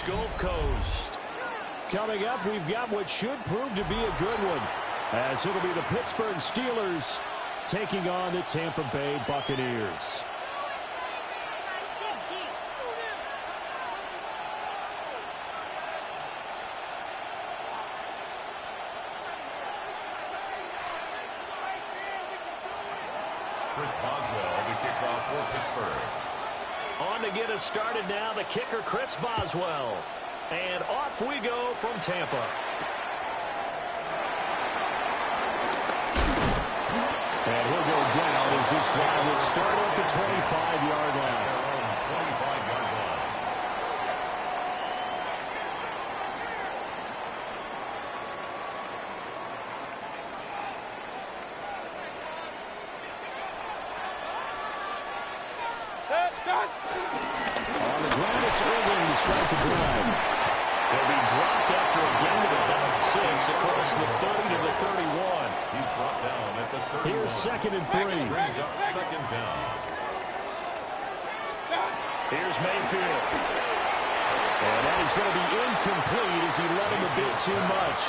East Gulf Coast. Coming up, we've got what should prove to be a good one, as it'll be the Pittsburgh Steelers taking on the Tampa Bay Buccaneers. Chris Boswell, the kickoff for Pittsburgh. On to get us started now, the kicker, Chris Boswell. And off we go from Tampa. And he'll go down as this drive will start at the 25-yard line. 25-yard line. On the ground, it's Irving to start the drive. He'll be dropped after a gain of about 6 across the 30 to the 31. He's brought down at the 31. Here's 2nd and 3. Brings up 2nd down. Here's Mayfield. And that is going to be incomplete as he let him a bit too much.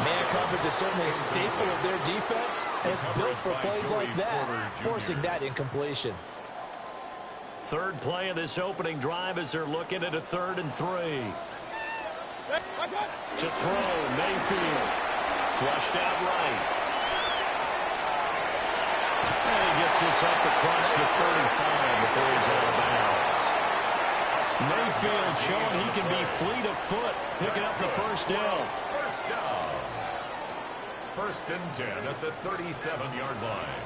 Man coverage is certainly a staple of their defense, and it's built for plays like that, forcing that incompletion. Third play of this opening drive as they're looking at a 3rd and 3. To throw, Mayfield. Flushed out right. And he gets this up across the 35 before he's out of bounds. Mayfield showing he can be fleet of foot, picking up the first down. First down. 1st and 10 at the 37-yard line.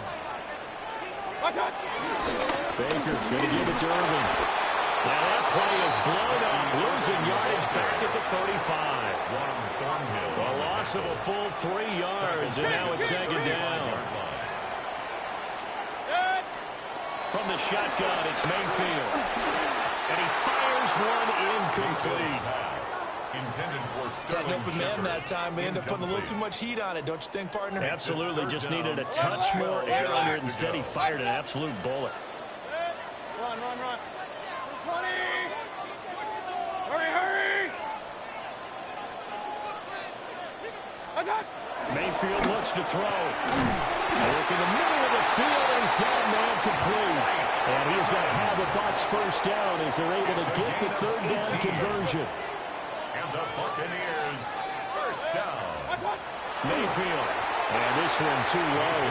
Baker going to give it to Irving. Now that play is blown up, losing yardage back at the 35. A loss of a full 3 yards, and now it's 2nd down. From the shotgun, it's Mayfield. And he fires one incomplete. Got an open man that time, but ended up putting a little too much heat on it, don't you think, partner? Absolutely, just needed a touch more air under it. Instead, he fired an absolute bullet. Run. 20. Hurry. Mayfield looks to throw. Look in the middle of the field, and he's got a man complete. And he's going to have a box first down as they're able to get the 3rd down conversion. And the Buccaneers, first down. Mayfield. And this one too low.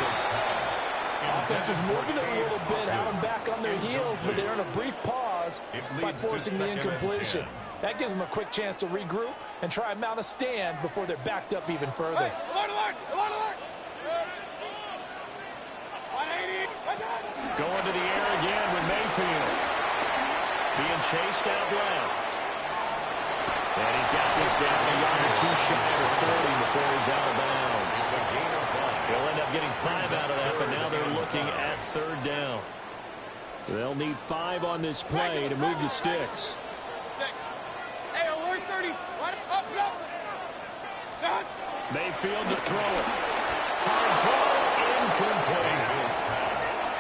Offense is moving a little bit, have them back on their heels, but they're in a brief pause by forcing the incompletion. That gives them a quick chance to regroup and try and mount a stand before they're backed up even further. Alert! Going to the air again with Mayfield. Being chased out left. And he's got this down a yard or 2 shy of 40 before he's out of bounds. He'll end up getting 5 out of that, but now they're looking at 3rd down. They'll need 5 on this play to move the sticks. Hey, alert 30. Up. Mayfield to throw it. Hard throw, incomplete.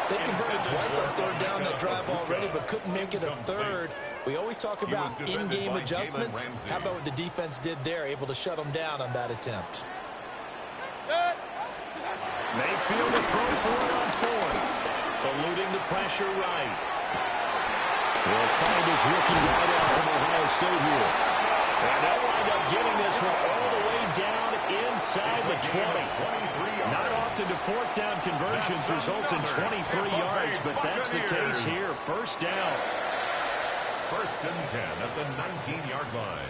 They converted twice on 3rd down that drive already, but couldn't make it a 3rd. We always talk about in-game adjustments. How about what the defense did there, able to shut them down on that attempt? Mayfield to throw for it on 4th. Eluding the pressure right. He'll find his rookie wideouts from Ohio State here. And they'll wind up getting this one all the way down inside the 20. Not often do 4th down conversions result in 23 yards, but that's the case here. First down. 1st and 10 at the 19-yard line.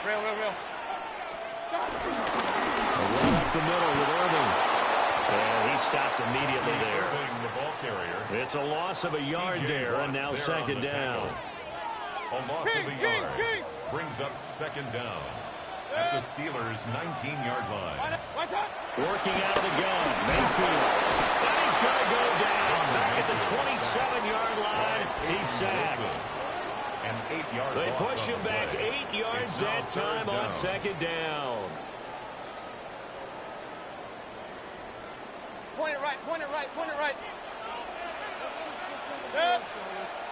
Real. Right up the middle with Irving. And he stopped immediately there. The ball carrier. It's a loss of a yard there, and now 2nd down. A loss of a yard brings up 2nd down at the Steelers' 19-yard line. Working out of the gun, Mayfield. And he's going to go down back at the 27-yard line. He's sacked. An 8-yard They loss push him on the back play. 8 yards It's now that time 3rd on down. 2nd down. Point it right, point it right, point it right. Rail.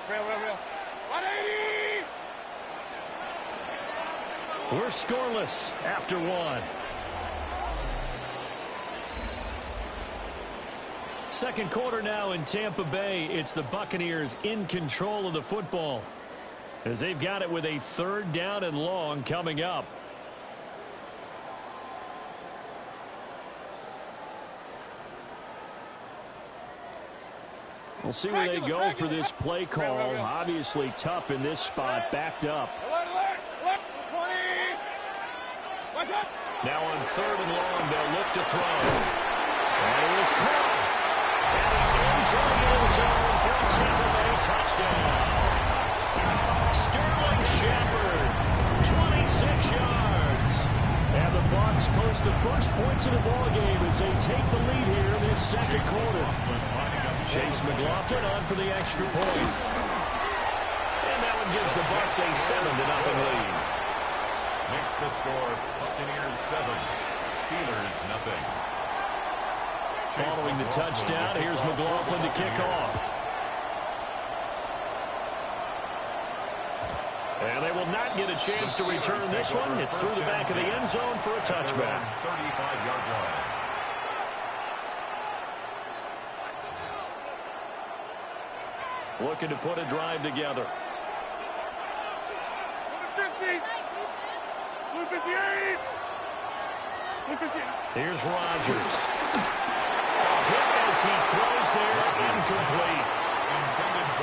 180! We're scoreless after one. Second quarter now in Tampa Bay. It's the Buccaneers in control of the football as they've got it with a 3rd down and long coming up. We'll see where they go for this play call. Obviously tough in this spot, backed up. Now on 3rd and long, they'll look to throw. And it is caught. And he's into the end zone for a Tampa Bay touchdown. Sterling Shepard, 26 yards. And the Bucs post the first points of the ballgame as they take the lead here in this second quarter. Chase McLaughlin on for the extra point. And that one gives the Bucs a 7-0 lead. Makes the score Buccaneers 7, Steelers 0. Following the touchdown, here's McLaughlin to kick off. And they will not get a chance to return this one. It's through the back of the end zone for a touchback. 35-yard line. Looking to put a drive together. 50! 58! Here's Rodgers. Hit as he throws there, incomplete.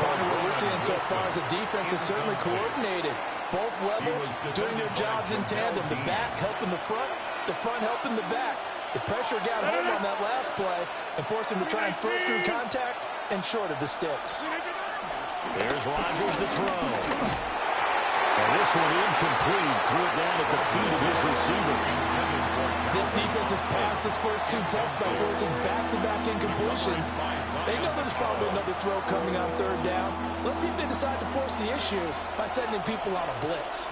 Part of what we're seeing so far is the defense is certainly coordinated. Both levels doing their jobs in tandem. The back helping the front helping the back. The pressure got home on that last play and forced him to try and throw through contact and short of the sticks. There's Rodgers to throw. And this one incomplete. Threw it down at the feet of his receiver. This defense has passed its first 2 tests by forcing back-to-back incompletions. They know there's probably another throw coming on 3rd down. Let's see if they decide to force the issue by sending people on a blitz.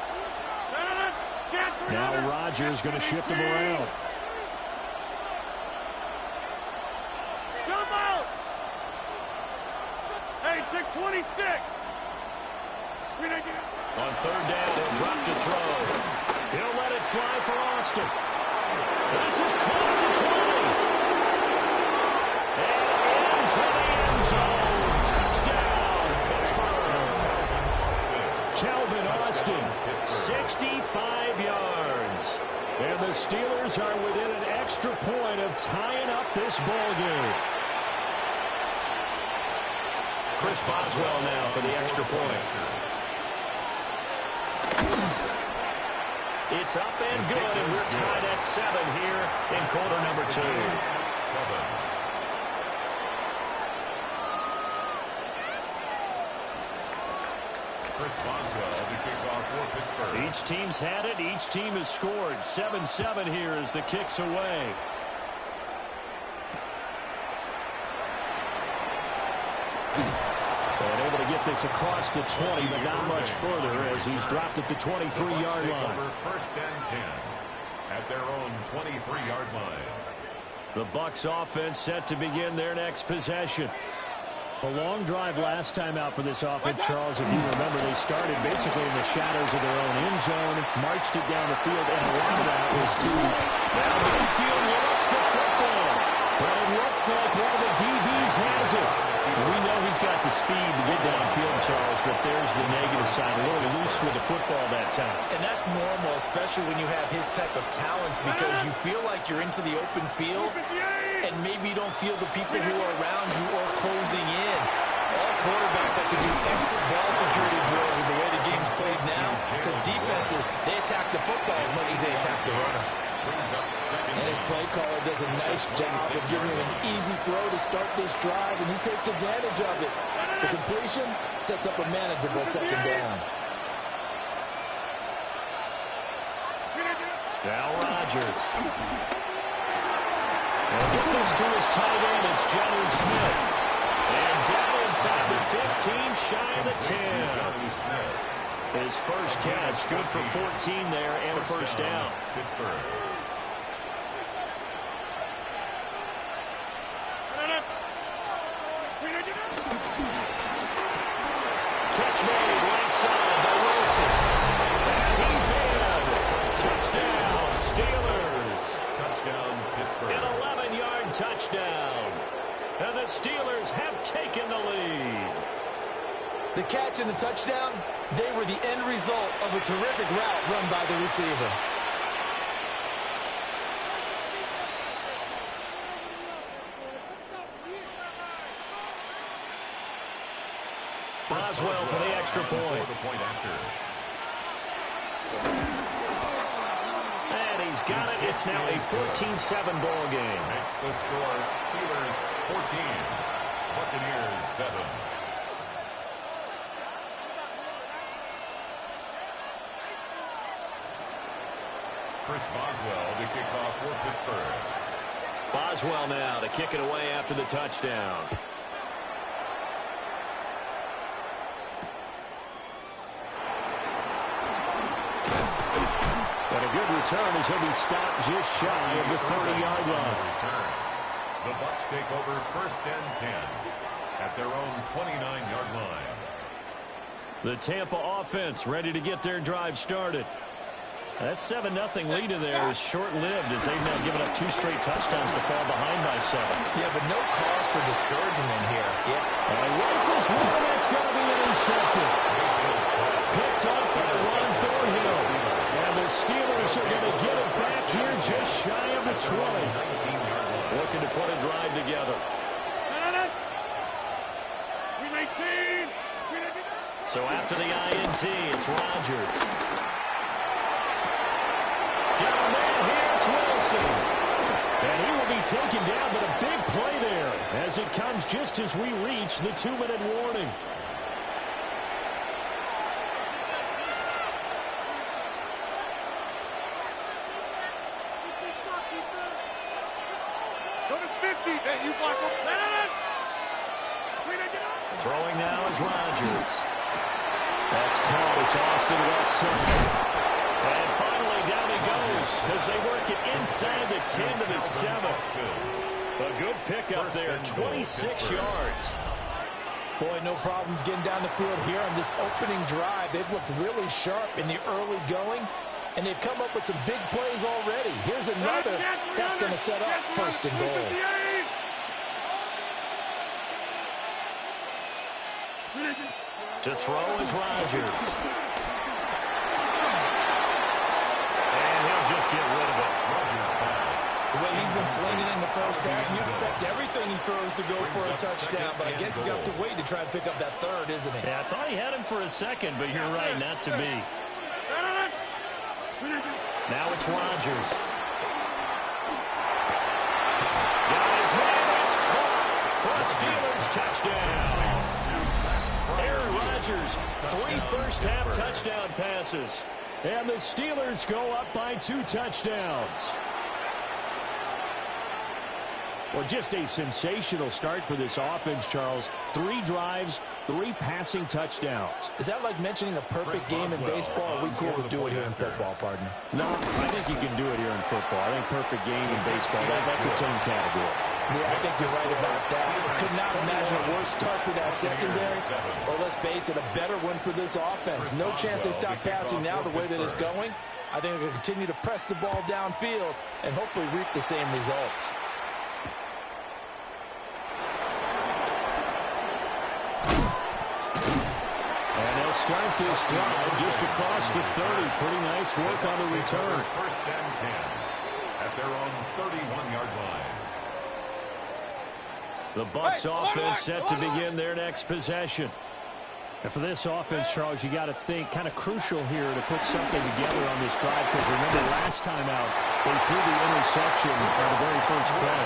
Now Rodgers going to shift him around. Jump out! Hey, take 26! Screen again. On 3rd down, he'll drop to throw. He'll let it fly for Austin. This is caught at the 20. And into the end zone. Touchdown, Pittsburgh. Calvin Austin, 65 yards. And the Steelers are within an extra point of tying up this ball game. Chris Boswell now for the extra point. It's up and good, and we're tied at 7 here in quarter number 2. 7. Chris Boswell to kick off for Pittsburgh. Each team's had it. Each team has scored. 7-7 here as the kick's away. And able to get this across the 20, but not much further as he's dropped at the 23-yard line. First and 10 at their own 23-yard line. The Bucs offense set to begin their next possession. A long drive last time out for this offense, Charles. If you remember, they started basically in the shadows of their own end zone, marched it down the field, and a lot of that was through. Now Mayfield lost the football. But it looks like one of the DBs has it. We know he's got the speed to get downfield, Charles, but there's the negative side. A little loose with the football that time. And that's normal, especially when you have his type of talents, because you feel like you're into the open field, and maybe you don't feel the people who are around you or closing in. All quarterbacks have to do extra ball security drills with the way the game's played now, because defenses, they attack the football as much as they attack the runner. And his play caller does a nice job of giving him an easy throw to start this drive, and he takes advantage of it. The completion sets up a manageable 2nd down. Now Rodgers. And get this to his tight end. It's Jonnu Smith. And down inside the 15, shy of the 10. His first catch, good for 14 there, and a first down. catch made right side by Wilson. And he's in. Touchdown, Steelers. Touchdown, Pittsburgh. An 11-yard touchdown. And the Steelers have taken the lead. The catch and the touchdown, they were the end result of a terrific route run by the receiver. Boswell for the extra point. And he's got it. It's now a 14-7 ball game. Makes the score Steelers 14, Buccaneers 7. Chris Boswell to kick off for Pittsburgh. Boswell now to kick it away after the touchdown. But a good return as he'll be stopped just shy of the 30-yard line. The Bucs take over 1st and 10 at their own 29-yard line. The Tampa offense ready to get their drive started. That 7-0 lead in there is short-lived as they've now given up 2 straight touchdowns to fall behind by 7. Yeah, but no cause for discouragement here. Yeah. And Rifles one, that's going to be intercepted. Picked up by Ron Thornhill. And the Steelers are going to get it back here just shy of the 20. Looking to put a drive together. So after the INT, it's Rodgers. Got a man here, it's Wilson. And he will be taken down, but a big play there as it comes just as we reach the 2-minute warning. Throwing now is Rodgers. That's caught. It's Austin left side. And finally down he goes as they work it inside the 10 to the 7. A good pickup there, 26 yards. Boy, no problems getting down the field here on this opening drive. They've looked really sharp in the early going, and they've come up with some big plays already. Here's another. That's going to set up 1st and goal. To throw is Rodgers. And he'll just get rid of it. The way he's been slinging in the first half, you expect everything he throws to go for a touchdown, but I guess he's going to have to wait to try and pick up that 3rd, isn't he? Yeah, I thought he had him for a second, but you're right, not to be. Now it's Rodgers. Got his man, it's caught for a Steelers touchdown. Aaron Rodgers, 3 first-half touchdown passes. And the Steelers go up by 2 touchdowns. Well, just a sensational start for this offense, Charles. 3 drives, 3 passing touchdowns. Is that like mentioning a perfect game in baseball? Are we cool to do it here in football, partner? No, I think you can do it here in football. I think perfect game in baseball, that's its own category. Yeah, I think you're right about that. Could not imagine a worse start for that secondary. Or let's face it, a better one for this offense. No chance they stop passing now the way that it's going. I think they'll continue to press the ball downfield and hopefully reap the same results. And they'll start this drive just across the 30. Pretty nice work on the return. 1st and 10 at their own 31-yard line. The Bucs offense set to begin their next possession. And for this offense, Charles, you got to think kind of crucial here to put something together on this drive, because remember last time out, they threw the interception on the very first play.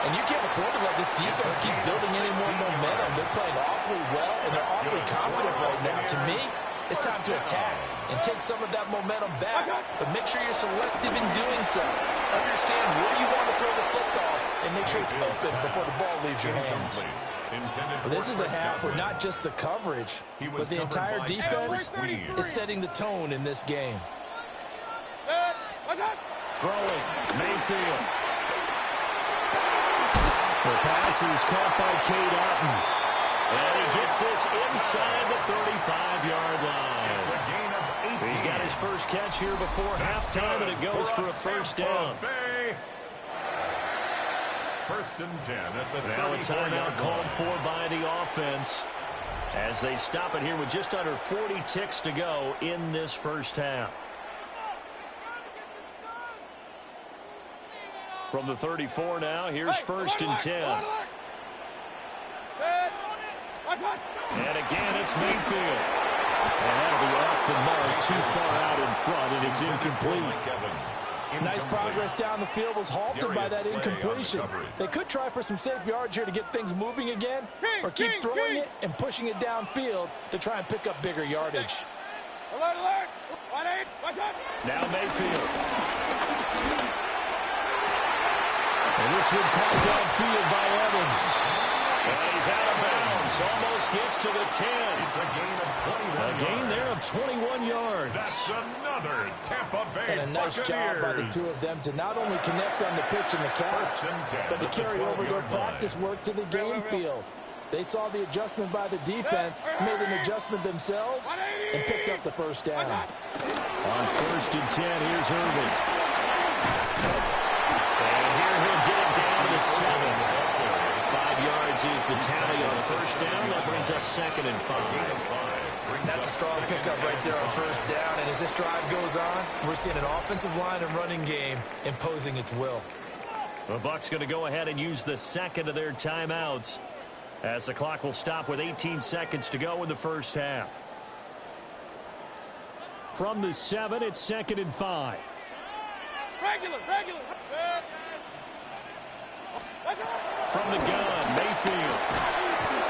And you can't afford to let this defense keep building any more momentum. They're playing awfully well, and they're awfully confident right now. To me, it's time to attack and take some of that momentum back. But make sure you're selective in doing so. Understand where you want to throw the football and make sure it's open before the ball leaves your hands. Well, this is a half where not just the coverage, but the entire defense is setting the tone in this game. Throwing, Mayfield. The pass is caught by Cade Otton. And he gets this inside the 35-yard line. It's a gain of 18. He's got his first catch here before halftime, and it goes for a first down. First and 10 at the now a timeout called for by the offense as they stop it here with just under 40 ticks to go in this first half. From the 34 now, here's first and 10. And again, it's Mayfield. And that'll be off the mark, too far out in front, and it's incomplete. Nice progress down the field was halted by that incompletion. They could try for some safe yards here to get things moving again, or keep throwing it and pushing it downfield to try and pick up bigger yardage. Now Mayfield. And this one caught downfield by Evans. And he's out of bounds. Almost gets to the 10. It's a gain of 21. A gain there of 21 yards. That's another Tampa Bay And a nice job by the two of them to not only connect on the pitch and the catch, but to carry over their practice work to the game field. They saw the adjustment by the defense, made an adjustment themselves, and picked up the first down. On first and 10, here's Irvin. And here he'll get it down to 7. 5 yards is the tally on first down. That brings up second and 5. That's a strong pickup right there on first down. And as this drive goes on, we're seeing an offensive line and running game imposing its will. The Bucs going to go ahead and use the second of their timeouts as the clock will stop with 18 seconds to go in the first half. From the 7, it's second and 5. Regular. From the gun, Mayfield.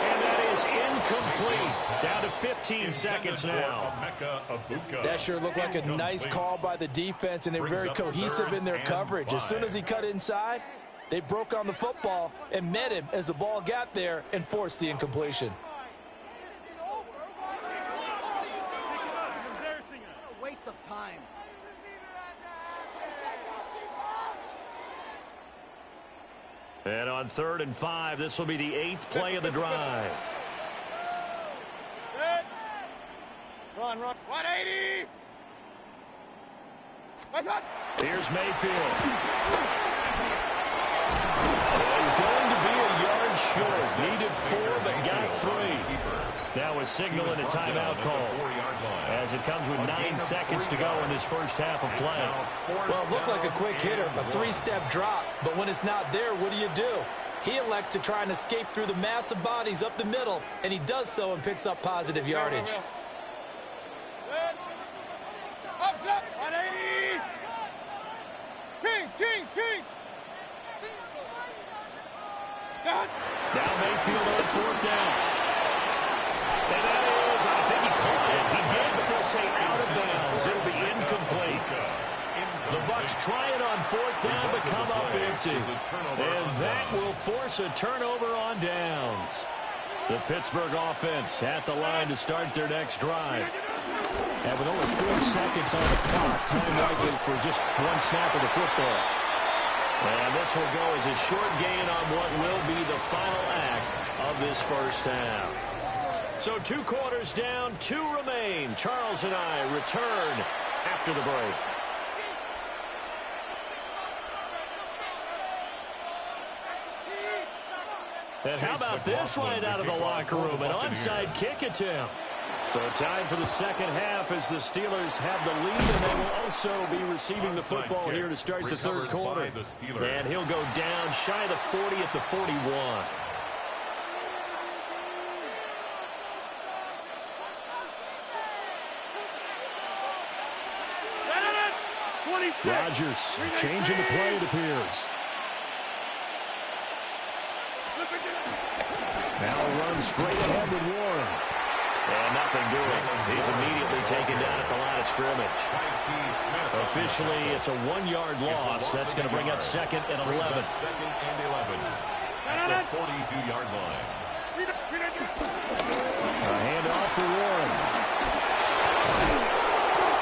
And that is incomplete. Down to 15 seconds now. That sure looked like a nice call by the defense, and they're very cohesive in their coverage. As soon as he cut inside, they broke on the football and met him as the ball got there and forced the incompletion. A waste of time. And on third and 5, this will be the 8th play of the drive. Run. 180. Here's Mayfield. He's going to be a yard short. Needed 4, but got 3. Now a signal and a timeout call as it comes with 9 seconds to go in this first half of play. Well, it looked like a quick hitter, a 3-step drop, but when it's not there, what do? He elects to try and escape through the massive bodies up the middle, and he does so and picks up positive yardage. Up, 180. King. Now Mayfield on fourth down. And that is, I think he caught it. He did, but they'll say out of bounds. It'll be incomplete. The Bucs try it on fourth down, but come up empty. And that will force a turnover on downs. The Pittsburgh offense at the line to start their next drive. And with only 4 seconds on the clock, time likely for just one snap of the football. And this will go as a short gain on what will be the final act of this first half. So 2 quarters down, 2 remain. Charles and I return after the break. And how about this right out of the locker room? An onside kick attempt. So time for the second half as the Steelers have the lead, and they will also be receiving the football here to start the third quarter. And he'll go down shy of the 40 at the 41. Rodgers changing the play, it appears. Now a run straight ahead with Warren. And nothing doing. He's immediately taken down at the line of scrimmage. Officially, it's a 1-yard loss. That's going to bring up second and 11. Second and 11 at the 42-yard line. A handoff for Warren.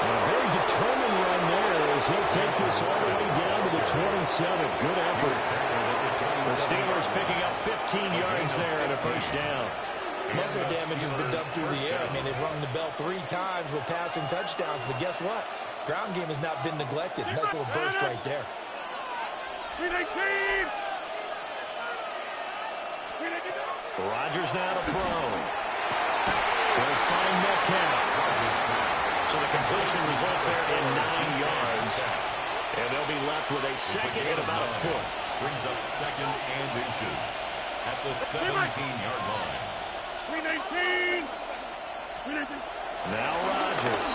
And a very determined run there as he'll take this all the way down to the 27. Good effort. The Steelers picking up 15 yards there and a first down. Most of the damage has been done through the air. I mean, they've rung the bell 3 times with passing touchdowns, but guess what? Ground game has not been neglected. Nice little burst right there. Rodgers now to throw. Will find Metcalf. So the completion results there in 9 yards. And they'll be left with a second and about a foot. Brings up second and inches at the 17-yard line. Now Rodgers.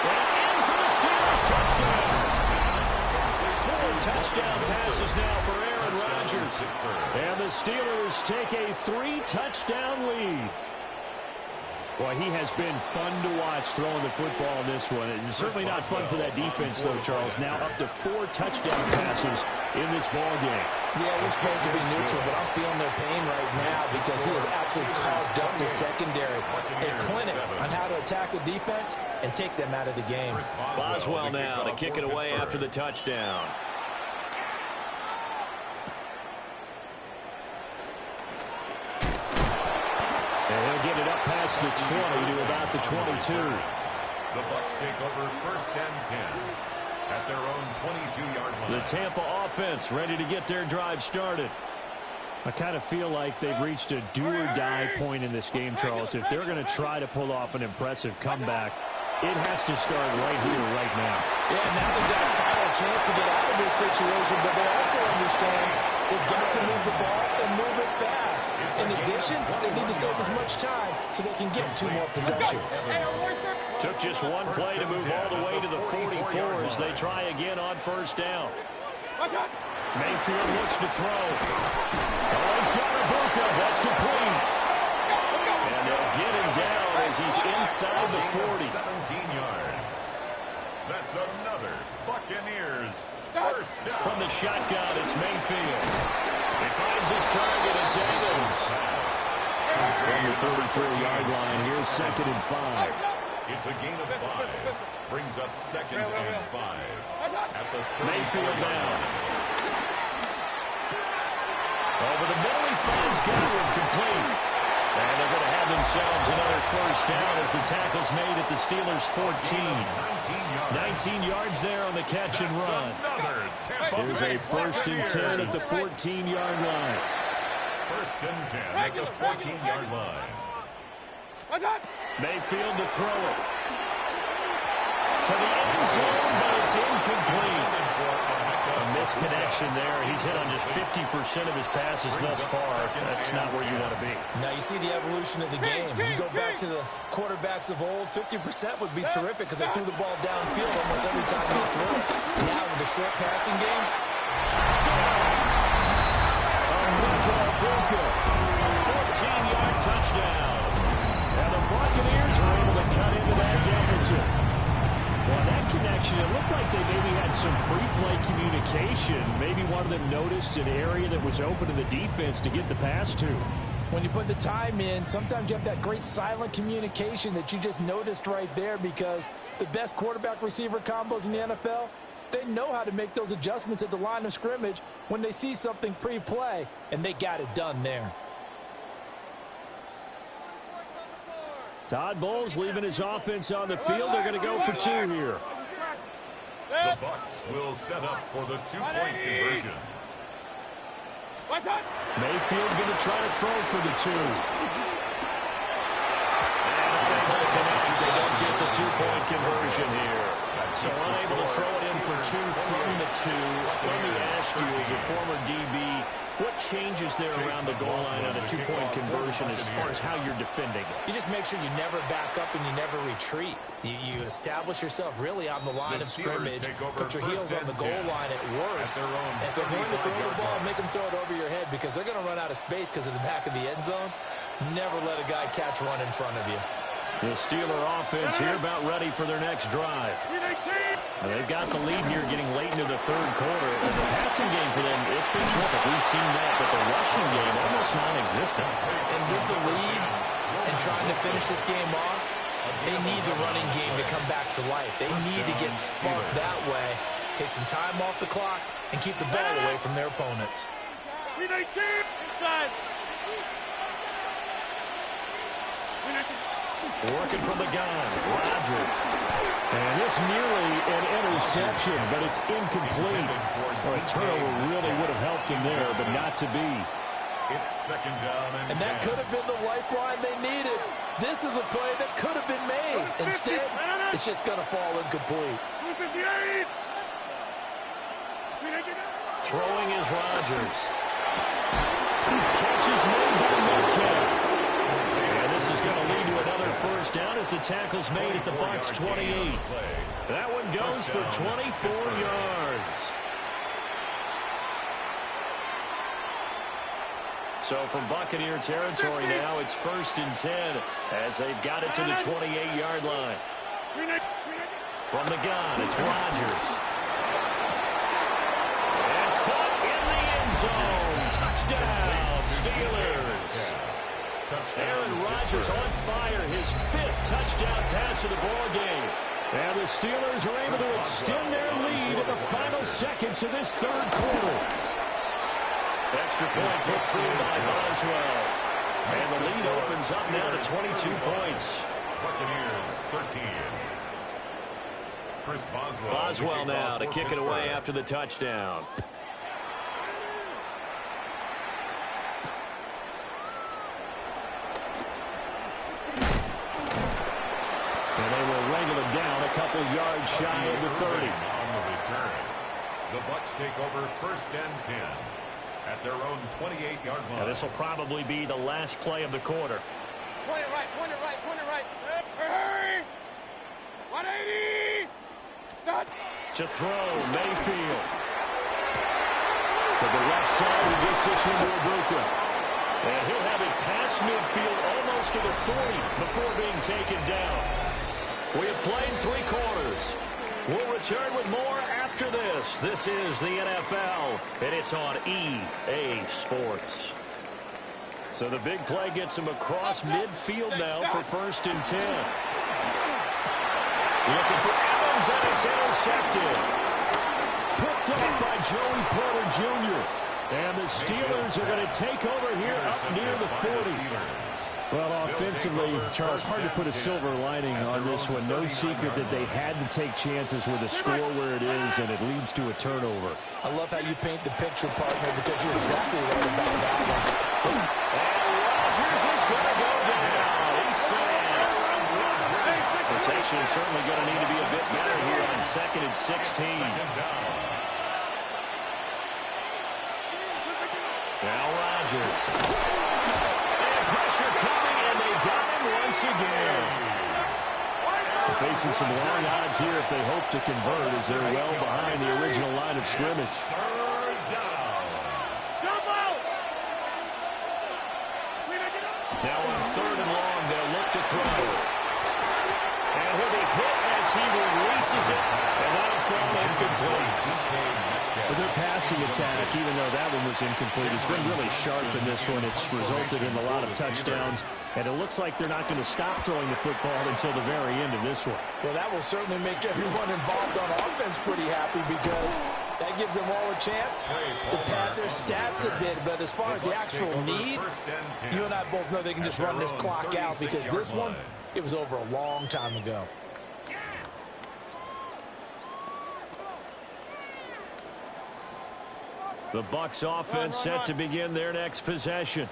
And in for the Steelers touchdown. 4 touchdown passes now for Aaron Rodgers. And the Steelers take a 3-touchdown lead. Boy, he has been fun to watch throwing the football in this one. It's certainly not fun for that defense, though, Charles. Now up to 4 touchdown passes in this ball game. Yeah, we're supposed to be neutral, but I'm feeling their pain right now because he has absolutely carved up the secondary. A clinic on how to attack a defense and take them out of the game. Boswell now to kick it away after the touchdown. And he'll get it up past the 20 to about the 22. The Bucs take over first and 10 at their own 22-yard line. The Tampa offense ready to get their drive started. I kind of feel like they've reached a do-or-die point in this game, Charles. If they're going to try to pull off an impressive comeback, it has to start right here, right now. Yeah, now they've got a final chance to get out of this situation, but they also understand they've got to move the ball and move it fast. In addition, they need to save as much time so they can get 2 more possessions. Took just 1 play to move all the way to the 44 as they try again on first down. Mayfield looks to throw. Oh, he's got Ibuka. That's complete. And they'll get him down as he's inside the 40. 17 yards. That's another Buccaneers first down. From the shotgun, it's Mayfield. He finds his target. It's Evans. From the 34-yard line, here's 2nd and 5. It's a gain of 5. Brings up 2nd and 5. At the Mayfield down. Over the middle, he finds Godwin complete. And they're going to have themselves another first down as the tackle's made at the Steelers' 14. 19 yards there on the catch and run. Here's a 1st and 10 at the 14-yard line. 1st and 10 at the 14-yard line. Mayfield to throw it. To the end zone, but it's incomplete. A misconnection there. He's hit on just 50% of his passes thus far. That's not where you want to be. Now you see the evolution of the game. You go back to the quarterbacks of old, 50% would be terrific because they threw the ball downfield almost every time they threw it. Now with the short passing game, touchdown! Ibuka, 14-yard touchdown. And the Buccaneers are able to cut into that deficit. Well, that connection, it looked like they maybe had some pre-play communication. Maybe one of them noticed an area that was open to the defense to get the pass to. When you put the time in, sometimes you have that great silent communication that you just noticed right there because the best quarterback-receiver combos in the NFL, they know how to make those adjustments at the line of scrimmage when they see something pre-play, and they got it done there. Todd Bowles leaving his offense on the field. They're going to go for 2 here. The Bucs will set up for the 2-point conversion. Mayfield going to try to throw for the 2. And they don't get the 2-point conversion here. So unable to throw it in for 2 from the 2. Let me ask you, as a former DB, what changes there around the goal line on a 2-point conversion as far as how you're defending it? You just make sure you never back up and you never retreat. You establish yourself really on the line of scrimmage, put your heels on the goal line at worst. And if they're going to throw the ball, make them throw it over your head because they're going to run out of space because of the back of the end zone. Never let a guy catch one in front of you. The Steeler offense here about ready for their next drive. They've got the lead here getting late into the 3rd quarter. And the passing game for them, it's been terrific. We've seen that, but the rushing game almost non-existent. And with the lead and trying to finish this game off, they need the running game to come back to life. They need to get sparked that way, take some time off the clock, and keep the ball away from their opponents. Working from the gun, Rodgers. And this nearly an interception, but it's incomplete. Well, a turnover really would have helped him there, but not to be. It's second down and that could have been the lifeline they needed. This is a play that could have been made. Instead, it's just going to fall incomplete. Throwing is Rodgers. Catch is made by Metcalf. And this is going to lead to another first down as the tackle's made at the Bucs 28. That one goes for 24 yards. So from Buccaneer territory now, it's 1st and 10 as they've got it to the 28-yard line. From the gun, it's Rodgers. And caught in the end zone. Touchdown, Steelers. Aaron Rodgers on fire, his 5th touchdown pass of the ball game. And the Steelers are able to extend their lead in the final seconds of this 3rd quarter. Extra point put through by Boswell. And the lead opens up now to 22 points. Buccaneers 13. Chris Boswell. Boswell now to kick it away after the touchdown. And they will wrangle him down a couple yards shy of the 30. On the return. The Bucs take over 1st and 10. At their own 28-yard line. Now this will probably be the last play of the quarter. Point it right, point it right, point it right. Hurry! 180! Stop! To throw, Mayfield. To the left side, he gets this one to Ibuka. And he'll have it past midfield almost to the 40 before being taken down. We have played 3 quarters. We'll return with more after this. This is the NFL, and it's on EA Sports. So the big play gets him across midfield now for 1st and 10. Looking for Evans, and it's intercepted. Picked off by Joey Porter Jr. And the Steelers are going to take over here up near the 40. Well, offensively, Charles, hard to put a silver lining on this one. No secret that they had to take chances with a score where it is, and it leads to a turnover. I love how you paint the picture, partner, because you're exactly right about that one. And Rodgers is going to go down. He's sacked. Protection is certainly going to need to be a bit better here on 2nd and 16. Now Rodgers. Pressure coming, and they got him once again. They're facing some long odds here if they hope to convert, as they're well behind the original line of scrimmage. Now on 3rd and long, they'll look to throw. And he'll be hit as he releases it, and that'll fall incomplete. But their passing attack, even though that one was incomplete, has been really sharp in this one. It's resulted in a lot of touchdowns, and it looks like they're not going to stop throwing the football until the very end of this one. Well, that will certainly make everyone involved on offense pretty happy, because that gives them all a chance to pad their stats a bit. But as far as the actual need, you and I both know they can just run this clock out, because this one, it was over a long time ago. The Bucs offense set to begin their next possession.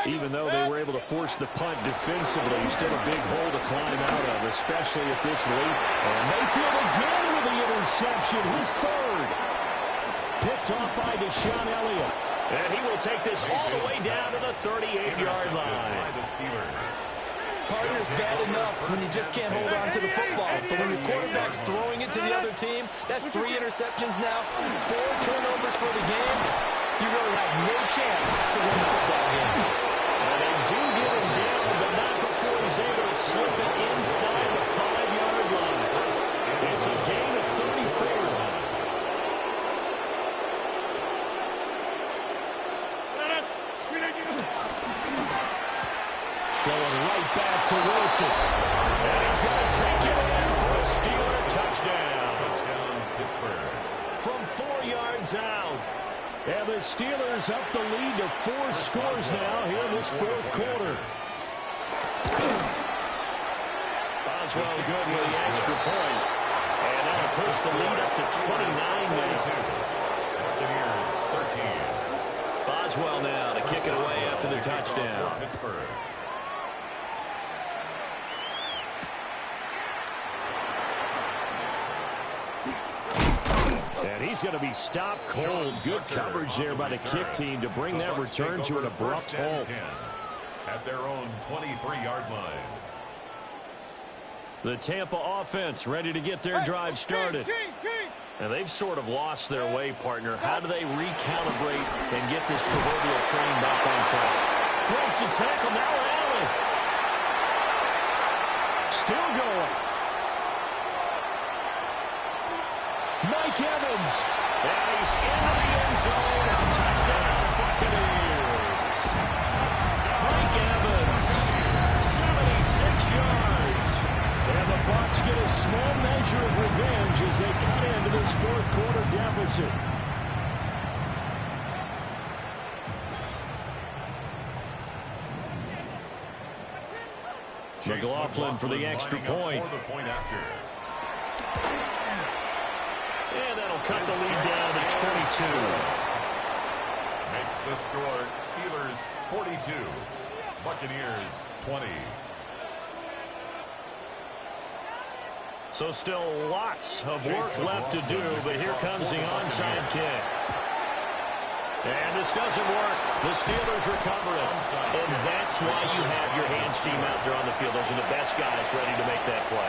Even though they were able to force the punt defensively, still a big hole to climb out of, especially at this late. And Mayfield again with the interception, his 3rd. Picked off by Deshaun Elliott. And he will take this all the way down to the 38-yard line. Partner, is bad enough when you just can't hold on to the football. But when your quarterback's throwing it to the other team, that's 3 interceptions now, 4 turnovers for the game. You really have no chance to win the football game. And they do get him down, but not before he's able to slip it inside the 5-yard line. It's a gain of 34. Going right back to Wilson. And he's going to take it in for a Steeler touchdown. Touchdown, Pittsburgh. From 4 yards out. And the Steelers up the lead to 4 scores now here in this 4th quarter. Boswell good with the extra point. And that'll push the lead up to 29 now. Buccaneers 13. Boswell now to kick it away after the touchdown. Pittsburgh. And he's going to be stopped cold. Good coverage there by the kick team to bring that return to an abrupt halt. At their own 23-yard line. The Tampa offense ready to get their drive started. And they've sort of lost their way, partner. How do they recalibrate and get this proverbial train back on track? Breaks the tackle, now Allen. Still going. Mike Evans. And he's into the end zone. Touchdown, Buccaneers. Mike Evans, 76 yards. And the Bucs get a small measure of revenge as they cut into this fourth quarter deficit. McLaughlin for the extra point. And that'll cut the lead down to 22. Makes the score Steelers 42, Buccaneers 20. So still lots of work left to do, but here comes the onside kick. And this doesn't work. The Steelers recover it. And that's why you have your hands team out there on the field. Those are the best guys ready to make that play.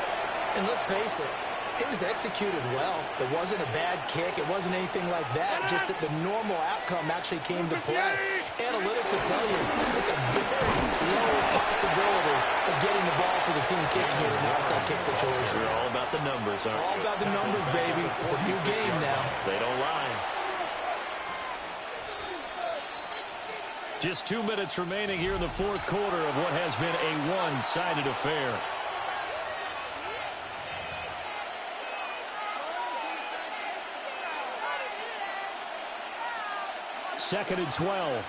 And let's face it, it was executed well. It wasn't a bad kick. It wasn't anything like that. Just that the normal outcome actually came to play. Analytics will tell you it's a very low possibility of getting the ball for the team kicking it in an outside kick situation. We're all about the numbers, aren't we? All about the numbers, baby. It's a new game now. They don't lie. Just 2 minutes remaining here in the fourth quarter of what has been a one-sided affair. Second and 12. Over.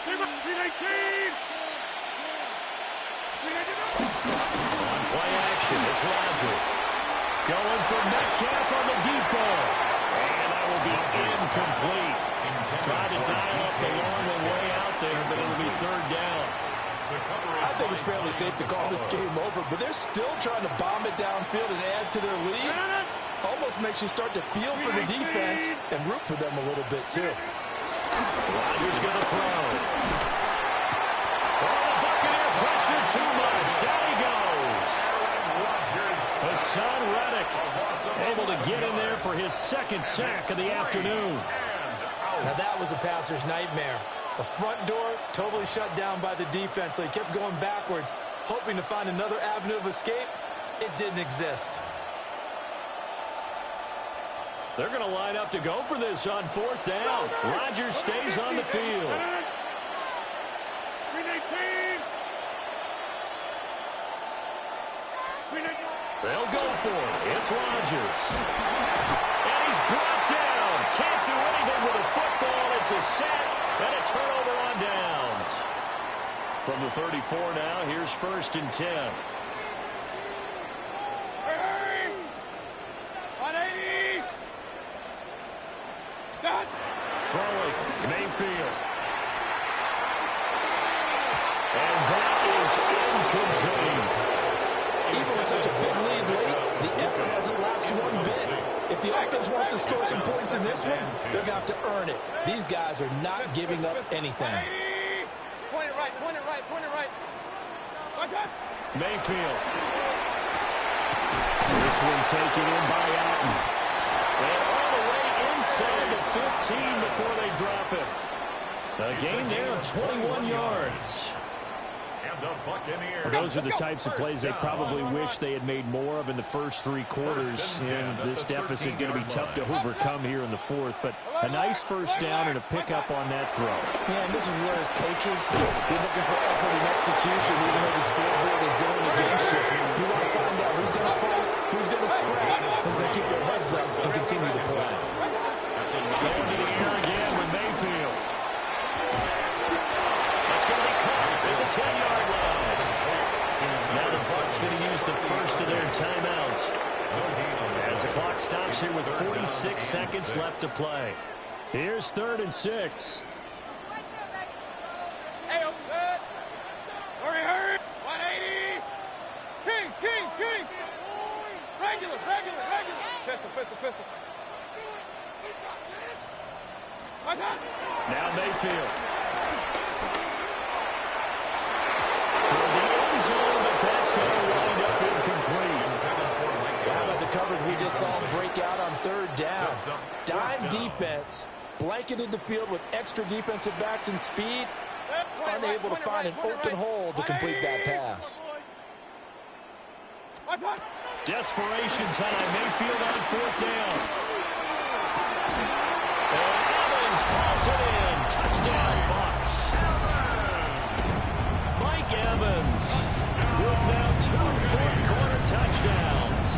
Give it, Speed 18. On play action, it's Rodgers. Going for Metcalf on the deep ball. And that will be incomplete. Trying to dial up the long way out there, but it'll be third down. I think it's fairly safe to call this game over, but they're still trying to bomb it downfield and add to their lead. Almost makes you start to feel for the defense and root for them a little bit, too. Rodgers going to throw. Oh, the Buccaneer pressure too much. Down he goes. Hassan Reddick able to get in there for his second sack of the afternoon. Now that was a passer's nightmare. The front door totally shut down by the defense, so he kept going backwards, hoping to find another avenue of escape. It didn't exist. They're going to line up to go for this on fourth down. Rodgers stays on the field. They'll go for it. It's Rodgers. And he's brought down. Can't do anything with a football. It's a sack and a turnover on downs. From the 34 now, here's first and 10. Throwing, Mayfield. And that is incomplete. Even with such a big lead late, the effort hasn't lapsed one bit. If the offense wants to score some points in this one, they're going to have to earn it. These guys are not giving up anything. Point it right. Mayfield. This one taken in by Alton. And all the way inside the 15 before they drop it. A gain there of 21 yards. Those are the types of plays they probably wish they had made more of in the first three quarters. And this deficit going to be tough to overcome here in the fourth. But a nice first down and a pickup on that throw. Yeah, and this is where as coaches, you're looking for effort and execution, even though the scoreboard is going against you. You want to find out who's going to fight, who's going to scrap, who's going to keep their heads up and continue to play. Going to the air again with Mayfield. 6 seconds left to play. Here's 3rd and 6. Hey, good. Hurry. 180. King. Regular. Pistol. Now Mayfield. Toward the end zone, but that's going to wind up incomplete. How about the coverage we just saw him break out on 3rd down? Dime defense, blanketed the field with extra defensive backs and speed, unable to find an open hole to complete that pass. Desperation time. Mayfield on 4th down. And Evans calls it in. Touchdown, Bucs. Mike Evans with now 2 fourth-quarter touchdowns.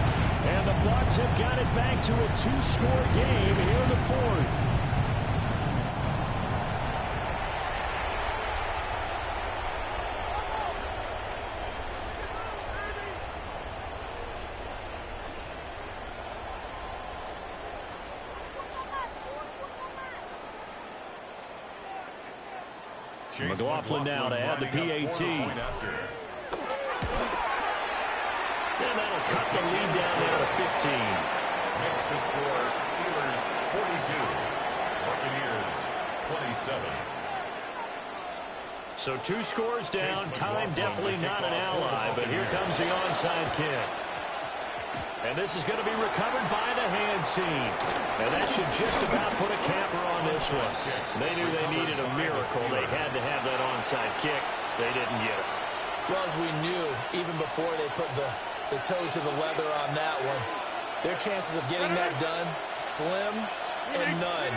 And the Bucs have got it back to a 2-score game here in the 4th. McLaughlin now to add the PAT. And that'll cut the lead down now to 15. Next to score, Steelers 42, Buccaneers 27. So 2 scores down. Time definitely not an ally, but here comes the onside kick. And this is going to be recovered by the hands team. And that should just about put a capper on this one. They knew they needed a miracle. They had to have that onside kick. They didn't get it. Well, as we knew, even before they put the toe to the leather on that one, their chances of getting that done, slim and none.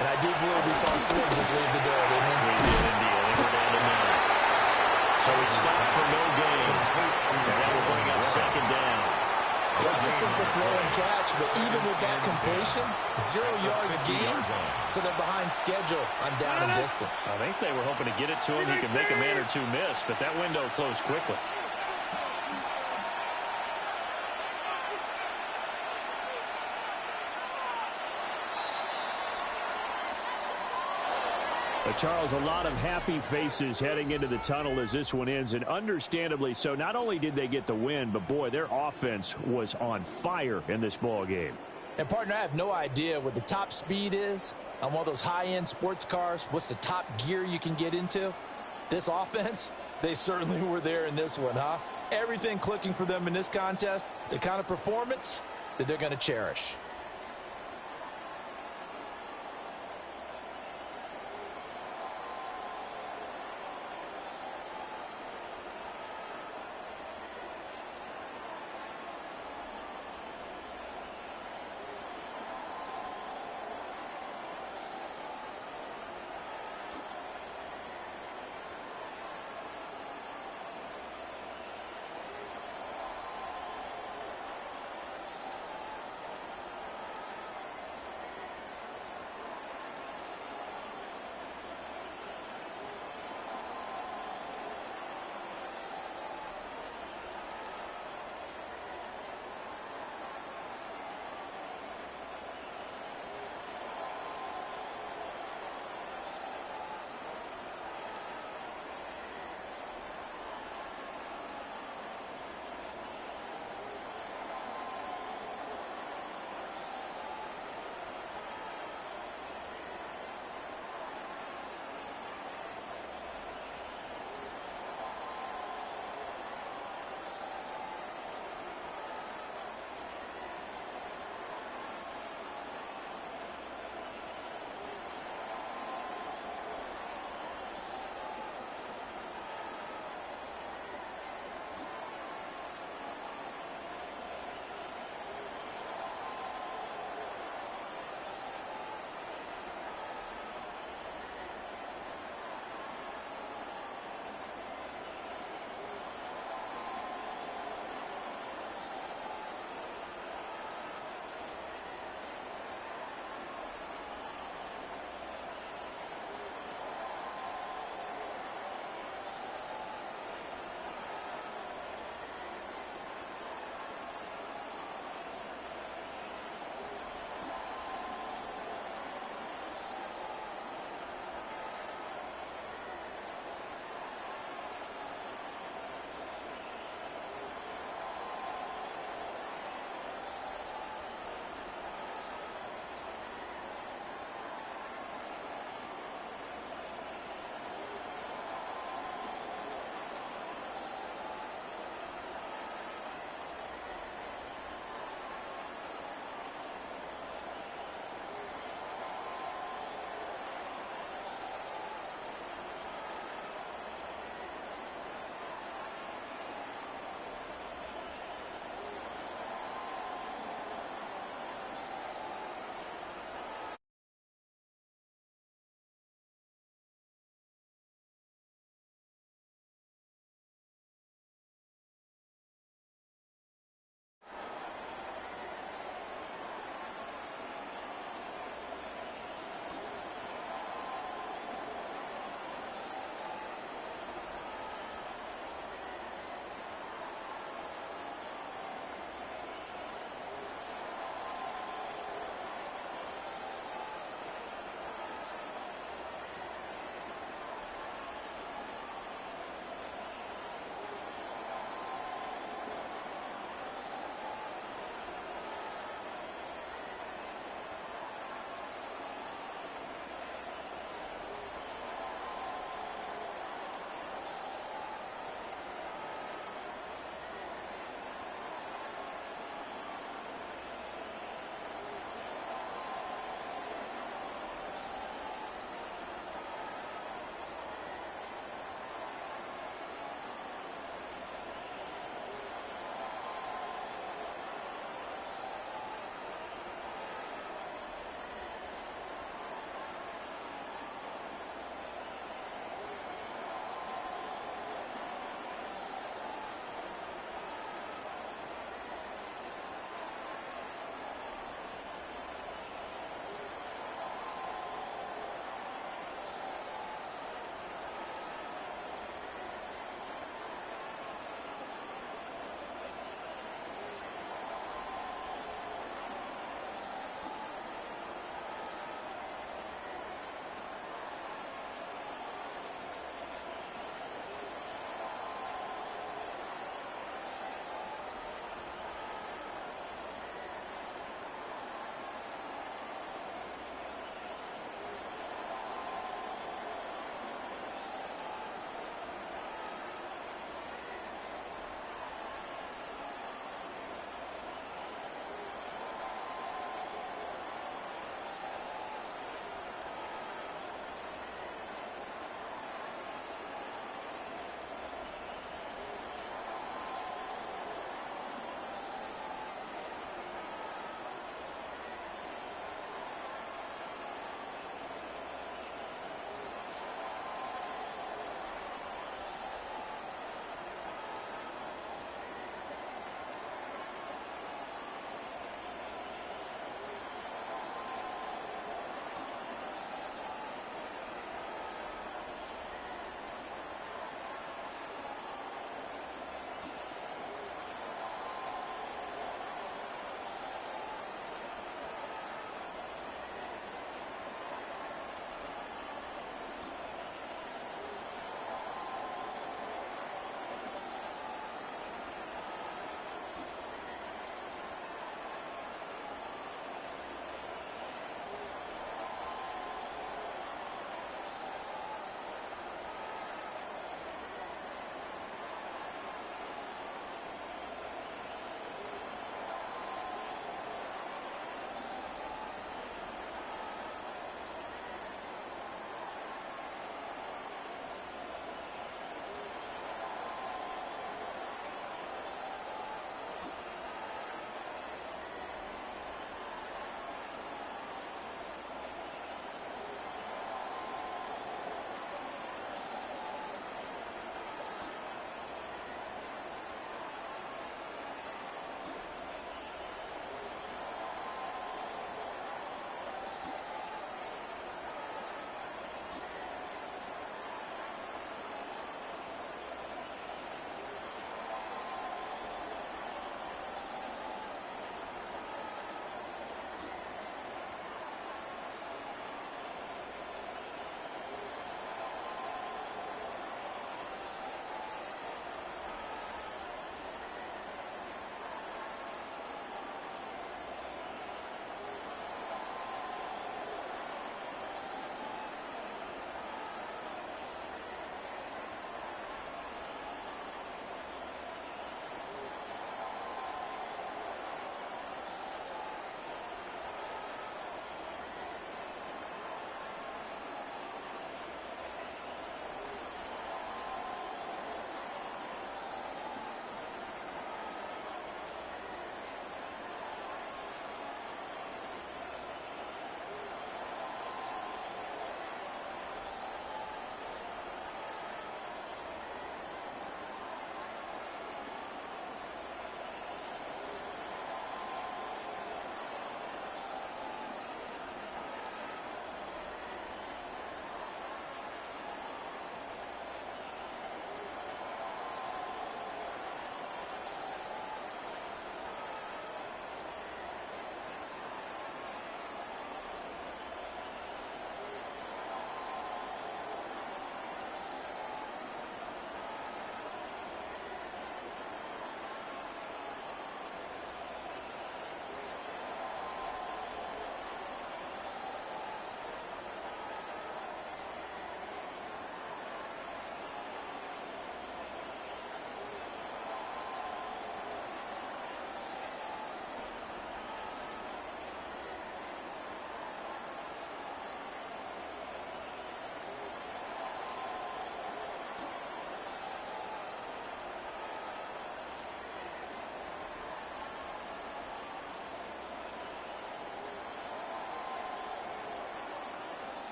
And I do believe we saw Slim just leave the door, didn't we? We did indeed. I think we're down to 9. So it's stopped for no gain. And that will bring up 2nd down. It's a simple throw and catch, but even with that completion, 0 yards gained, so they're behind schedule on down and distance. I think they were hoping to get it to him. He could make a man or 2 miss, but that window closed quickly. Charles, a lot of happy faces heading into the tunnel as this one ends, and understandably so. Not only did they get the win, but boy, their offense was on fire in this ball game. And partner, I have no idea what the top speed is on one of those high-end sports cars. What's the top gear you can get into? This offense, they certainly were there in this one, huh? Everything clicking for them in this contest, the kind of performance that they're going to cherish.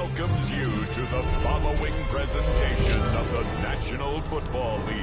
welcomes you to the following presentation of the National Football League.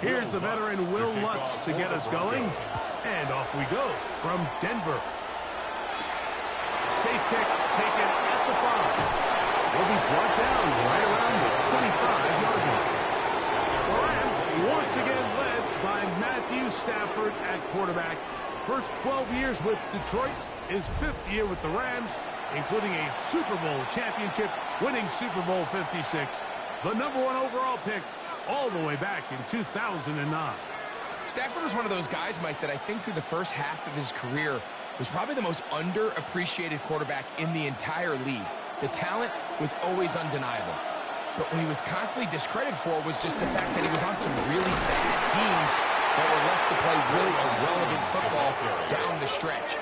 Here's the veteran Will Lutz to get us going. And off we go from Denver. Safe kick taken at the 5. Will be brought down right around the 25-yard line. The Rams once again led by Matthew Stafford at quarterback. First 12 years with Detroit, his 5th year with the Rams, including a Super Bowl championship, winning Super Bowl 56. The #1 overall pick all the way back in 2009. Stafford was one of those guys, Mike, that I think through the first half of his career was probably the most underappreciated quarterback in the entire league. The talent was always undeniable. But what he was constantly discredited for was just the fact that he was on some really bad teams that were left to play really irrelevant football down the stretch.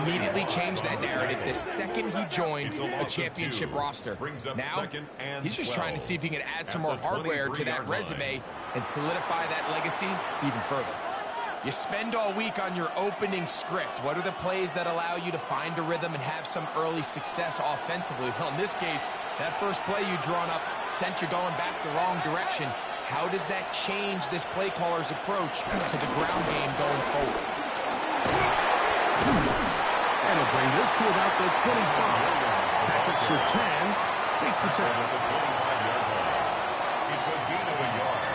Immediately changed that narrative the second he joined a championship roster. Now, he's just trying to see if he can add some more hardware to that resume and solidify that legacy even further. You spend all week on your opening script. What are the plays that allow you to find a rhythm and have some early success offensively? Well, in this case, that first play you drawn up sent you going back the wrong direction. How does that change this play caller's approach to the ground game going forward? And it'll bring this to about the 25. Patrick Surtain takes the tackle. It's a gain of a yard.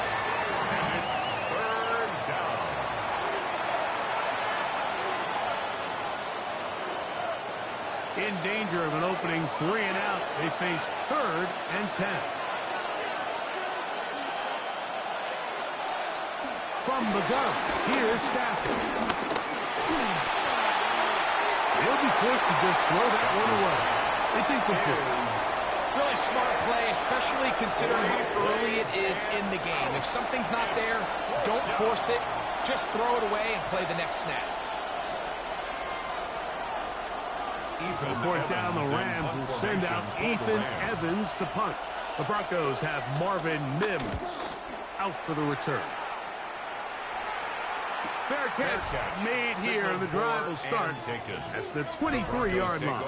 And it's 3rd down. In danger of an opening 3 and out, they face 3rd and 10. From the gun, here's Stafford. He'll be forced to just throw that one away. It's incomplete. Really smart play, especially considering how early it is in the game. If something's not there, don't force it. Just throw it away and play the next snap. Fourth down, the Rams will send out Ethan Evans to punt. The Broncos have Marvin Mims out for the return. Fair catch made here, and the drive will start at the 23-yard line.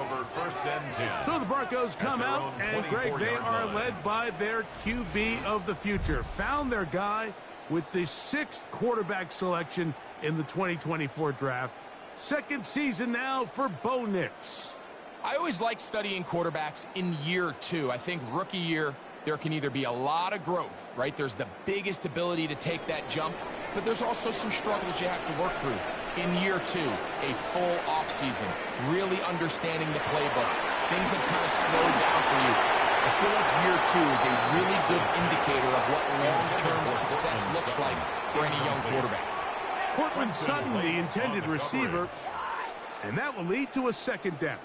So the Broncos come out, and Greg, they are led by their QB of the future. Found their guy with the 6th quarterback selection in the 2024 draft. Second season now for Bo Nix. I always like studying quarterbacks in year 2. I think rookie year, there can either be a lot of growth, right? There's the biggest ability to take that jump, but there's also some struggles you have to work through. In year 2, a full offseason, really understanding the playbook. Things have kind of slowed down for you. I feel like year 2 is a really good indicator of what long-term success looks like for any young quarterback. Cortland Sutton, the intended receiver, and that will lead to a 2nd down.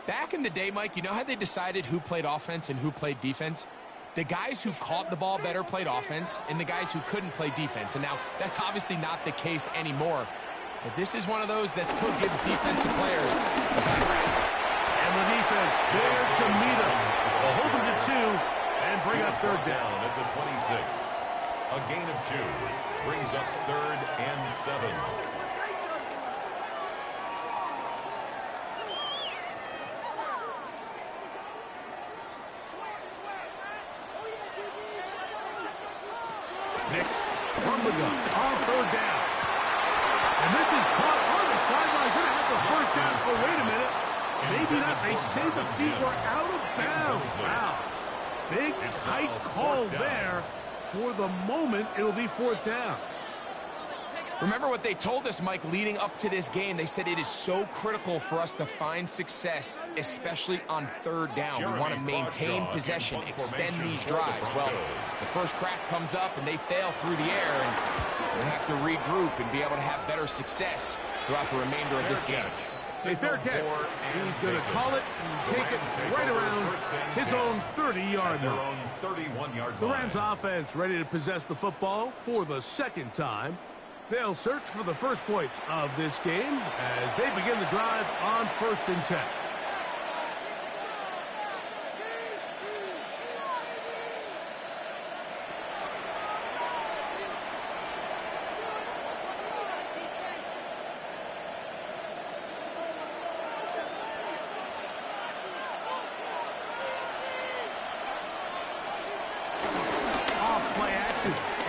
Back in the day, Mike, you know how they decided who played offense and who played defense? The guys who caught the ball better played offense, and the guys who couldn't play defense. And now, that's obviously not the case anymore. But this is one of those that still gives defensive players a better rap. And the defense there to meet him. They'll hold him to 2 and bring up 3rd down at the 26. A gain of 2 brings up 3rd and 7. Mix from the gun on third down. And this is caught on the sideline. Going to have the first down. So wait a minute. Maybe not. They say the feet were out of bounds. Wow. Big, tight call there. For the moment, it'll be fourth down. Remember what they told us, Mike, leading up to this game. They said it is so critical for us to find success, especially on third down. We want to maintain possession, extend these drives. Well, the first crack comes up, and they fail through the air, and we have to regroup and be able to have better success throughout the remainder of this game. A fair catch. He's going to call it and take it right around his own 30-yard line. The Rams offense ready to possess the football for the second time. They'll search for the first points of this game as they begin the drive on 1st and 10.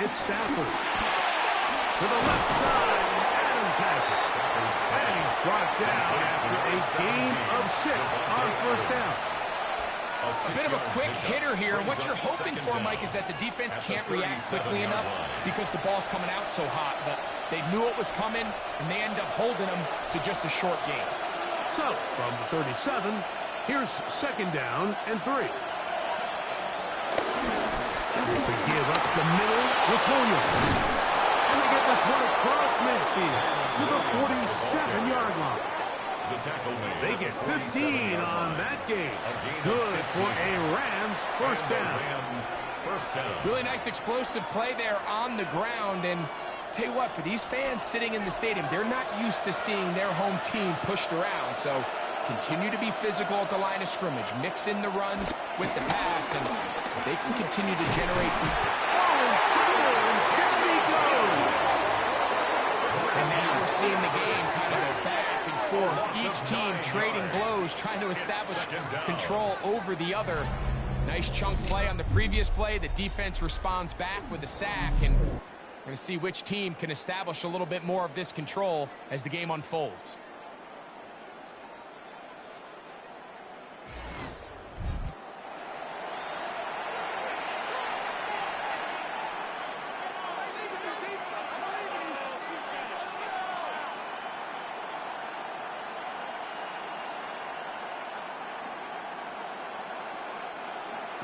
It's Stafford. To the left side, Adams has it. And he's brought down after a gain of 6 on first down. A bit of a quick hitter here. What you're hoping for, Mike, is that the defense can't react quickly enough because the ball's coming out so hot. But they knew it was coming, and they end up holding them to just a short gain. So, from the 37, here's 2nd down and 3. They give up the middle with Williams. And they get this one across midfield to the 47-yard line. They get 15 on that game. Good for a Rams first down. Really nice explosive play there on the ground. And tell you what, for these fans sitting in the stadium, they're not used to seeing their home team pushed around. So continue to be physical at the line of scrimmage. Mix in the runs with the pass, and they can continue to generate. Down he goes. And now we're seeing the game kind of go back and forth. Each team trading blows, trying to establish control over the other. Nice chunk play on the previous play. The defense responds back with a sack, and we're going to see which team can establish a little bit more of this control as the game unfolds.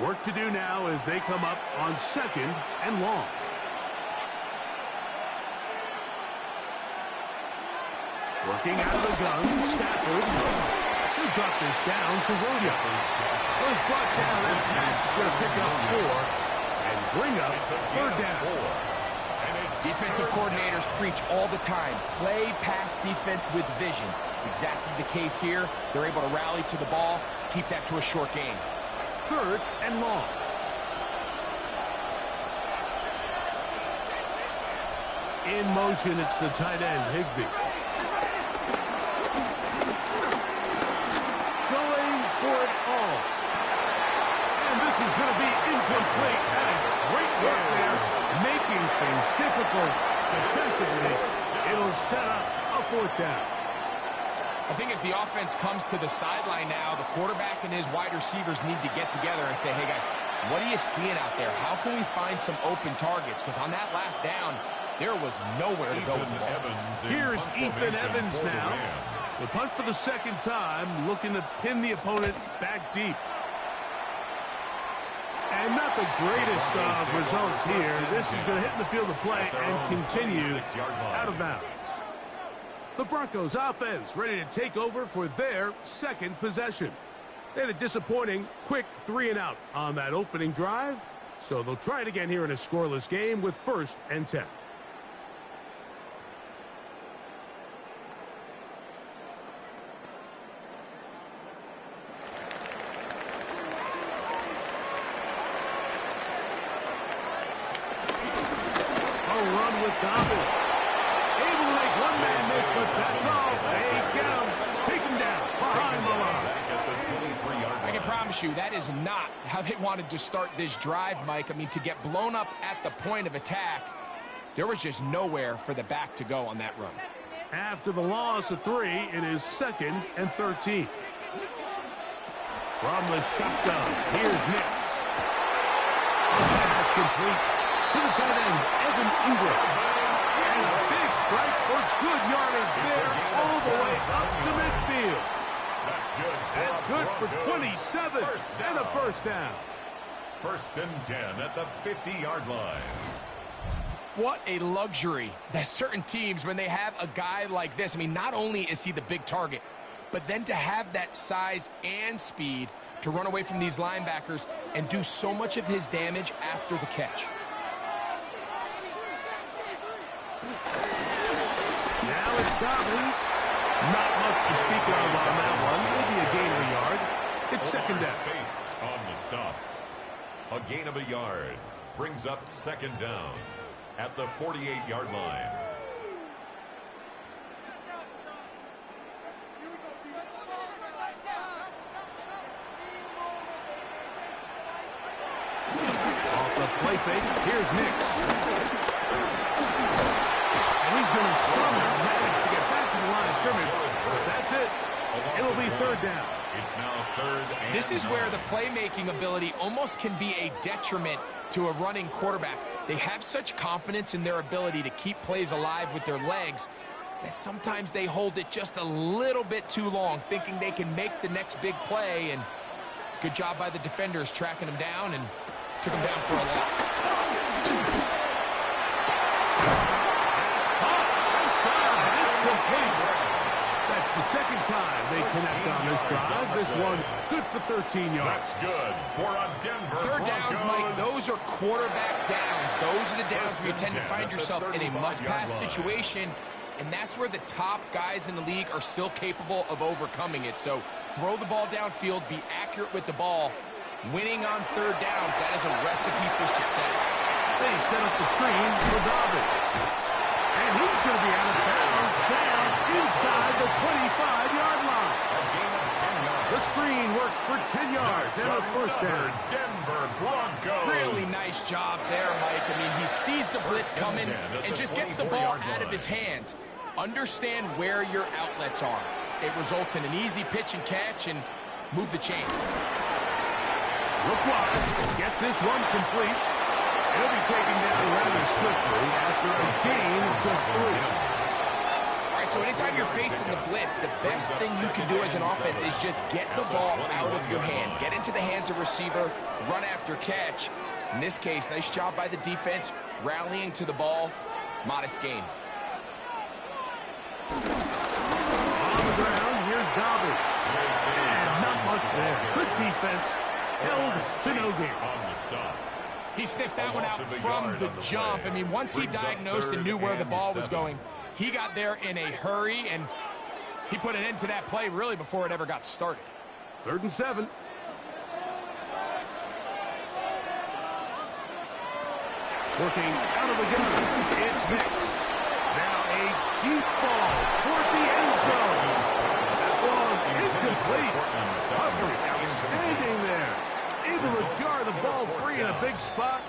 Work to do now as they come up on 2nd and long. Working out of the gun, Stafford. He dropped this down to Williams. Was brought down, and pass is going to pick up 4 and bring up 3rd down. Defensive coordinators preach all the time, play pass defense with vision. It's exactly the case here. They're able to rally to the ball, keep that to a short game. 3rd and long. In motion, it's the tight end, Higbee. Going for it all. And this is going to be incomplete. That is great work there, making things difficult defensively. It'll set up a 4th down. I think as the offense comes to the sideline now, the quarterback and his wide receivers need to get together and say, hey, guys, what are you seeing out there? How can we find some open targets? Because on that last down, there was nowhere to go with the ball. Here's Ethan Evans now. The punt for the 2nd time, looking to pin the opponent back deep. And not the greatest of results here. This is going to hit the field of play and continue out of bounds. The Broncos offense ready to take over for their 2nd possession. They had a disappointing quick 3-and-out on that opening drive, so they'll try it again here in a scoreless game with 1st and 10. A run with Dobbins. Able to make one man miss, but that's all. They get him. Take him down behind the line. 23-yard I line. can promise you that is not how they wanted to start this drive, Mike. I mean, to get blown up at the point of attack, there was just nowhere for the back to go on that run. After the loss of 3, it is 2nd and 13. From the shotgun, here's Nix. Pass complete to the tight end, Evan Ingram. And a big strike for good yardage there all the way up to midfield. That's good. That's good for 27 and a first down. 1st and 10 at the 50-yard line. What a luxury that certain teams, when they have a guy like this, I mean, not only is he the big target, but then to have that size and speed to run away from these linebackers and do so much of his damage after the catch. Now it's Dobbins. Not much to speak of on that one. Maybe a gain of a yard. It's 2nd down. Space on the stop. A gain of a yard brings up 2nd down at the 48-yard line. Off the play fake, here's Nix. And he's going to somehow manage to get back to the line of scrimmage. But that's it. It'll be 3rd down. It's now 3rd and This is where 9. the playmaking ability almost can be a detriment to a running quarterback. They have such confidence in their ability to keep plays alive with their legs that sometimes they hold it just a little bit too long, thinking they can make the next big play. And good job by the defenders tracking him down and took him down for a loss. Outside, it's complete. That's the 2nd time they connect on this drive. This one good for 13 yards. That's good for a Denver 3rd downs, Broncos. Mike, those are quarterback downs. Those are the downs where you tend to find yourself in a must-pass situation, and that's where the top guys in the league are still capable of overcoming it. So throw the ball downfield, be accurate with the ball. Winning on 3rd downs, that is a recipe for success. They set up the screen for Dobbins. And he's going to be out of bounds down inside the 25-yard line. A gain of 10 yards. The screen works for 10 yards and a first down. Denver Broncos. Really nice job there, Mike. I mean, he sees the blitz coming and just gets the ball out of his hands. Understand where your outlets are. It results in an easy pitch and catch and move the chains. Look wide. Get this one complete. He'll be taken down rather swiftly after a gain of just 3. All right, so anytime you're facing the blitz, the best thing you can do as an offense is just get the ball out of your hand. Get into the hands of receiver, run after catch. In this case, nice job by the defense, rallying to the ball. Modest gain. On the ground, here's Dobbins. And not much there. Good defense. Held to no gain. On the stop. He sniffed that one out from the jump. I mean, once he diagnosed and knew where the ball was going, he got there in a hurry, and he put an end to that play really before it ever got started. 3rd and 7. Working out of the gun. It's Nix. Now a deep ball toward the end zone. That ball incomplete. Coverage outstanding there. Able to jar the ball free in a big spot.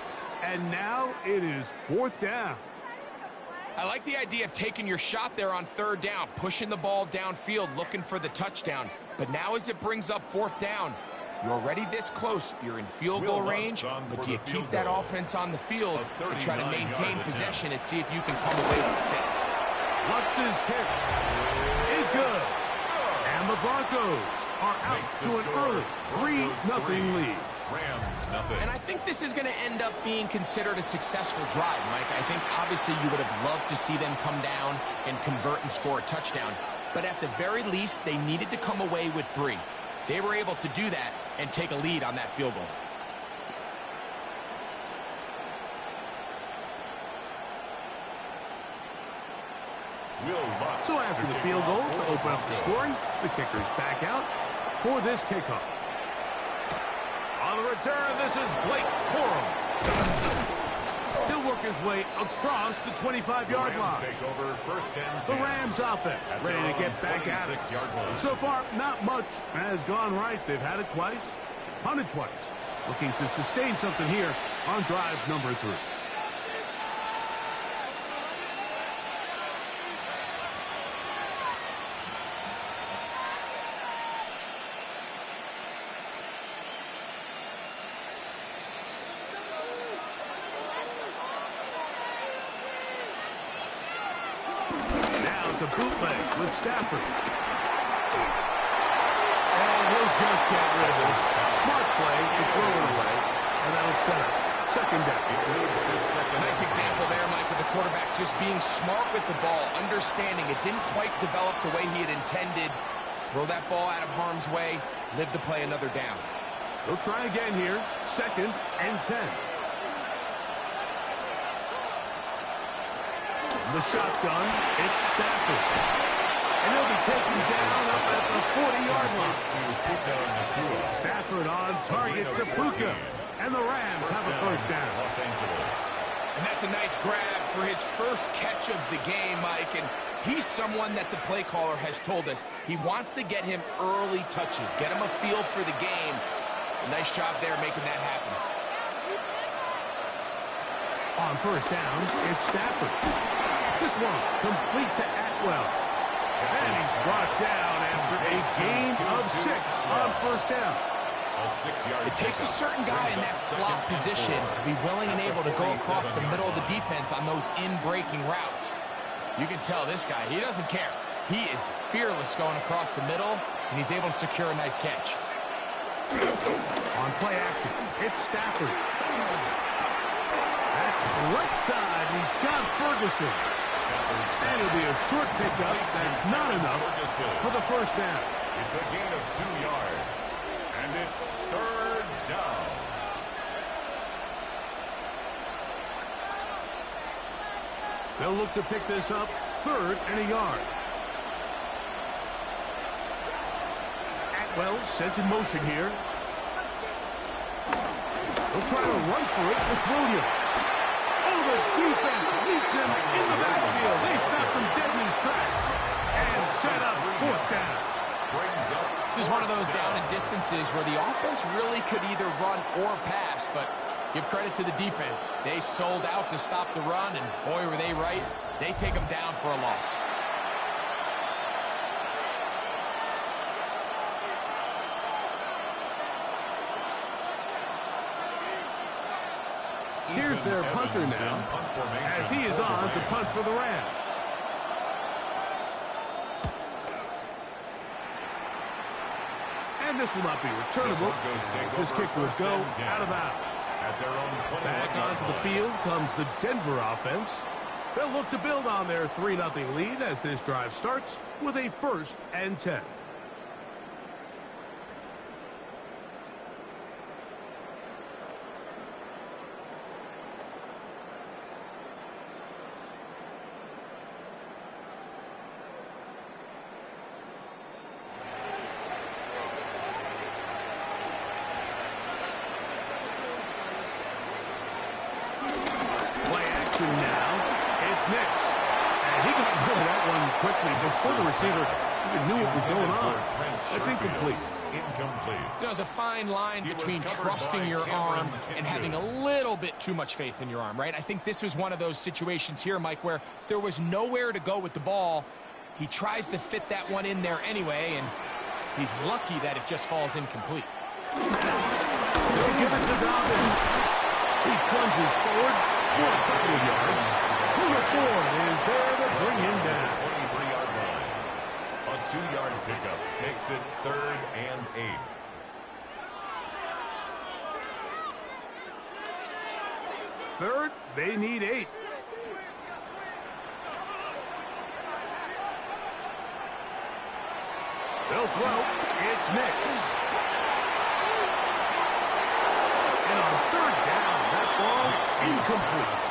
And now it is 4th down. I like the idea of taking your shot there on 3rd down, pushing the ball downfield, looking for the touchdown. But now as it brings up 4th down, you're already this close. You're in field goal range, but do you keep that offense on the field and try to maintain possession and see if you can come away with 6? Lutz's kick is good. And the Broncos are out to an early 3-0 lead. Rams, nothing. And I think this is going to end up being considered a successful drive, Mike. I think obviously you would have loved to see them come down and convert and score a touchdown. But at the very least, they needed to come away with 3. They were able to do that and take a lead on that field goal. So after the field goal to open up the scoring, the kicker's back out for this kickoff. On the return, this is Blake Corum. He'll work his way across the 25-yard line. Take over first and 10. The 10. Rams offense ready to get back at it. So far, not much has gone right. They've had it twice, punted twice. Looking to sustain something here on drive number 3. It's a bootleg with Stafford. And he'll just get rid of this. Smart play to throw it away. And that'll set up second down. It leads to second. Nice example there, Mike, of the quarterback just being smart with the ball, understanding it didn't quite develop the way he had intended. Throw that ball out of harm's way, live to play another down. He'll try again here. Second and 10. The shotgun, it's Stafford. And he'll be taken down up at the 40-yard line. Stafford on target to Puka. And the Rams have a first down. Los Angeles. And that's a nice grab for his first catch of the game, Mike. And he's someone that the play caller has told us he wants to get him early touches, get him a feel for the game. A nice job there making that happen. On first down, it's Stafford. This one complete to Atwell. And he's brought down after a gain of 6 on first down. It takes a certain guy in that slot position to be willing and able to go across the middle of the defense on those in-breaking routes. You can tell this guy, he doesn't care. He is fearless going across the middle, and he's able to secure a nice catch. On play action, it's Stafford. That's right side. He's got Ferguson. And it'll be a short pickup. That's not enough for the first down. It's a gain of 2 yards. And it's third down. They'll look to pick this up. Third and a yard. Atwell sent in motion here. They'll try to run for it with Williams. Oh, the defense meets him in the backfield. They stop him dead in his tracks. And set up fourth down. This is one of those down and distances where the offense really could either run or pass, but give credit to the defense. They sold out to stop the run, and boy, were they right. They take them down for a loss. Here's their punter now, as he is on to punt for the Rams. And this will not be returnable. This kick will go out of bounds. Back onto the field comes the Denver offense. They'll look to build on their 3-0 lead as this drive starts with a first and 10. Before the receiver even knew what was going on. That's incomplete. There's a fine line between trusting your arm and having a little bit too much faith in your arm, right? I think this was one of those situations here, Mike, where there was nowhere to go with the ball. He tries to fit that one in there anyway, and he's lucky that it just falls incomplete. They'll give it to Dobbins. He plunges forward for a couple of yards. Number 4 is there to bring him down. 23-yard line. A 2-yard pickup makes it 3rd and 8. Third, they need 8. They'll throw. It's Nix. And on third down, that ball incomplete.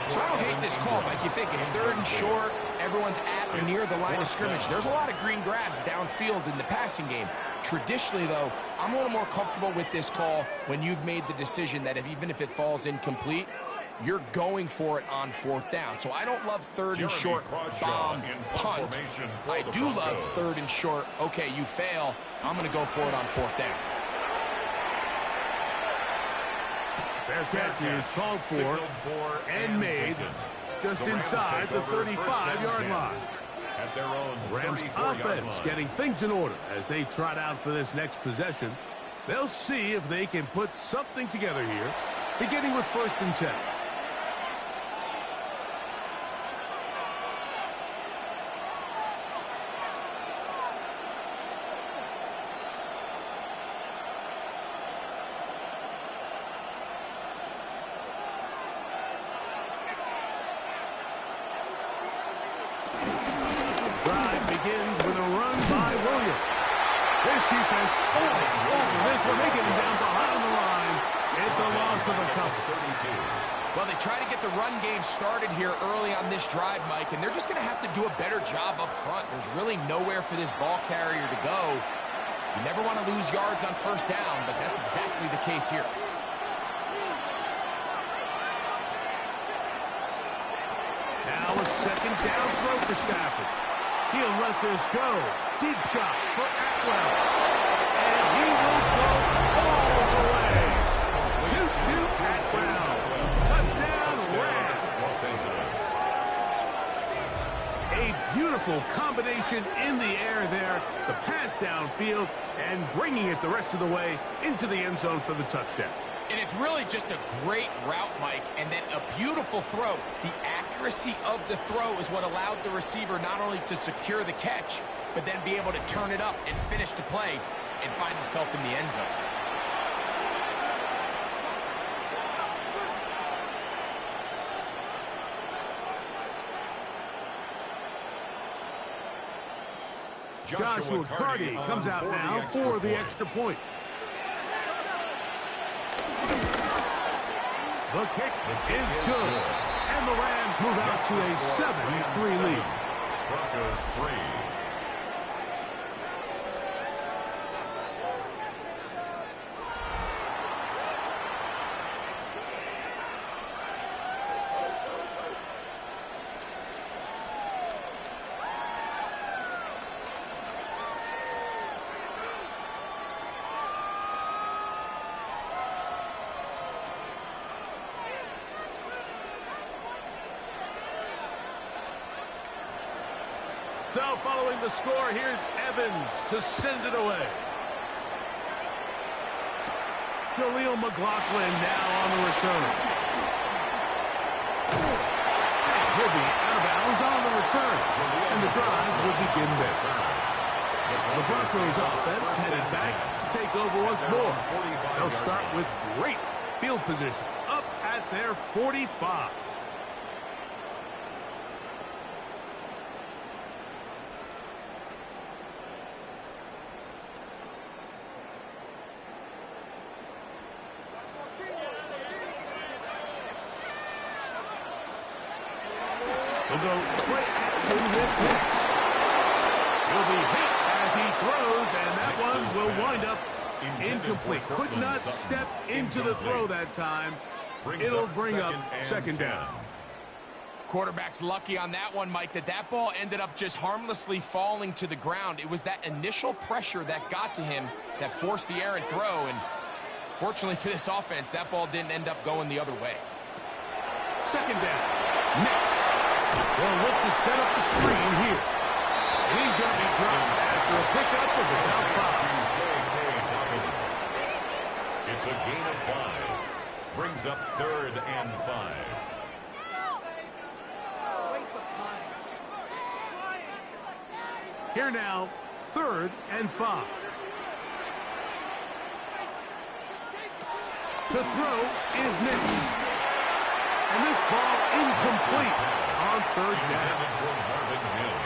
So I don't hate this call, Mike. You think it's 3rd and short, everyone's at or near the line of scrimmage. There's a lot of green grass downfield in the passing game. Traditionally, though, I'm a little more comfortable with this call when you've made the decision that even if it falls incomplete, you're going for it on 4th down. So I don't love 3rd and short bomb punt. I do love 3rd and short. Okay, you fail. I'm going to go for it on 4th down. Fair catch is called for and made just inside the 35-yard line. At their own Rams offense getting things in order as they trot out for this next possession. They'll see if they can put something together here, beginning with 1st and 10. Begins with a run by Williams. This defense, this one, they get him down behind the line. It's a loss of a couple. Well, they try to get the run game started here early on this drive, Mike, and they're just going to have to do a better job up front. There's really nowhere for this ball carrier to go. You never want to lose yards on 1st down, but that's exactly the case here. Now a 2nd down throw for Stafford. He'll let this go. Deep shot for Atwell. And he will go all the way. 2-2 Atwell. Touchdown Rams. A beautiful combination in the air there. The pass downfield and bringing it the rest of the way into the end zone for the touchdown. And it's really just a great route, Mike, and then a beautiful throw. The accuracy of the throw is what allowed the receiver not only to secure the catch, but then be able to turn it up and finish the play and find himself in the end zone. Joshua Carty comes out now for the extra point. The kick is good. And the Rams move out to a 7-3 lead. Broncos 3. So following the score, here's Evans to send it away. Jaleel McLaughlin now on the return. He'll be out of bounds on the return. And the drive will begin there. The Broncos offense headed back to take over once more. They'll start with great field position up at their 45. We'll go play action with Hicks. He'll be hit as he throws, and that one will wind up incomplete. Could not step into the throw that time. It'll bring up 2nd down. Quarterback's lucky on that one, Mike, that ball ended up just harmlessly falling to the ground. It was that initial pressure that got to him that forced the errant throw, and fortunately for this offense, that ball didn't end up going the other way. 2nd down. Next. They'll look to set up the screen here. And he's going to be dropped after a pickup of about 5. It's a gain of 5. Brings up 3rd and 5. Waste of time. Here now, 3rd and 5. To throw is Nix. And this ball incomplete on 3rd down.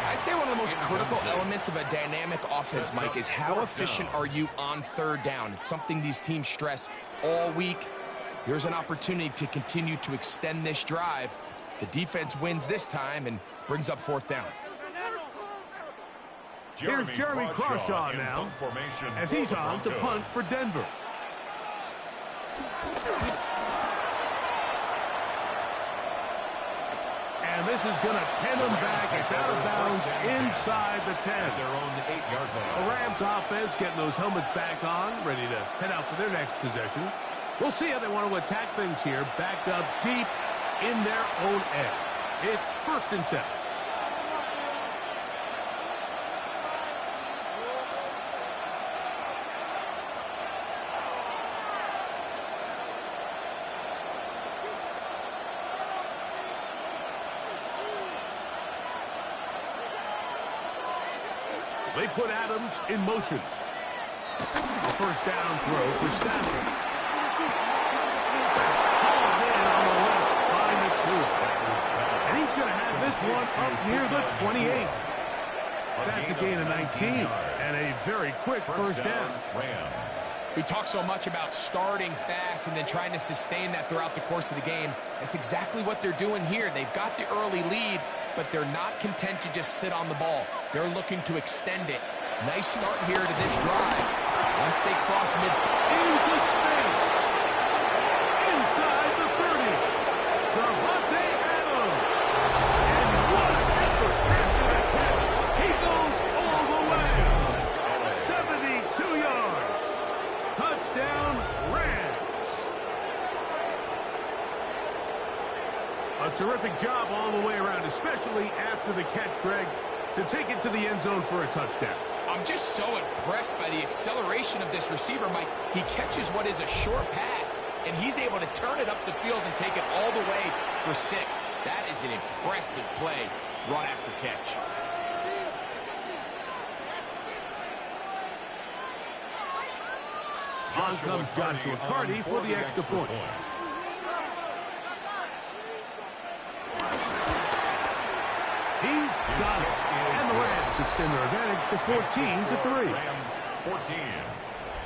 I'd say one of the most critical elements of a dynamic offense, Mike, is how efficient are you on 3rd down. It's something these teams stress all week. Here's an opportunity to continue to extend this drive. The defense wins this time and brings up 4th down. Here's Jeremy Crawshaw now, as he's on to punt for Denver. And this is going to pin them back. It's out of bounds inside the 10. Their own 8-yard line. The Rams offense getting those helmets back on, ready to head out for their next possession. We'll see how they want to attack things here, backed up deep in their own end. It's 1st and 10. They put Adams in motion. A 1st down throw for Stafford. Hauled in on the left by McCool. And he's going to have this one up near the 28. That's a gain of 19 and a very quick 1st down. Rams. We talk so much about starting fast and then trying to sustain that throughout the course of the game. That's exactly what they're doing here. They've got the early lead, but they're not content to just sit on the ball. They're looking to extend it. Nice start here to this drive. Once they cross midfield. Into space. Inside the 30. Davante Adams. And what an effort after the catch. He goes all the way. 72 yards. Touchdown, Rams. A terrific job all the way around, especially after the catch, Greg, to take it to the end zone for a touchdown. I'm just so impressed by the acceleration of this receiver, Mike. He catches what is a short pass, and he's able to turn it up the field and take it all the way for 6. That is an impressive play, run after catch. On comes Joshua Carty for the extra point. He's got it. And the Rams extend their advantage to 14-3. Rams 14,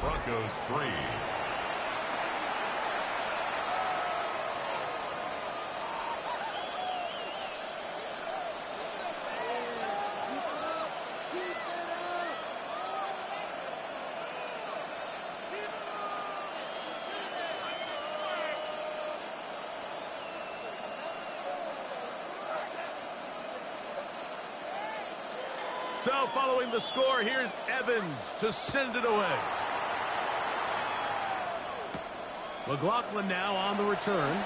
Broncos 3. So following the score, here's Evans to send it away. McLaughlin now on the return.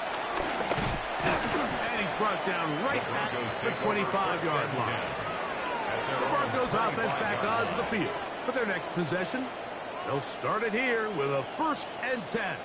And he's brought down right at the 25-yard line. The Broncos offense back onto the field for their next possession. They'll start it here with a 1st and 10.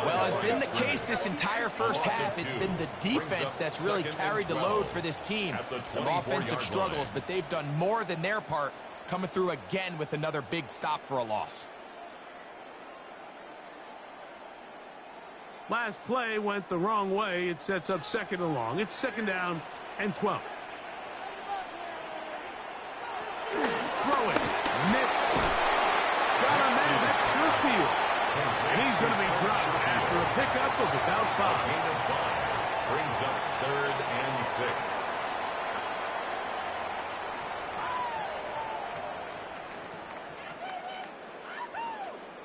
Well, has been the case this entire first half. It's been the defense that's really carried the load for this team. Some offensive struggles, but they've done more than their part, coming through again with another big stop for a loss. Last play went the wrong way. It sets up 2nd and long. It's 2nd down and 12. Throw it. Mix. Got a man at Sherfield. And he's going to be dropped after a pickup of about 5. Gain of 5 brings up 3rd and 6.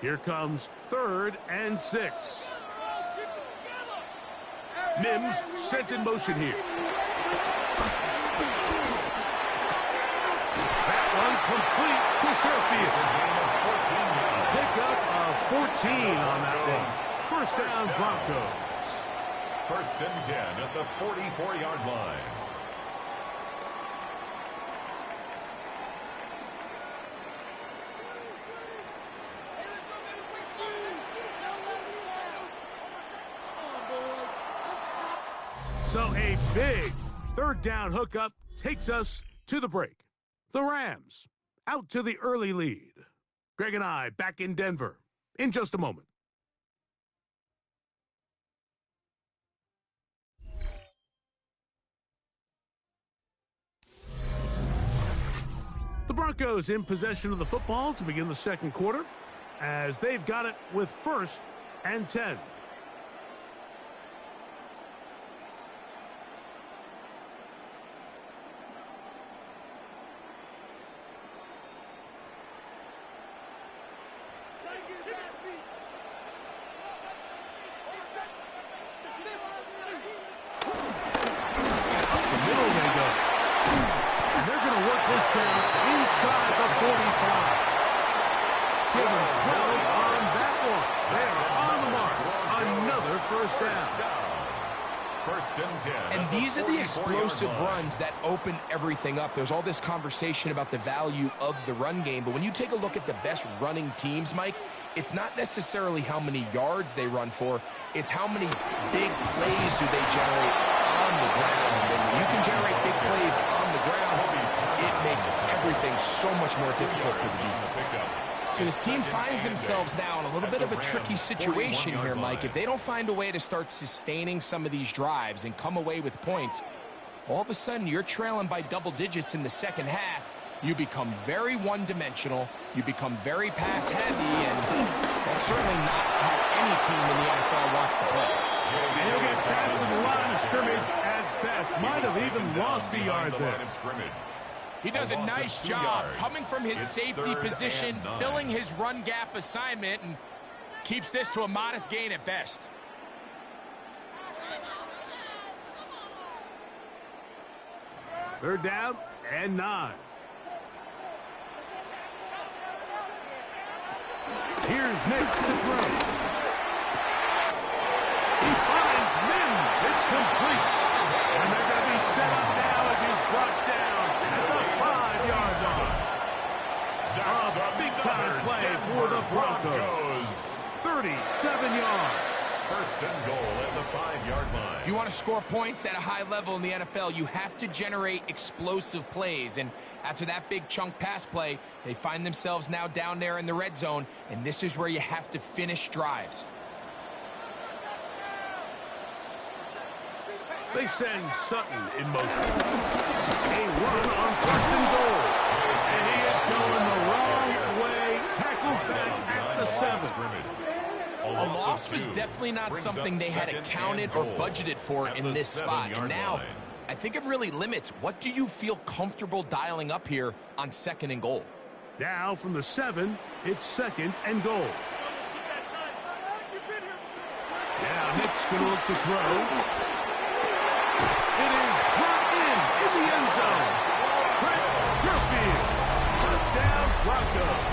Here comes 3rd and 6. Mims sent in motion here. That one complete to Sherfield. Pickup of 14 on that one. 1st down, Broncos. 1st and 10 at the 44-yard line. So a big Third down hookup takes us to the break. The Rams out to the early lead. Greg and I back in Denver in just a moment. The Broncos in possession of the football to begin the second quarter as they've got it with 1st and 10. And these are the explosive runs that open everything up. There's all this conversation about the value of the run game, but when you take a look at the best running teams, Mike, it's not necessarily how many yards they run for, it's how many big plays do they generate on the ground. And when you can generate big plays on the ground, it makes everything so much more difficult for the defense. So this team finds themselves now in a little bit of a tricky situation here, Mike. If they don't find a way to start sustaining some of these drives and come away with points, all of a sudden you're trailing by double digits in the second half. You become very one-dimensional. You become very pass-heavy, and that's certainly not how any team in the NFL wants to play. And he'll get back to the line of scrimmage at best. Might have even lost a yard there. He does a nice job coming from his safety position, filling his run gap assignment, and keeps this to a modest gain at best. Third down and 9. Here's Nix to throw. He finds Mims. It's complete. And they're going to be set up now as he's brought down at the 5-yard line. A big-time play for the Broncos. 37 yards. First and goal at the 5-yard line. If you want to score points at a high level in the NFL, you have to generate explosive plays. And after that big chunk pass play, they find themselves now down there in the red zone, and this is where you have to finish drives. They send Sutton in motion. A run on 1st and goal. And he is going the wrong way. Tackled back at the 7. A loss was definitely not something they had accounted or budgeted for in this spot. And now, I think it really limits. What do you feel comfortable dialing up here on 2nd and goal? Now from the 7, it's 2nd and goal. Now Nick's going to look to throw. It is brought in the end zone. Brett Gurfield. Touchdown Broncos.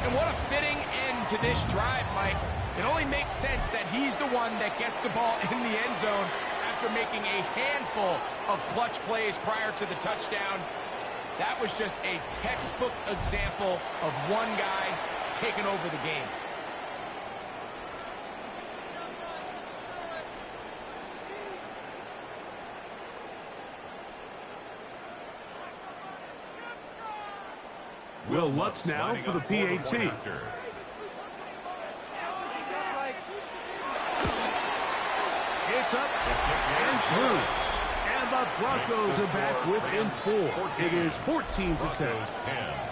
And what a fitting end to this drive, Mike. It only makes sense that he's the one that gets the ball in the end zone after making a handful of clutch plays prior to the touchdown. That was just a textbook example of one guy taking over the game. Will Lutz now for the PAT. It's up and through. And the Broncos are back within 4. It is 14-10.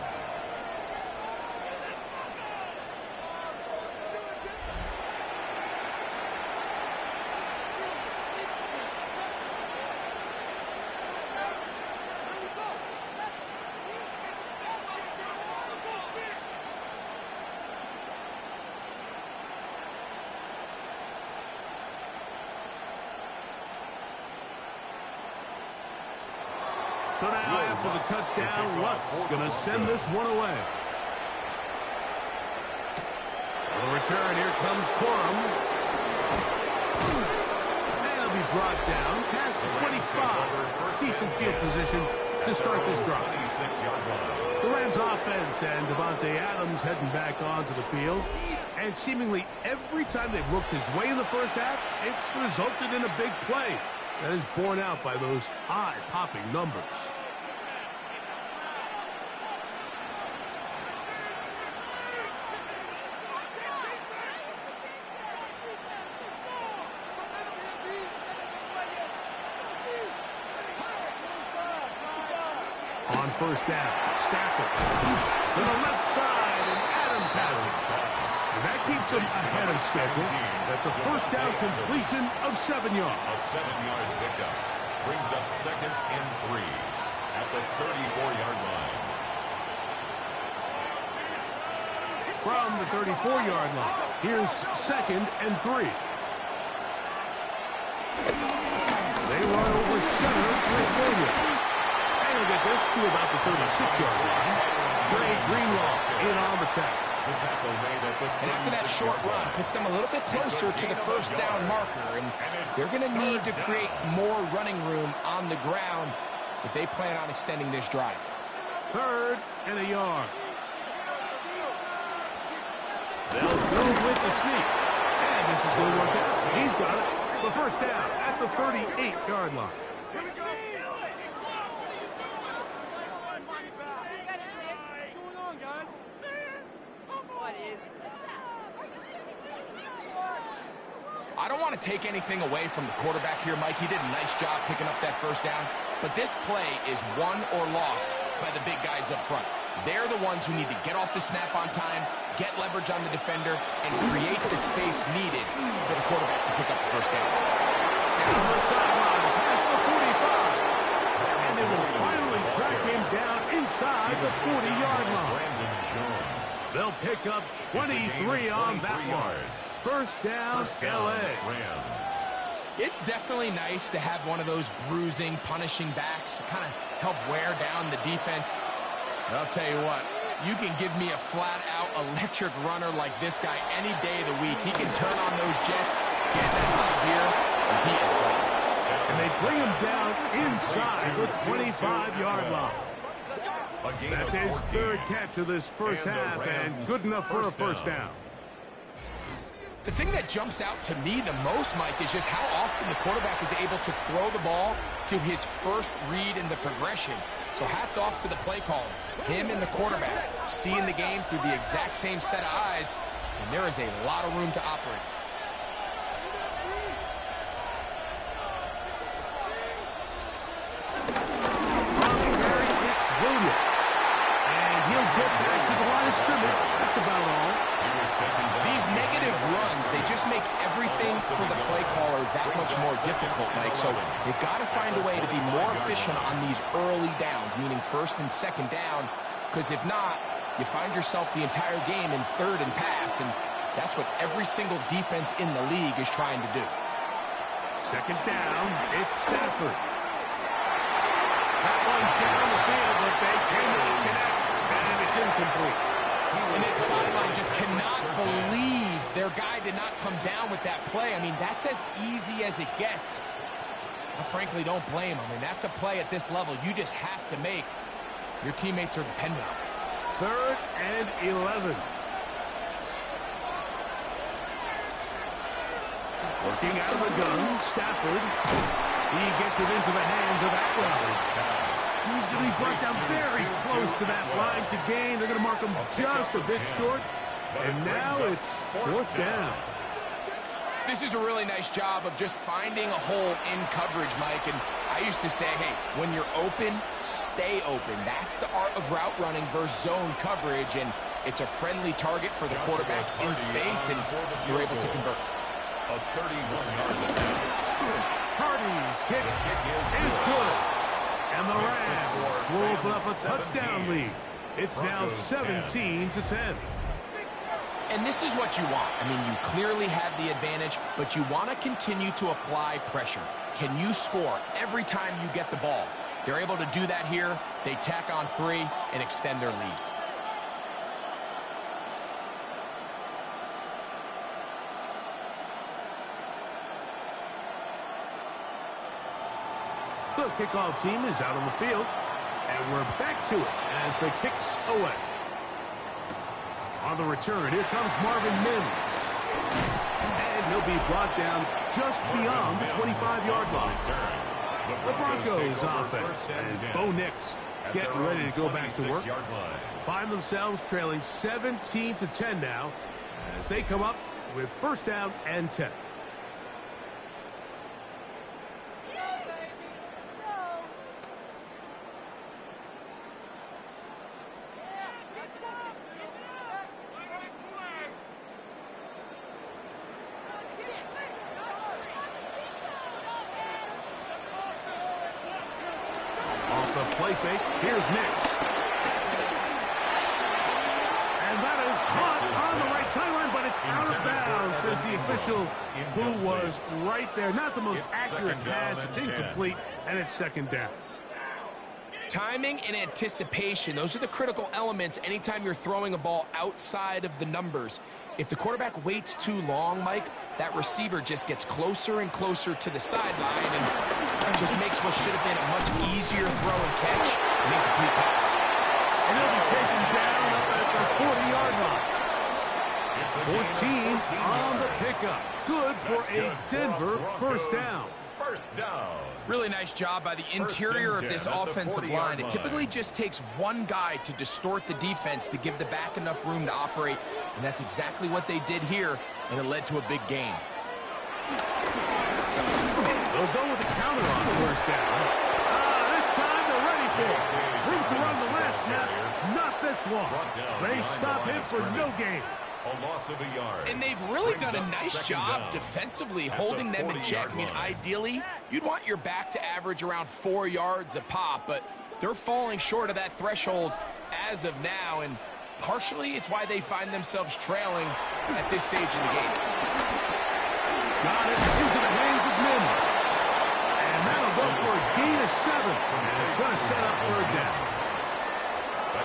So now after the touchdown, Lutz going to send this one away. The return, here comes Corum. And he'll be brought down past the 25. Decent field position to start this drive. The Rams offense and Devontae Adams heading back onto the field. And seemingly every time they've looked his way in the first half, it's resulted in a big play. That is borne out by those eye-popping numbers. On first down, Stafford to the left side, and Adams has it. And that keeps him ahead of schedule. That's a first down completion of 7 yards. A 7-yard pickup brings up 2nd and 3 at the 34-yard line. From the 34-yard line, here's 2nd and 3. They run over center with Williams. They'll get this to about the 36-yard line. Greg Greenlaw in on the tackle. And after that short run, puts them a little bit closer to the first down marker. And they're going to need to create more running room on the ground if they plan on extending this drive. 3rd and a yard. They'll go with the sneak. And this is going to work out. He's got it. The first down at the 38-yard line. I don't want to take anything away from the quarterback here, Mike. He did a nice job picking up that first down. But this play is won or lost by the big guys up front. They're the ones who need to get off the snap on time, get leverage on the defender, and create the space needed for the quarterback to pick up the first down. Down the sideline, past the 45. And they will finally track him down inside the 40-yard line. They'll pick up 23 on that one. First down, L.A. It's definitely nice to have one of those bruising, punishing backs to kind of help wear down the defense. But I'll tell you what, you can give me a flat-out electric runner like this guy any day of the week. He can turn on those jets, get that high gear, and he is gone. And they bring him down inside the 25-yard line. That's his 3rd catch of this first half, and good enough for a first down. The thing that jumps out to me the most, Mike, is just how often the quarterback is able to throw the ball to his first read in the progression. So hats off to the play caller. Him and the quarterback seeing the game through the exact same set of eyes, and there is a lot of room to operate. It's Williams. And he'll get back to the line of scrimmage. That's about all. These negative runs, they just make everything for the play caller that much more difficult, Mike. So they've got to find a way to be more efficient on these early downs, meaning 1st and 2nd down, because if not, you find yourself the entire game in 3rd and pass, and that's what every single defense in the league is trying to do. 2nd down, it's Stafford. That one down the field, but they cannot connect, and it's incomplete. And that sideline just cannot believe their guy did not come down with that play. I mean, that's as easy as it gets. I frankly don't blame him. I mean, that's a play at this level you just have to make. Your teammates are dependent on it. 3rd and 11. Working out of the gun, Stafford. He gets it into the hands of Atwell. He's going to be brought down very close to that line to gain. They're going to mark him just a bit short. And now it's 4th down. This is a really nice job of just finding a hole in coverage, Mike. And I used to say, hey, when you're open, stay open. That's the art of route running versus zone coverage. And it's a friendly target for the quarterback in space, and you're able to convert. A 31-yard attempt. Hardy's kick is good. And the Rams will open up a touchdown lead. It's now 17-10. And this is what you want. I mean, you clearly have the advantage, but you want to continue to apply pressure. Can you score every time you get the ball? They're able to do that here. They tack on 3 and extend their lead. The kickoff team is out on the field, and we're back to it as the kick's away. On the return, here comes Marvin Mims. And he'll be brought down just beyond the 25-yard line. The Broncos offense and Bo Nix getting ready to go back to work. Find themselves trailing 17-10 now as they come up with first down and 10. Play fake. Here's Nix. And that is caught on the right sideline, but it's out of bounds, says the official who was right there. Not the most accurate pass. It's incomplete, and it's second down. Timing and anticipation, those are the critical elements anytime you're throwing a ball outside of the numbers. If the quarterback waits too long, Mike, that receiver just gets closer and closer to the sideline and just makes what should have been a much easier throw and catch an incomplete pass. And he'll be taken down up at the 40-yard line. 14 on the pickup. Good for a Denver first down. First down. Really nice job by the interior of this offensive line. It typically just takes one guy to distort the defense to give the back enough room to operate, and that's exactly what they did here, and it led to a big gain. They'll go with the counter on first down. This time they're ready for it. Room to run the last snap, not this one. They stop him for no gain. A loss of a yard. And they've really done a nice job defensively holding them in check. I mean, ideally, you'd want your back to average around 4 yards a pop, but they're falling short of that threshold as of now, and partially it's why they find themselves trailing at this stage in the game. Got it into the hands of Mims. And that'll go for a gain of 7. And it's going to set up third down.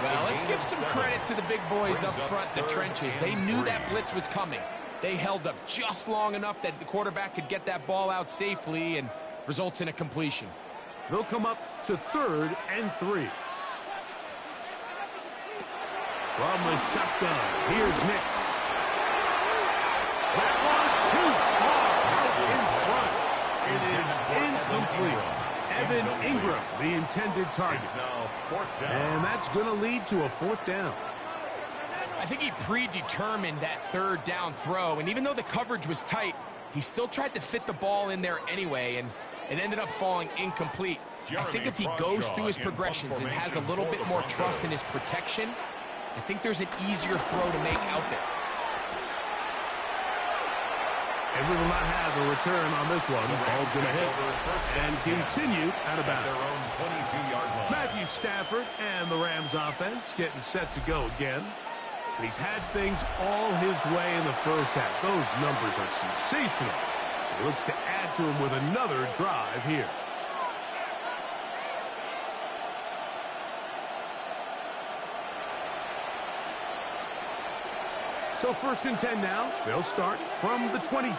Well, let's give some credit to the big boys up front in the trenches. They knew that blitz was coming. They held up just long enough that the quarterback could get that ball out safely and results in a completion. They'll come up to 3rd and 3. From the shotgun, here's Nix. That one too far out in front. It is incomplete. Evan Ingram, the intended target. And that's going to lead to a 4th down. I think he predetermined that 3rd down throw, and even though the coverage was tight, he still tried to fit the ball in there anyway, and it ended up falling incomplete. I think if he goes through his progressions and has a little bit more trust in his protection, I think there's an easier throw to make out there. And we will not have a return on this one. Ball's going to hit and continue out of bounds. Their own 22-yard line. Matthew Stafford and the Rams offense getting set to go again. And he's had things all his way in the first half. Those numbers are sensational. He looks to add to them with another drive here. So 1st and 10 now. They'll start from the 22.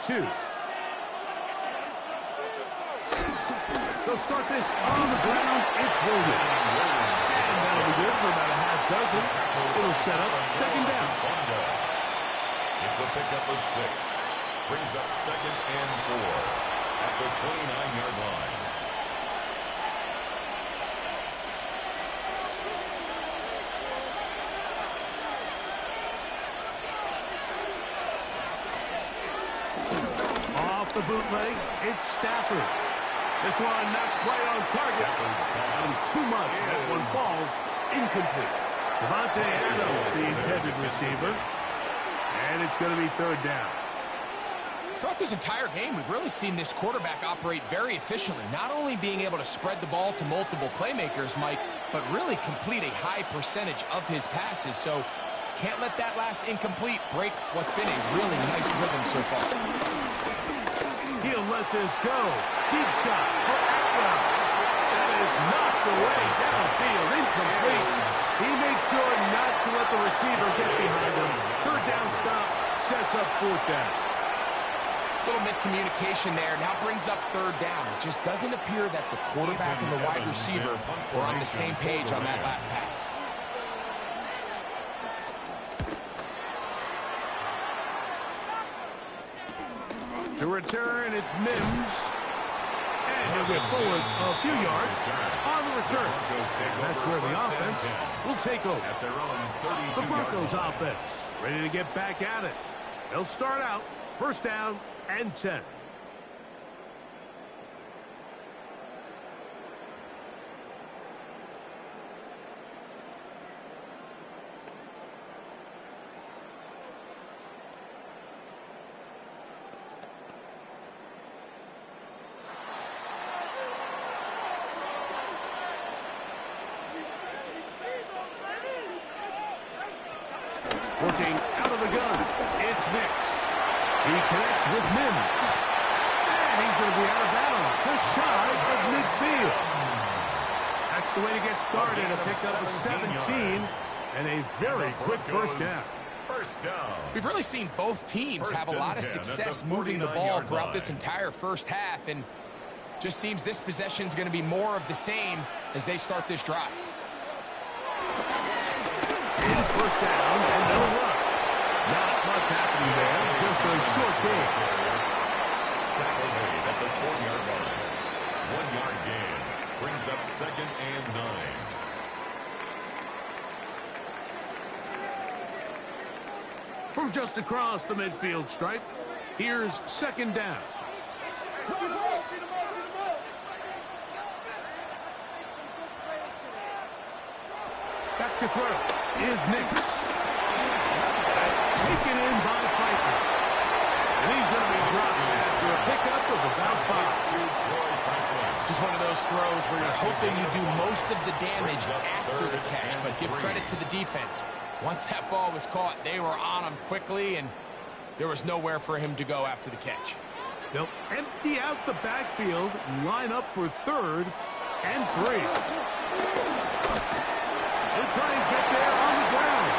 They'll start this on the ground. It's Williams. And that'll be good for about a half dozen. It'll set up 2nd down. It's a pickup of 6. Brings up 2nd and 4 at the 29-yard line. The bootleg, it's Stafford. This one not quite on target. And too much. That one falls incomplete. Devontae Adams, the intended receiver. And it's going to be 3rd down. Throughout this entire game, we've really seen this quarterback operate very efficiently, not only being able to spread the ball to multiple playmakers, Mike, but really complete a high percentage of his passes. So can't let that last incomplete break what's been a really nice rhythm so far. He'll let this go. Deep shot for Atwell. That is knocked away downfield. Incomplete. He makes sure not to let the receiver get behind him. 3rd down stop sets up 4th down. Little miscommunication there. Now brings up 3rd down. It just doesn't appear that the quarterback and the wide receiver were on the same page on that last pass. To return, it's Mims. And he'll get forward a few yards on the return. That's where the offense will take over. At their own 32-yard The Broncos line. offense ready to get back at it. They'll start out first down and 10. Working out of the gun, it's Nix. He connects with Mims. And he's going to be out of bounds, just shy of midfield. That's the way to get started. A pickup of 17 and a very quick first down. First down. We've really seen both teams have a lot of success moving the ball throughout this entire first half, and just seems this possession is going to be more of the same as they start this drive. It's first down and no run. Not much happening there, just a short gain. Tackle made at the 4-yard line. 1-yard gain brings up 2nd and 9. From just across the midfield stripe, here's 2nd down. Back to throw is Nix. Taken in by Piper. And he's going to be dropped after a pickup of about 5. This is one of those throws where you're hoping you do most of the damage after the catch, but give credit to the defense. Once that ball was caught, they were on him quickly, and there was nowhere for him to go after the catch. They'll empty out the backfield and line up for 3rd and 3. They'll try and get there on the ground.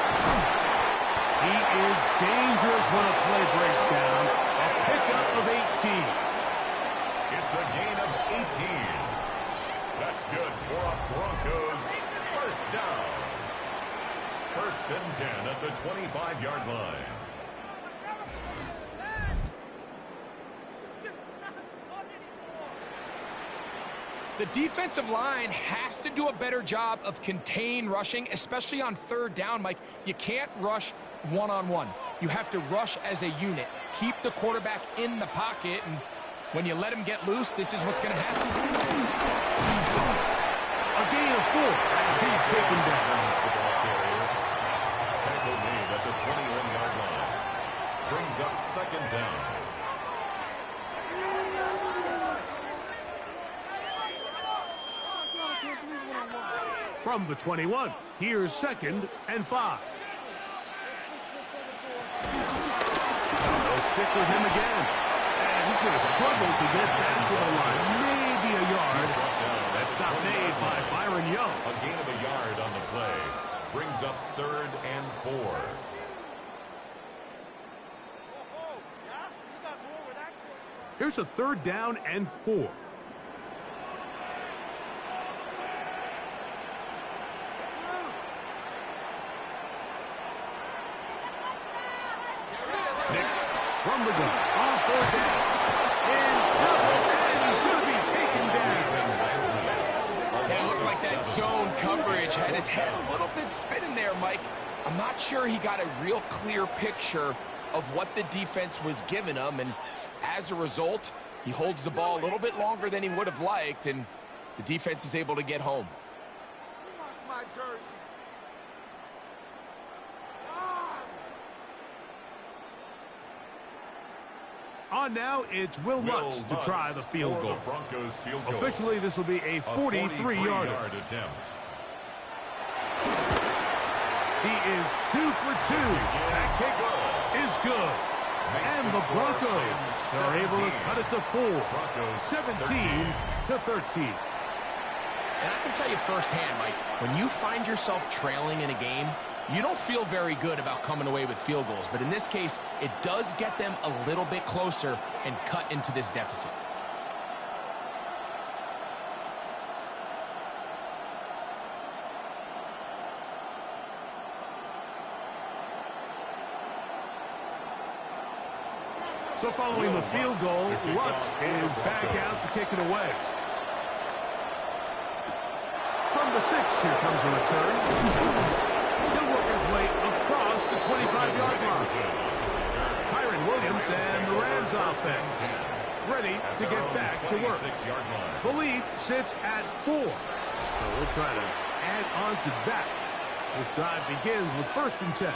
He is dangerous when a play breaks down. A pickup of 18. It's a gain of 18. That's good for a Broncos first down. 1st and 10 at the 25-yard line. The defensive line has to do a better job of contain rushing, especially on 3rd down, Mike. You can't rush one-on-one. You have to rush as a unit. Keep the quarterback in the pocket, and when you let him get loose, this is what's going to happen. A gain of 4 as he's taken down. Tackle made at the 21-yard line. Brings up 2nd down. From the 21, here's 2nd and 5. They'll stick with him again. And he's going to struggle to get back to the line. Maybe a yard. That's not made by Byron Young. A gain of a yard on the play. Brings up 3rd and 4. Here's a 3rd down and 4. From the gun, on 4th down, in trouble, and he's going to be taken down. It looked like that zone coverage had his head a little bit spinning there, Mike. I'm not sure he got a real clear picture of what the defense was giving him, and as a result, he holds the ball a little bit longer than he would have liked, and the defense is able to get home. My jersey. On now, it's Will Lutz to try the field goal. The Broncos field goal. Officially, this will be a 43-yarder. attempt. He is 2 for 2. That kick is good. And the Broncos are able to cut it to 4. 17 to 13. And I can tell you firsthand, Mike, when you find yourself trailing in a game, you don't feel very good about coming away with field goals. But in this case, it does get them a little bit closer and cut into this deficit. So following the field goal, Lutz is back out to kick it away. From the 6, here comes a return. He'll work his way across the 25-yard line. Kyron Williams and the Rams offense ready to get back to work. The lead sits at 4. So we'll try to add on to that. This drive begins with 1st and 10.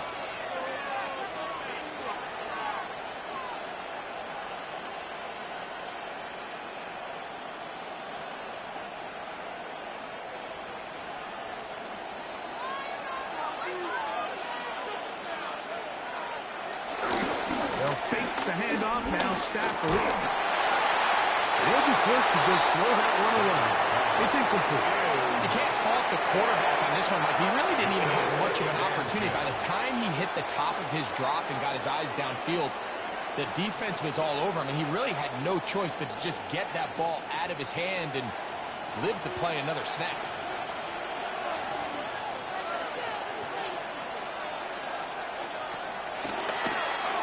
Stafford. He'll be forced to just throw that one away. It's incomplete. You can't fault the quarterback on this one, Mike. He really didn't even have much of an opportunity. By the time he hit the top of his drop and got his eyes downfield, the defense was all over him, and he really had no choice but to just get that ball out of his hand and live to play another snap.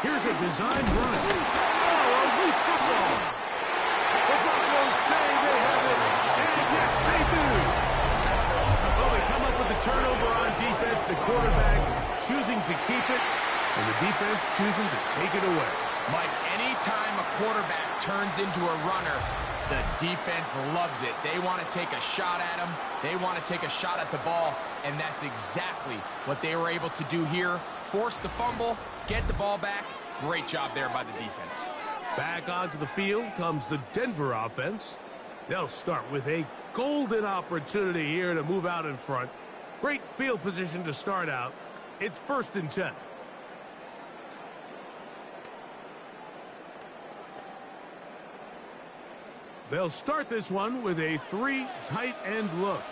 Here's a design run. Oh, a loose football. The Broncos say they have it, and yes, they do. Well, they come up with the turnover on defense. The quarterback choosing to keep it, and the defense choosing to take it away. Mike, anytime a quarterback turns into a runner, the defense loves it. They want to take a shot at him. They want to take a shot at the ball, and that's exactly what they were able to do here. Force the fumble, get the ball back. Great job there by the defense. Back onto the field comes the Denver offense. They'll start with a golden opportunity here to move out in front. Great field position to start out. It's 1st and 10. They'll start this one with a 3 tight end look.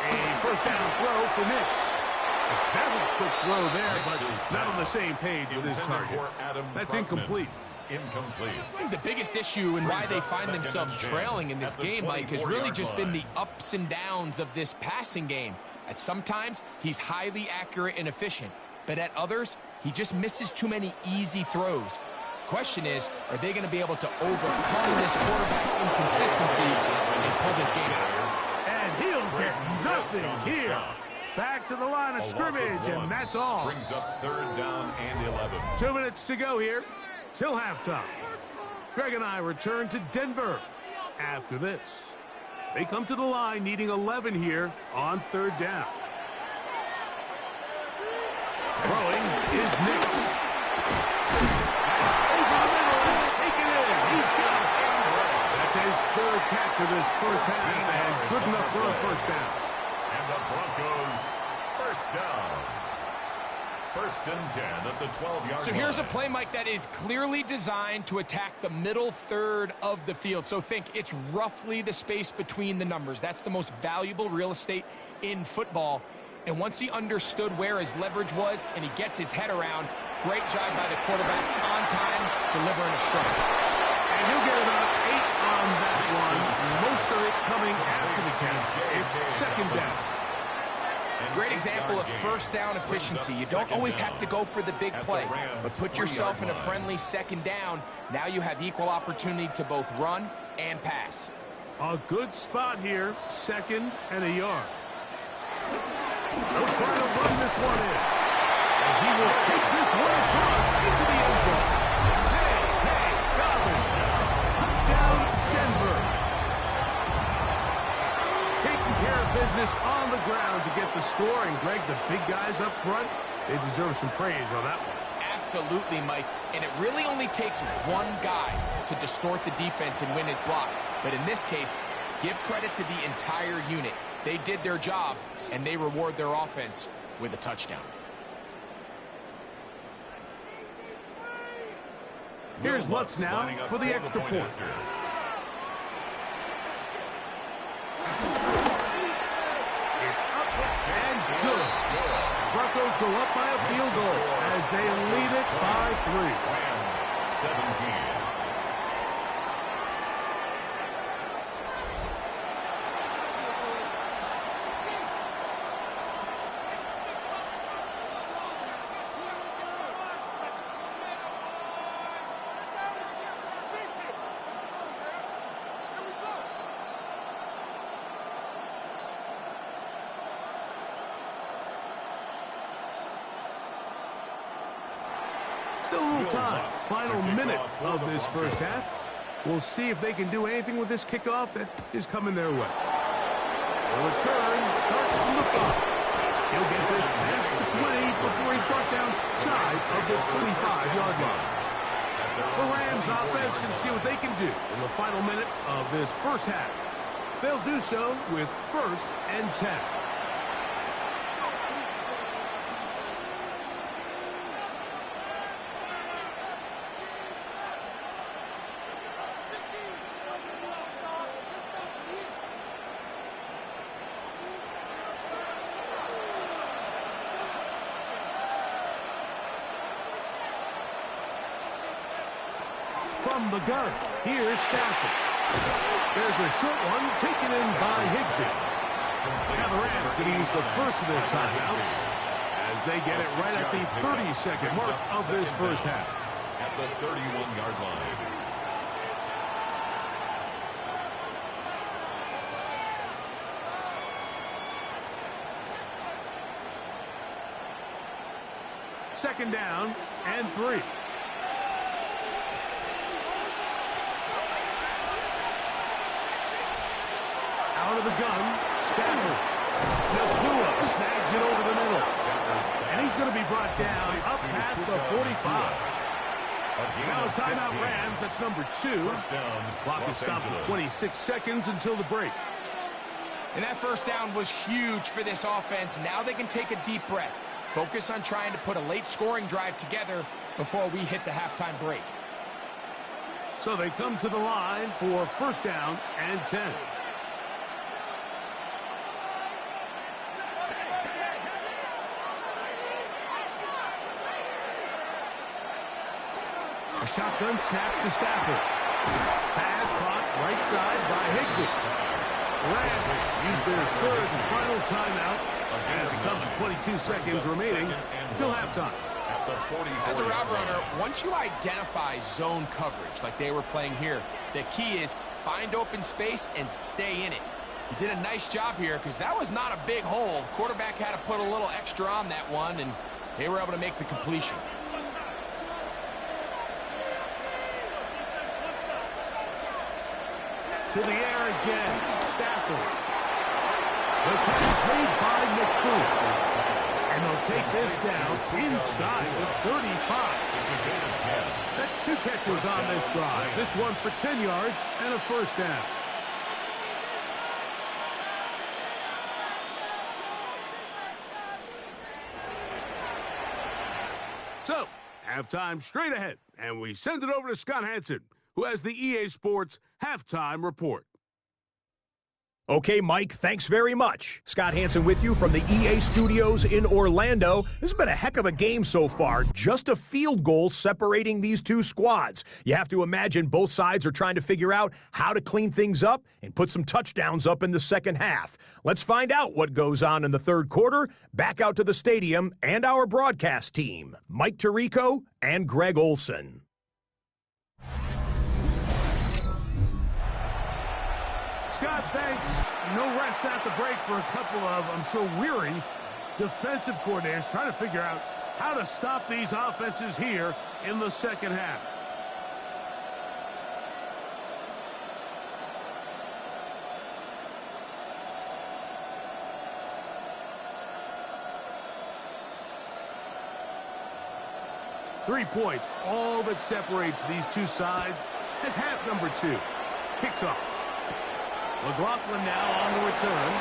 A 1st down throw for Nix. That was a quick throw there, but not on the same page with his target. That's incomplete. I think the biggest issue and why they find themselves trailing in this game, Mike, has really just been the ups and downs of this passing game. At sometimes, he's highly accurate and efficient, but at others, he just misses too many easy throws. Question is, are they going to be able to overcome this quarterback inconsistency and pull this game out? And he'll get nothing here. Back to the line of scrimmage, and that's all. Brings up 3rd down and 11. 2 minutes to go here till halftime. Greg and I return to Denver after this. They come to the line needing 11 here on 3rd down. Throwing is Nix. Over the middle and take it in. He's got it. That's his 3rd catch of this 1st half, and good enough for a 1st down. And the Broncos 1st down. 1st and 10 at the 12-yard line. So here's a play, Mike, that is clearly designed to attack the middle third of the field. So think it's roughly the space between the numbers. That's the most valuable real estate in football. And once he understood where his leverage was and he gets his head around, great job by the quarterback on time, delivering a strike. And he'll get about 8 on that one. Most of it coming after the catch. It's 2nd down. Great example of 1st down efficiency. You don't always have to go for the big play, but put yourself in a friendly 2nd down. Now you have equal opportunity to both run and pass. A good spot here, 2nd and a yard. They'll try to run this one in. And he will take this one across into the end zone. Hey, Dobbins. Touchdown, Denver. Taking care of business on the ground to get the score. And, Greg, the big guys up front, they deserve some praise on that one. Absolutely, Mike. And it really only takes one guy to distort the defense and win his block. But in this case, give credit to the entire unit. They did their job, and they reward their offense with a touchdown. Here's Lutz now for the extra point. It's up and good. Broncos go up by a field goal as they lead it by 3. Rams 17. Still a little time. Final minute of this first half. We'll see if they can do anything with this kickoff that is coming their way. The return starts from the 5. He'll get this past the 20 before he's brought down shy of the 25-yard line. The Rams offense can see what they can do in the final minute of this first half. They'll do so with 1st and 10. From the gun, here's Stafford. There's a short one taken in by Higbee. Now the Rams going to use the first of their timeouts as they get it right at the 30-second mark of this first half. At the 31-yard line. Second down and 3. Out of the gun, Stafford. Nakua snags it over the middle. And he's going to be brought down up past the 45. Now timeout Rams, that's number 2. Clock is stopped at 26 seconds until the break. And that first down was huge for this offense. Now they can take a deep breath. Focus on trying to put a late scoring drive together before we hit the halftime break. So they come to the line for 1st down and 10. A shotgun snap to Stafford. Pass caught right side by Higbee. Rams use their 3rd and final timeout as it comes to 22 seconds remaining until halftime. As a route runner, once you identify zone coverage like they were playing here, the key is find open space and stay in it. He did a nice job here because that was not a big hole. Quarterback had to put a little extra on that one, and they were able to make the completion. To the air again, Stafford. The pass made by Nakua. And they'll take this down inside the 35. That's 2 catches on this drive. This one for 10 yards and a 1st down. So, halftime straight ahead. And we send it over to Scott Hansen, who has the EA Sports Halftime Report. Okay, Mike, thanks very much. Scott Hansen with you from the EA Studios in Orlando. This has been a heck of a game so far. Just a field goal separating these two squads. You have to imagine both sides are trying to figure out how to clean things up and put some touchdowns up in the second half. Let's find out what goes on in the 3rd quarter. Back out to the stadium and our broadcast team, Mike Tirico and Greg Olson. Scott, thanks. No rest at the break for a couple of, I'm sure, weary defensive coordinators trying to figure out how to stop these offenses here in the second half. Three points, all that separates these two sides as half number 2 kicks off. McLaughlin now on the return.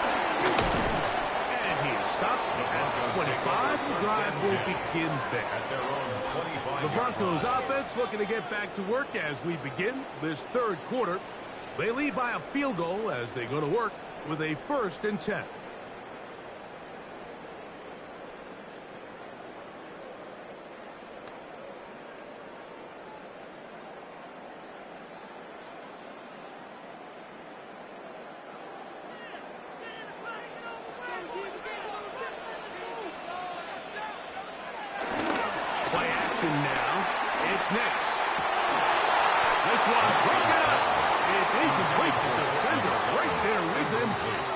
And he is stopped at 25. The drive will begin there. The Broncos offense looking to get back to work as we begin this 3rd quarter. They lead by a field goal as they go to work with a 1st and 10. Now, it's Nix. This one broken up. It's incomplete. The defender right there with him.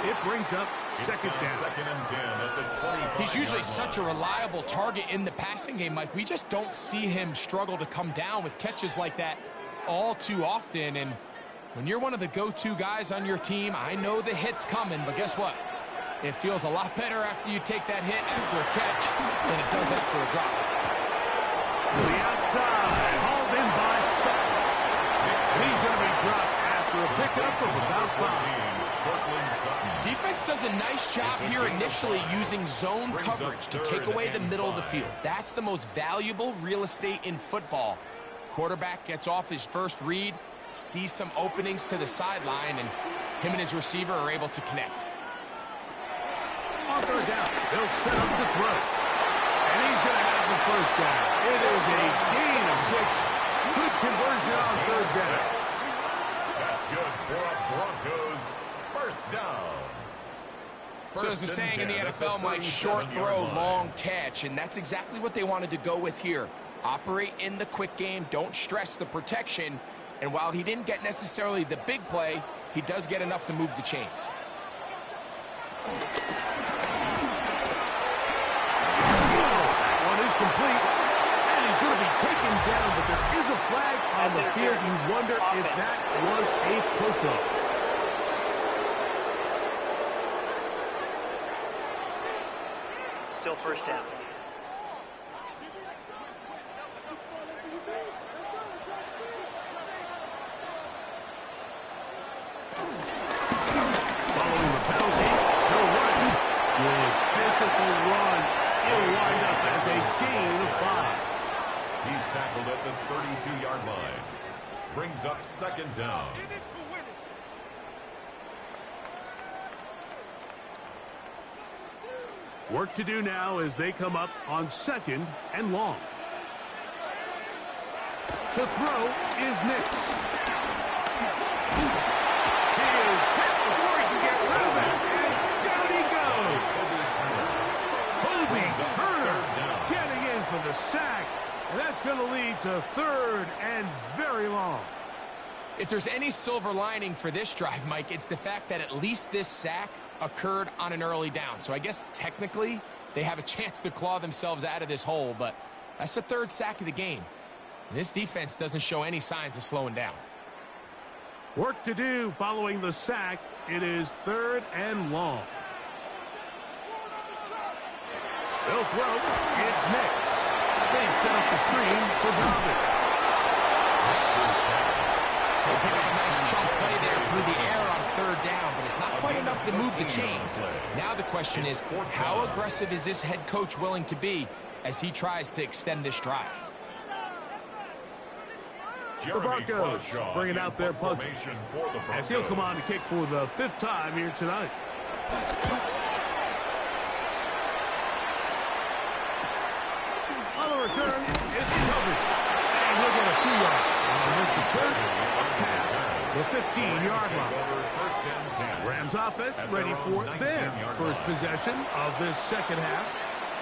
It brings up second down. Second and 10 at the 25. He's usually such a reliable target in the passing game, Mike. We just don't see him struggle to come down with catches like that all too often. And when you're one of the go-to guys on your team, I know the hit's coming, but guess what? It feels a lot better after you take that hit after a catch than it does after a drop. To the outside, hauled in by Sutton. He's going to be dropped after a pickup of about 5. Defense does a nice job here initially using zone coverage to take away the middle of the field. That's the most valuable real estate in football. Quarterback gets off his first read, sees some openings to the sideline, and him and his receiver are able to connect. On third down, they'll set up to throw. And he's going to have the first down. It is a gain of 6. Good conversion on third down. That's good for a Broncos first down. So there's a saying in the NFL, Mike, short throw, long catch, and that's exactly what they wanted to go with here. Operate in the quick game, don't stress the protection, and while he didn't get necessarily the big play, he does get enough to move the chains. That one is complete, and he's going to be taken down, but there is a flag on the field. You wonder if that was a push-up. Still first down. Following the penalty, he'll run. Good physical run. It'll wind up as a gain of 5. He's tackled at the 32-yard line. Brings up second down. Work to do now as they come up on second and long. To throw is Nix. He is hit before he can get rid of it. And down he goes. Kobe Turner getting in for the sack. And that's going to lead to third and very long. If there's any silver lining for this drive, Mike, it's the fact that at least this sack occurred on an early down. So I guess technically they have a chance to claw themselves out of this hole, but that's the third sack of the game. And this defense doesn't show any signs of slowing down. Work to do following the sack. It is third and long. They'll throw. It's Nix. They set up the screen for Dobbins. They pick up a nice chunk play there through the air on third down, but it's not quite enough to move the chains. Now the question is, how aggressive is this head coach willing to be as he tries to extend this drive? The Broncos bringing out their punch as he'll come on to kick for the 5th time here tonight. On the return, it's covered. And he'll get a few yards on this return past the 15-yard line. Rams offense ready for their first possession of this second half.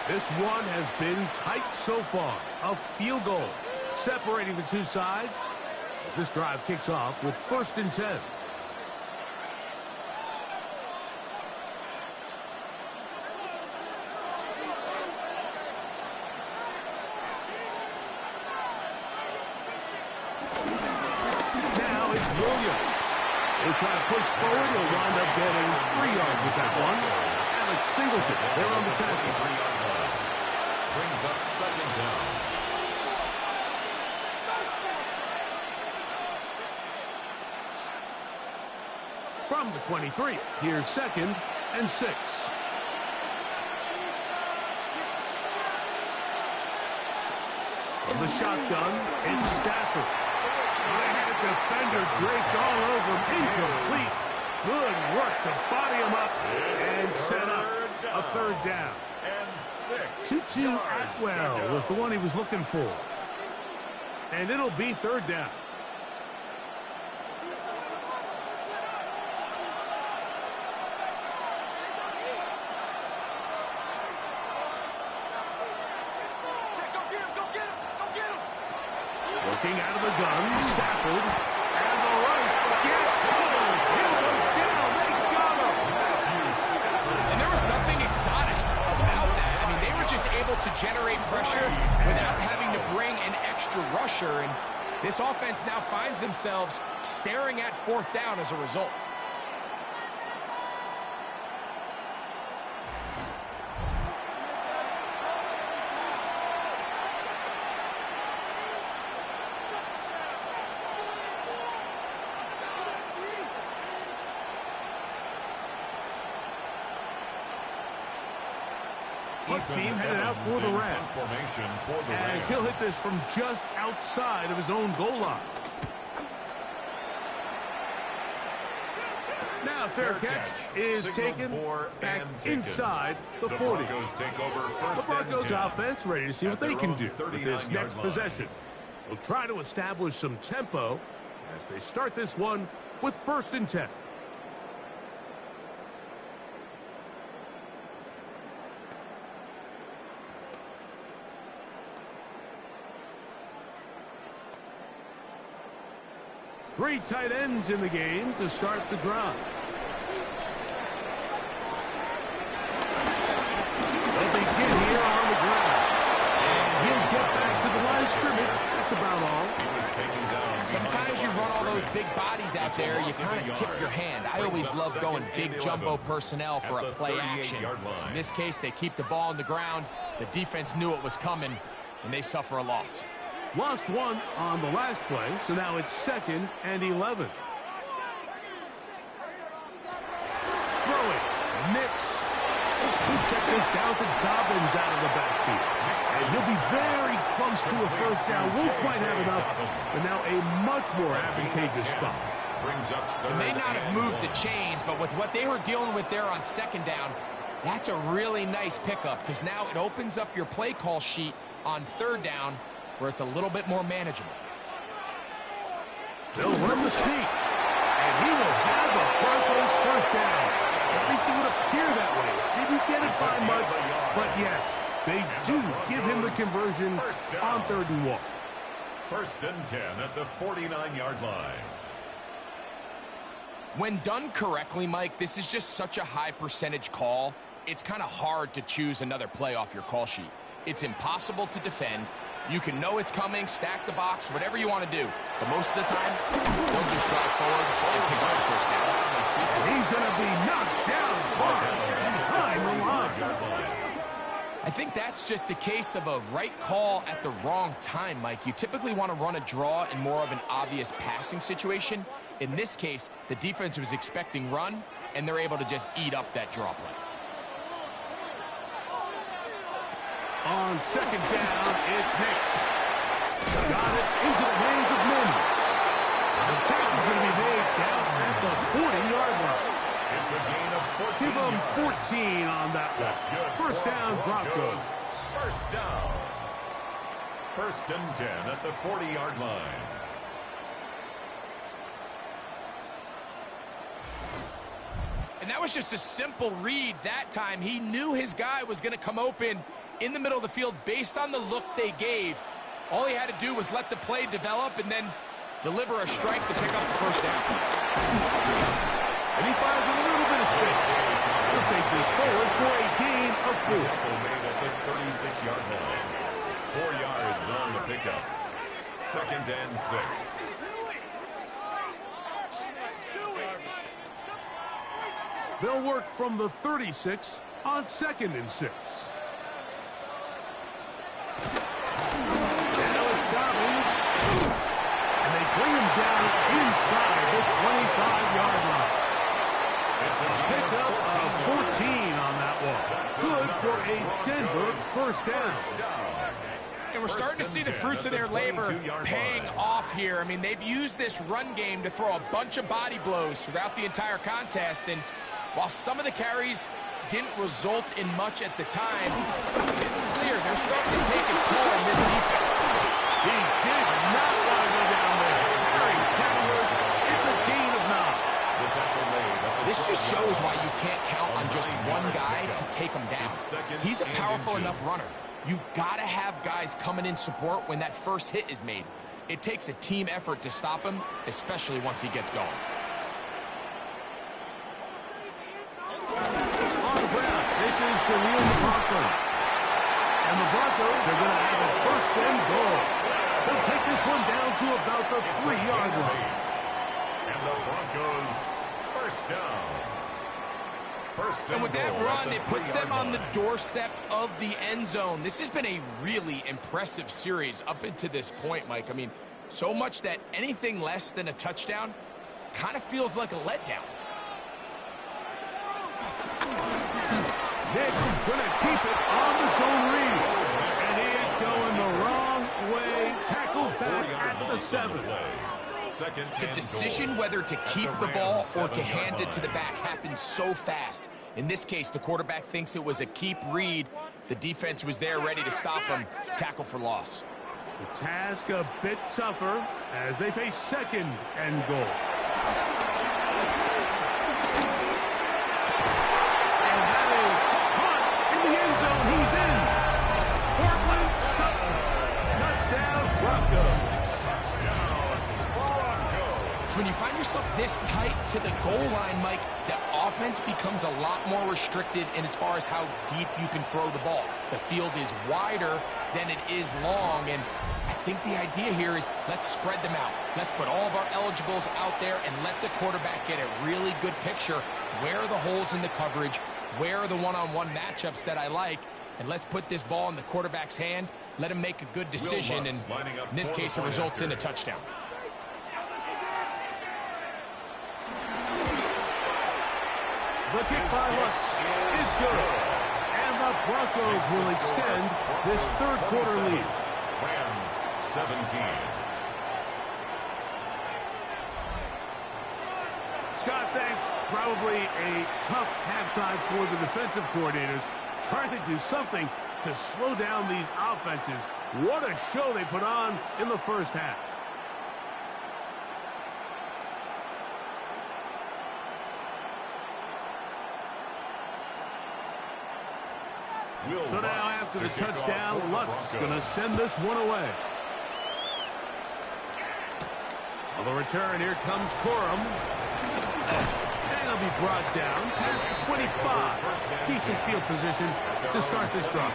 This one has been tight so far. A field goal separating the two sides as this drive kicks off with 1st and 10. Now it's Williams. They try to push forward. He'll wind up getting 3 yards with that one. Alex Singleton, they're on the tackle. Brings up second down. From the 23, here's 2nd and 6. From the shotgun, it's Stafford. High-headed defender draped all over him. Incomplete. Good work to body him up and set up a 3rd down. And 6. Tutu Atwell was the one he was looking for. And it'll be 3rd down. Working out of the gun, Stafford, and the rush gets hold. He'll go down. They got him. And there was nothing exotic about that. I mean, they were just able to generate pressure without having to bring an extra rusher. And this offense now finds themselves staring at fourth down as a result. Punt team headed out for the Rams. As he'll hit this from just outside of his own goal line. Now fair catch is taken back inside the 40. The Broncos offense ready to see what they can do with this next possession. They'll try to establish some tempo as they start this one with 1st and 10. Three tight ends in the game to start the drive. They'll begin here on the ground. And he'll get back to the line of scrimmage. That's about all. Sometimes you run all those big bodies out there, you kind of tip your hand. I always love going big jumbo personnel for a play action. In this case, they keep the ball on the ground. The defense knew it was coming, and they suffer a loss. Lost one on the last play, so now it's 2nd and 11. Throwing, Nix. We'll check this down to Dobbins out of the backfield. And he'll be very close to a 1st down. Won't quite have enough, but now a much more advantageous spot. It may not have moved the chains, but with what they were dealing with there on 2nd down, that's a really nice pickup because now it opens up your play call sheet on 3rd down where it's a little bit more manageable. They'll run the sneak, and he will have a Broncos 1st down. At least it would appear that way. Didn't get it by much, but yes, they do give him the conversion on 3rd and 1. 1st and 10 at the 49-yard line. When done correctly, Mike, this is just such a high percentage call. It's kind of hard to choose another play off your call sheet. It's impossible to defend. You can know it's coming, stack the box, whatever you want to do. But most of the time, they'll just drive forward and pick up the 1st down. And he's going to be knocked down behind the line. I think that's just a case of a right call at the wrong time, Mike. You typically want to run a draw in more of an obvious passing situation. In this case, the defense was expecting run, and they're able to just eat up that draw play. On 2nd down, it's Nix. Got it into the hands of Mims. The tackle's going to be made down at the 40-yard line. It's a gain of 14. Give them 14 on that one. That's good. 1st down, Broncos. 1st down. 1st and 10 at the 40-yard line. And that was just a simple read that time. He knew his guy was going to come open in the middle of the field based on the look they gave. All he had to do was let the play develop and then deliver a strike to pick up the 1st down. And he finds a little bit of space. He'll take this forward for a gain of 4. Tackle made at the 36-yard line. 4 yards on the pickup. 2nd and 6. They'll work from the 36 on 2nd and 6. Now it's Dobbins. And they bring him down inside the 25-yard line. Pick up a 14 on that one. Good for a Denver 1st down. And we're starting to see the fruits of their labor paying off here. I mean, they've used this run game to throw a bunch of body blows throughout the entire contest. And while some of the carries didn't result in much at the time, it's clear they're starting to take its toll in this defense. He did not want to go down there. Carrying tacklers, it's a gain of 9. This just shows why you can't count on just one guy to take him down. He's a powerful enough runner. You got to have guys coming in support when that first hit is made. It takes a team effort to stop him, especially once he gets going. On the ground, this is Jaleel McLaughlin. And the Broncos are going to have a first and goal. They'll take this one down to about the 3-yard line. And the Broncos first down. And with that run, it puts them on the doorstep of the end zone. This has been a really impressive series up until this point, Mike. I mean, so much that anything less than a touchdown kind of feels like a letdown. Nick's going to keep it on the zone read. And he is going the wrong way. Tackled back at the 7. The decision whether to keep the ball or to hand it to the back happens so fast. In this case, the quarterback thinks it was a keep read. The defense was there ready to stop him. Tackle for loss. The task a bit tougher as they face second and goal. And that is caught in the end zone. He's in. Portland Sutton. Touchdown, Broncos. So when you find yourself this tight to the goal line, Mike, the offense becomes a lot more restricted in as far as how deep you can throw the ball. The field is wider than it is long, and I think the idea here is let's spread them out. Let's put all of our eligibles out there and let the quarterback get a really good picture. Where are the holes in the coverage? Where are the one-on-one matchups that I like? And let's put this ball in the quarterback's hand. Let him make a good decision, and in this case, it results in a touchdown. The kick by Lutz is good. And the Broncos will extend this third-quarter lead. Rams 17. Scott, thanks. Probably a tough halftime for the defensive coordinators, trying to do something to slow down these offenses. What a show they put on in the first half. So now after the touchdown, Lutz going to send this one away. On the return, here comes Corum. And he'll be brought down past the 25. Decent field position to start this drive.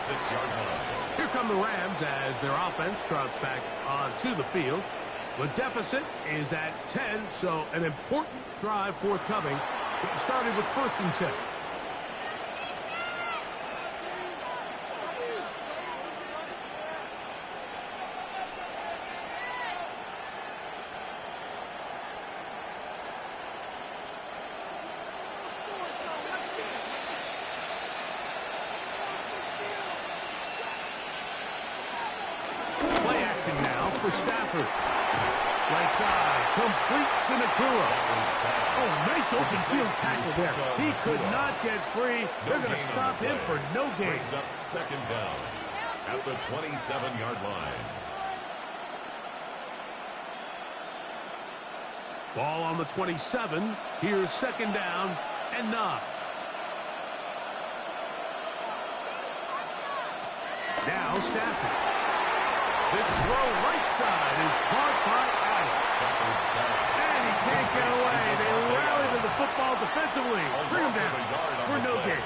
Here come the Rams as their offense trots back onto the field. The deficit is at 10, so an important drive forthcoming. Getting started with 1st and 10. Stafford. Right side, complete to Nakua. Oh, nice open field tackle there. He could not get free. They're going to stop him for no gain. Brings up 2nd down at the 27-yard line. Ball on the 27. Here's 2nd down and 9. Now Stafford. This throw right side is caught by Adams. And he can't get away. They rally to the football defensively. Bring him down for no gain.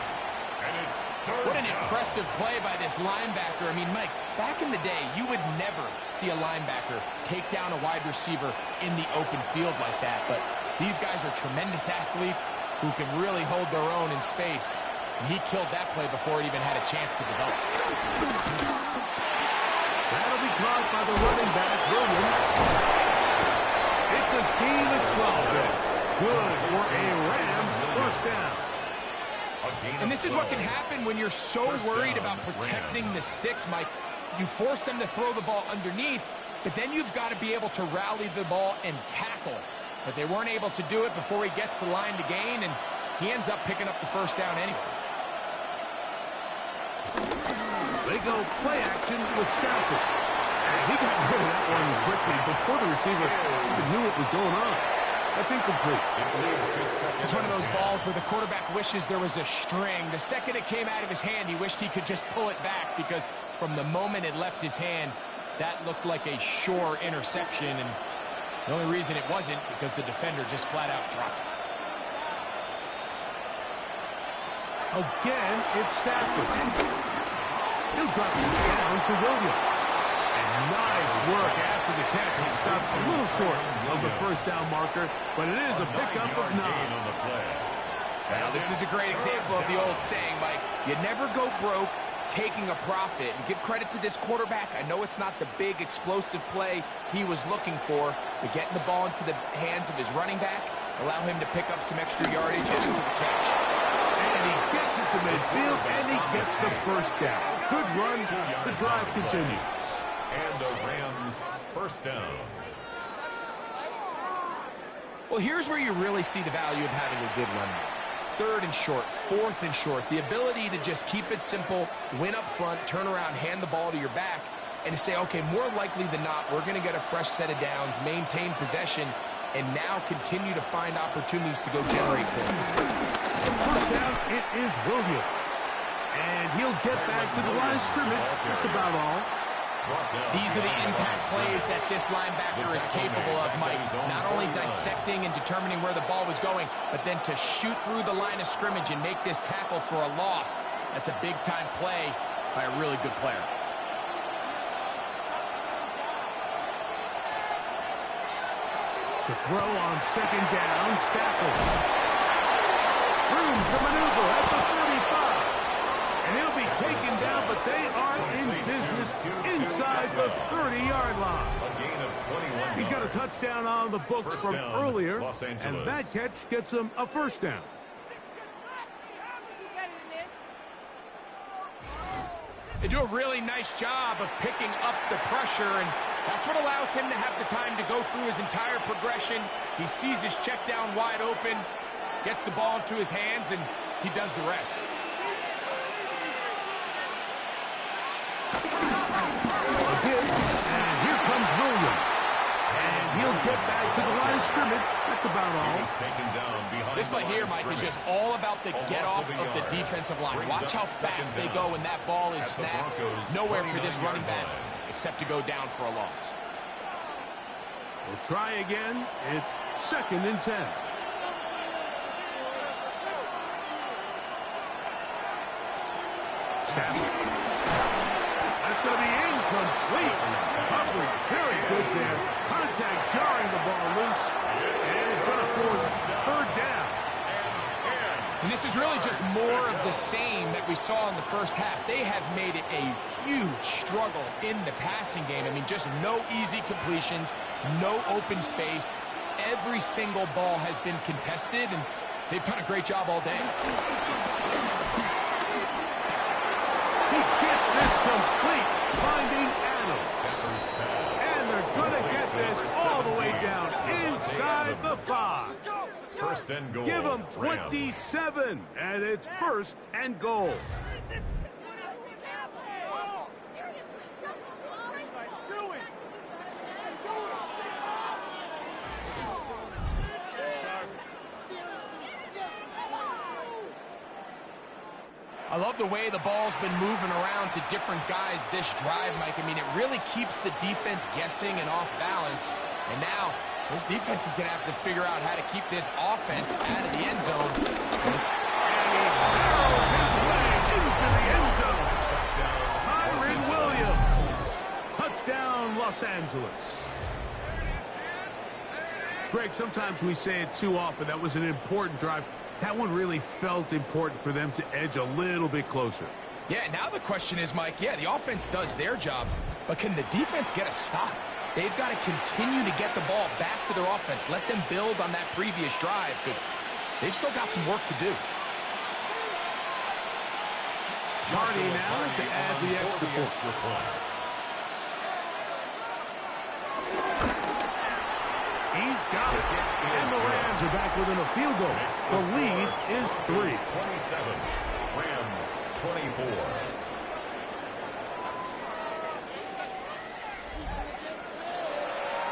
What an impressive play by this linebacker. I mean, Mike, back in the day, you would never see a linebacker take down a wide receiver in the open field like that. But these guys are tremendous athletes who can really hold their own in space. And he killed that play before it even had a chance to develop. That'll be caught by the running back, Williams. It's a gain of 12 there. Good for a Rams first down. And this is what can happen when you're so worried about protecting the sticks, Mike. You force them to throw the ball underneath, but then you've got to be able to rally the ball and tackle. But they weren't able to do it before he gets the line to gain, and he ends up picking up the first down anyway. They go play action with Stafford. And he got rid of that one quickly before the receiver even knew what was going on. That's incomplete. It's one of those balls where the quarterback wishes there was a string. The second it came out of his hand, he wished he could just pull it back because from the moment it left his hand, that looked like a sure interception, and the only reason it wasn't because the defender just flat out dropped it. Again, it's Stafford. He'll drop it down to Williams. And nice work after the catch. He stops a little short of the first down marker, but it is a pickup of 9. Now, this is a great example of the old saying, Mike, you never go broke taking a profit. And give credit to this quarterback. I know it's not the big explosive play he was looking for, but getting the ball into the hands of his running back, allow him to pick up some extra yardage after the catch. And he gets it to midfield, and he gets the first down. Good run. The drive continues. And the Rams first down. Well, here's where you really see the value of having a good run. 3rd and short, 4th and short. The ability to just keep it simple, win up front, turn around, hand the ball to your back, and to say, okay, more likely than not, we're going to get a fresh set of downs, maintain possession, and now continue to find opportunities to go generate points. First down, it is Williams. And he'll get back to the line of scrimmage. That's about all. These are the impact plays that this linebacker is capable of, Mike. Not only dissecting and determining where the ball was going, but then to shoot through the line of scrimmage and make this tackle for a loss. That's a big-time play by a really good player. To throw on 2nd down, Stafford. Room to maneuver at the 35. And he'll be taken down, but they are in business inside the 30-yard line. A gain of 21. He's got a touchdown on the books from earlier, and that catch gets him a first down. They do a really nice job of picking up the pressure, and that's what allows him to have the time to go through his entire progression. He sees his check down wide open, gets the ball into his hands, and he does the rest. And here comes Williams. And he'll get back to the line of scrimmage. That's about all. He's taken down behind this play here, Mike, is just all about the get-off of the defensive line. Watch how fast they go when that ball is snapped. Nowhere for this running back except to go down for a loss. We'll try again. It's 2nd and 10. Stafford. That's going to be incomplete. Coverage very good there. Contact jarring the ball loose. And it's going to force 3rd down. And this is really just more of the same that we saw in the first half. They have made it a huge struggle in the passing game. I mean, just no easy completions, no open space. Every single ball has been contested, and they've done a great job all day. He gets this complete, finding Adams. And they're going to get this all the way down inside the 5. First and goal. Give them 27, and it's 1st and goal. I love the way the ball's been moving around to different guys this drive, Mike. I mean, it really keeps the defense guessing and off balance. And now, this defense is going to have to figure out how to keep this offense out of the end zone. And he barrels his way into the end zone. Kyron Williams. Touchdown, Los Angeles. Greg, sometimes we say it too often. That was an important drive. That one really felt important for them to edge a little bit closer. Yeah, now the question is, Mike, yeah, the offense does their job, but can the defense get a stop? They've got to continue to get the ball back to their offense. Let them build on that previous drive because they've still got some work to do. Hardy now to add the extra point. He's got it. And the Rams are back within a field goal. The lead is 3. 27. Rams 24.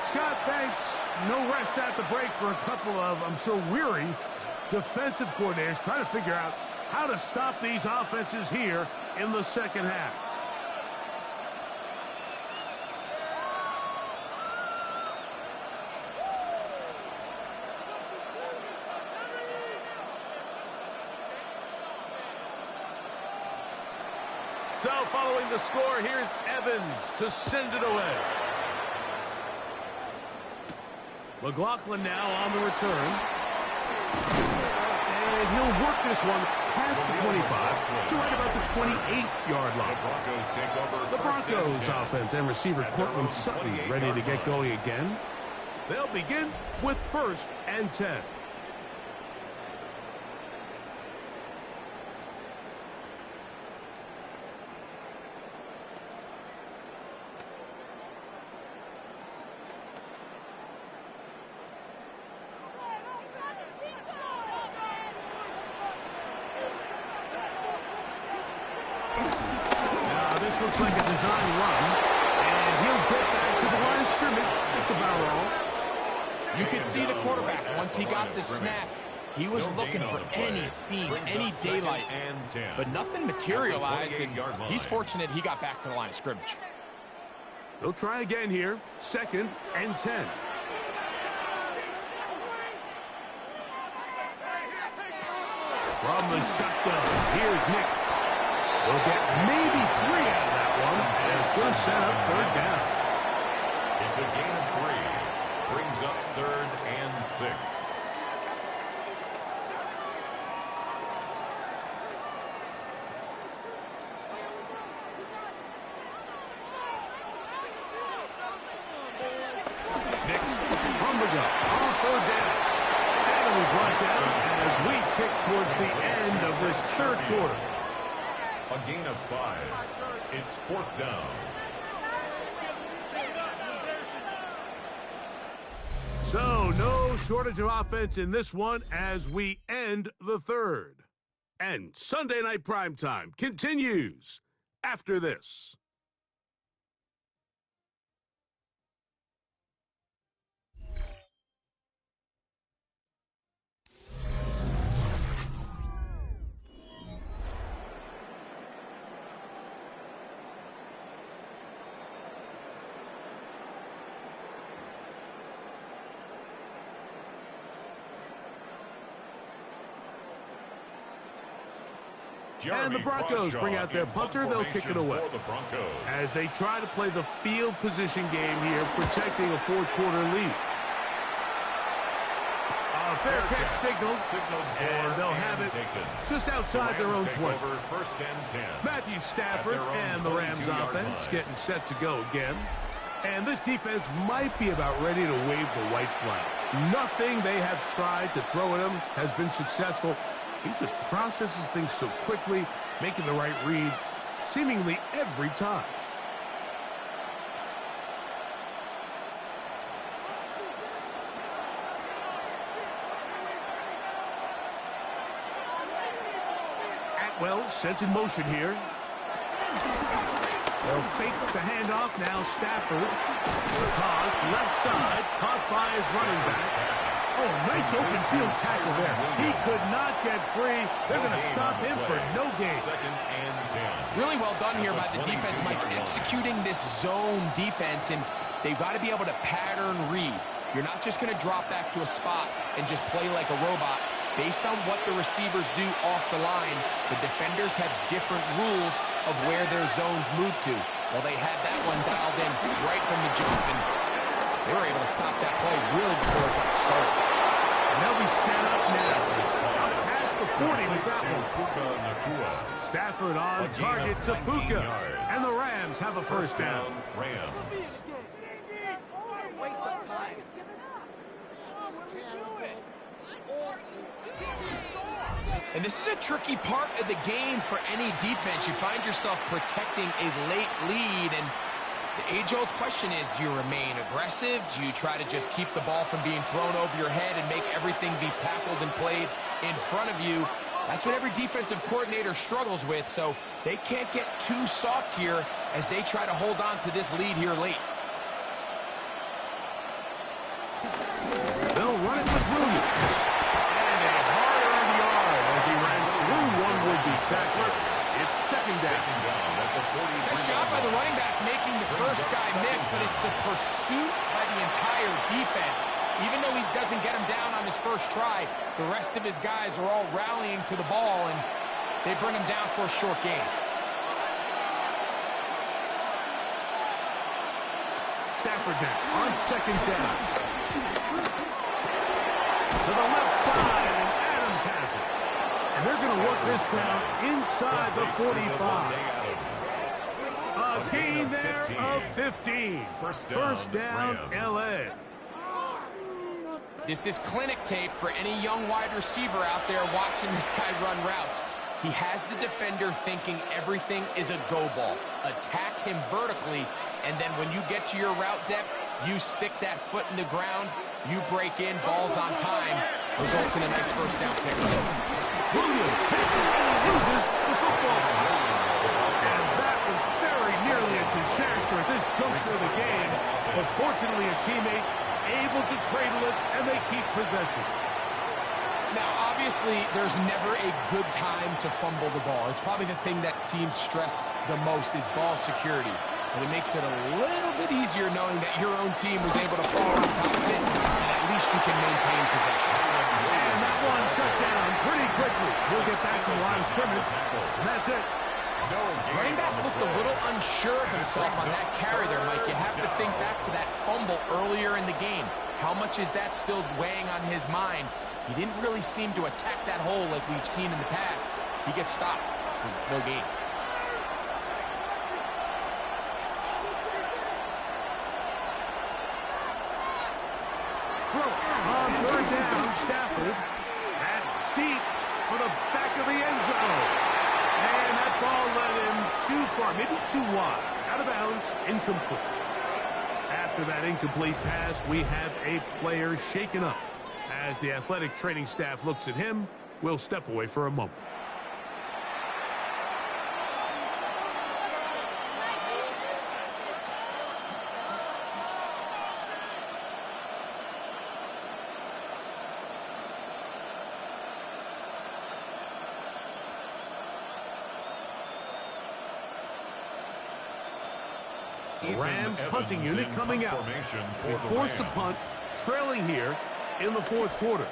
Scott, thanks. No rest at the break for a couple of, I'm sure, weary defensive coordinators trying to figure out how to stop these offenses here in the second half. So following the score, here's Evans to send it away. McLaughlin now on the return. And he'll work this one past the 25 to right about the 28-yard line. The Broncos offense and receiver Cortland Sutton ready to get going again. They'll begin with 1st and 10. This looks like a design run, and he'll get back to the line of scrimmage. That's about all. You could see the quarterback, once he got the snap, he was looking for any seam, any daylight, but nothing materialized, and he's fortunate he got back to the line of scrimmage. They'll try again here, 2nd and 10. From the shotgun, here's Nix. We'll get maybe 3 out of that one, and it's going to set up 3rd down. It's a gain of 3. Brings up 3rd and 6. Nix from the gun on 3rd down. And we brought down as we tick towards the end of this 3rd quarter. A gain of 5. It's 4th down. So no shortage of offense in this one as we end the 3rd. And Sunday Night Primetime continues after this. And the Broncos bring out their punter. They'll kick it away. As they try to play the field position game here, protecting a 4th quarter lead. Fair catch signals, and they'll have it just outside their own 20. Matthew Stafford and the Rams offense getting set to go again. And this defense might be about ready to wave the white flag. Nothing they have tried to throw at him has been successful. He just processes things so quickly, making the right read seemingly every time. Atwell sent in motion here. They'll fake the handoff now. Stafford. The toss, left side, caught by his running back. Oh, nice open field tackle there. He could not get free. They're going to stop him for no gain. 2nd and 10. Really well done here by the defense, Mike, executing this zone defense, and they've got to be able to pattern read. You're not just going to drop back to a spot and just play like a robot. Based on what the receivers do off the line, the defenders have different rules of where their zones move to. Well, they had that one dialed in right from the jump, and they were able to stop that play really before it got started. And they'll be set up now. Up past the 40 with that one. Stafford on target to Puka. And the Rams have a 1st down. Rams. Waste of time. And this is a tricky part of the game for any defense. You find yourself protecting a late lead, and the age-old question is, do you remain aggressive? Do you try to just keep the ball from being thrown over your head and make everything be tackled and played in front of you? That's what every defensive coordinator struggles with, so they can't get too soft here as they try to hold on to this lead here late. They'll run it with Williams. And a hard-earned yard as he ran through one would-be tackler. It's 2nd down. Nice job by the running back making the first guy miss, but it's the pursuit by the entire defense. Even though he doesn't get him down on his first try, the rest of his guys are all rallying to the ball, and they bring him down for a short gain. Stafford now on second down. To the left side, and Adams has it. And they're going to work this down inside the 45. A gain there of 15. First down, L.A. This is clinic tape for any young wide receiver out there watching this guy run routes. He has the defender thinking everything is a go ball. Attack him vertically, and then when you get to your route depth, you stick that foot in the ground, you break in, balls on time, results in a nice first down pickup. Williams loses the football. And that was very nearly a disaster at this juncture of the game. But fortunately, a teammate able to cradle it, and they keep possession. Now, obviously, there's never a good time to fumble the ball. It's probably the thing that teams stress the most is ball security. But it makes it a little bit easier knowing that your own team was able to fall on top of it, and at least you can maintain possession. And that one shut down pretty quickly. He'll get back to the line of scrimmage, and that's it. Running back looked a little unsure of himself on that carry there, Mike. You have to think back to that fumble earlier in the game. How much is that still weighing on his mind? He didn't really seem to attack that hole like we've seen in the past. He gets stopped for no gain. On third down, Stafford. That's deep for the back of the end zone. And that ball led him too far, maybe too wide. Out of bounds, incomplete. After that incomplete pass, we have a player shaken up. As the athletic training staff looks at him, we'll step away for a moment. The Rams punting unit coming out. They forced a punt, trailing here in the fourth quarter.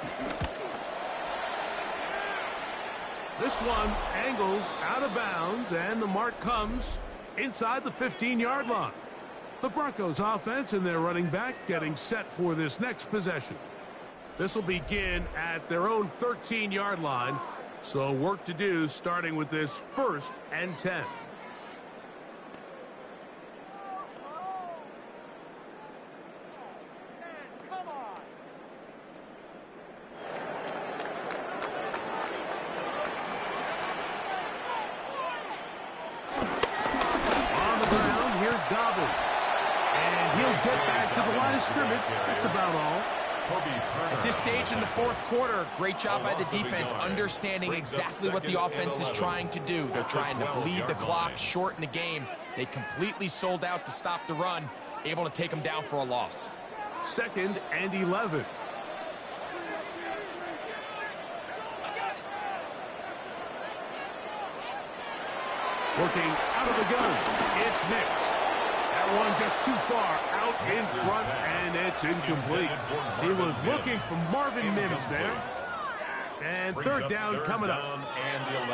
This one angles out of bounds, and the mark comes inside the 15-yard line. The Broncos offense and their running back getting set for this next possession. This will begin at their own 13-yard line, so work to do starting with this 1st and 10. That's about all. At this stage in the fourth quarter, great job by the defense, understanding exactly what the offense is trying to do. They're trying to bleed the clock, shorten the game. They completely sold out to stop the run, able to take them down for a loss. 2nd and 11. Working out of the gun, it's Nix. That one just too far out in front, and it's incomplete. He was looking for Marvin Mims there. And third down coming up.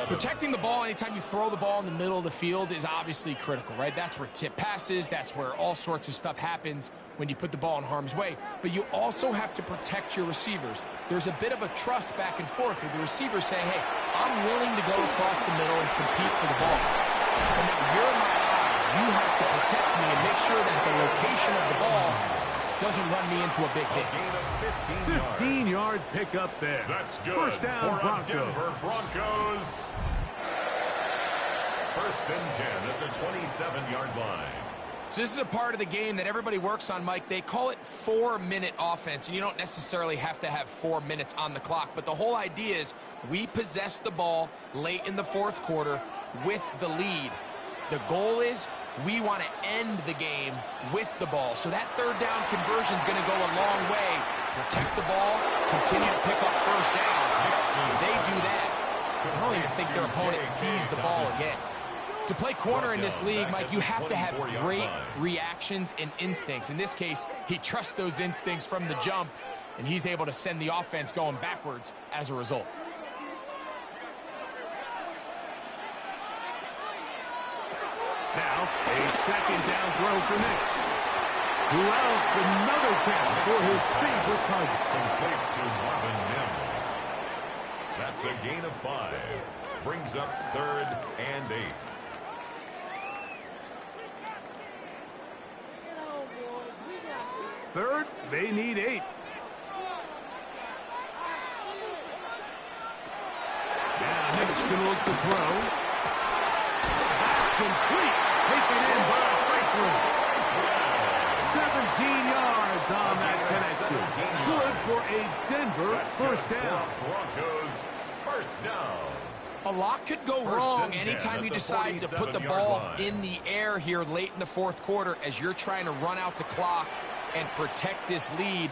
Protecting the ball anytime you throw the ball in the middle of the field is obviously critical, right? That's where tip passes, that's where all sorts of stuff happens when you put the ball in harm's way. But you also have to protect your receivers. There's a bit of a trust back and forth with the receivers saying, hey, I'm willing to go across the middle and compete for the ball. But now you're my eyes. You have to protect me and make sure that the location of the ball doesn't run me into a big hit. 15-yard pickup there. That's good. First down, Broncos. Denver Broncos. 1st and 10 at the 27-yard line. So this is a part of the game that everybody works on, Mike. They call it 4-minute offense, and you don't necessarily have to have 4 minutes on the clock. But the whole idea is we possess the ball late in the fourth quarter with the lead. The goal is we want to end the game with the ball. So that third down conversion is going to go a long way. Protect the ball, continue to pick up first downs. If they do that, I don't even think their opponent sees the ball again. To play corner in this league, Mike, you have to have great reactions and instincts. In this case, he trusts those instincts from the jump, and he's able to send the offense going backwards as a result. Now, a second down throw for Nix. who else another catch for his favorite target. Complete to Marvin Mims. That's a gain of 5. Brings up 3rd and 8. Third, they need 8. Now Hicks going to look to throw. That's complete. Taken in by Franklin. 17 yards on that connection. Good for a Denver first down. Broncos first down. A lot could go wrong anytime you decide to put the ball in the air here late in the fourth quarter as you're trying to run out the clock and protect this lead.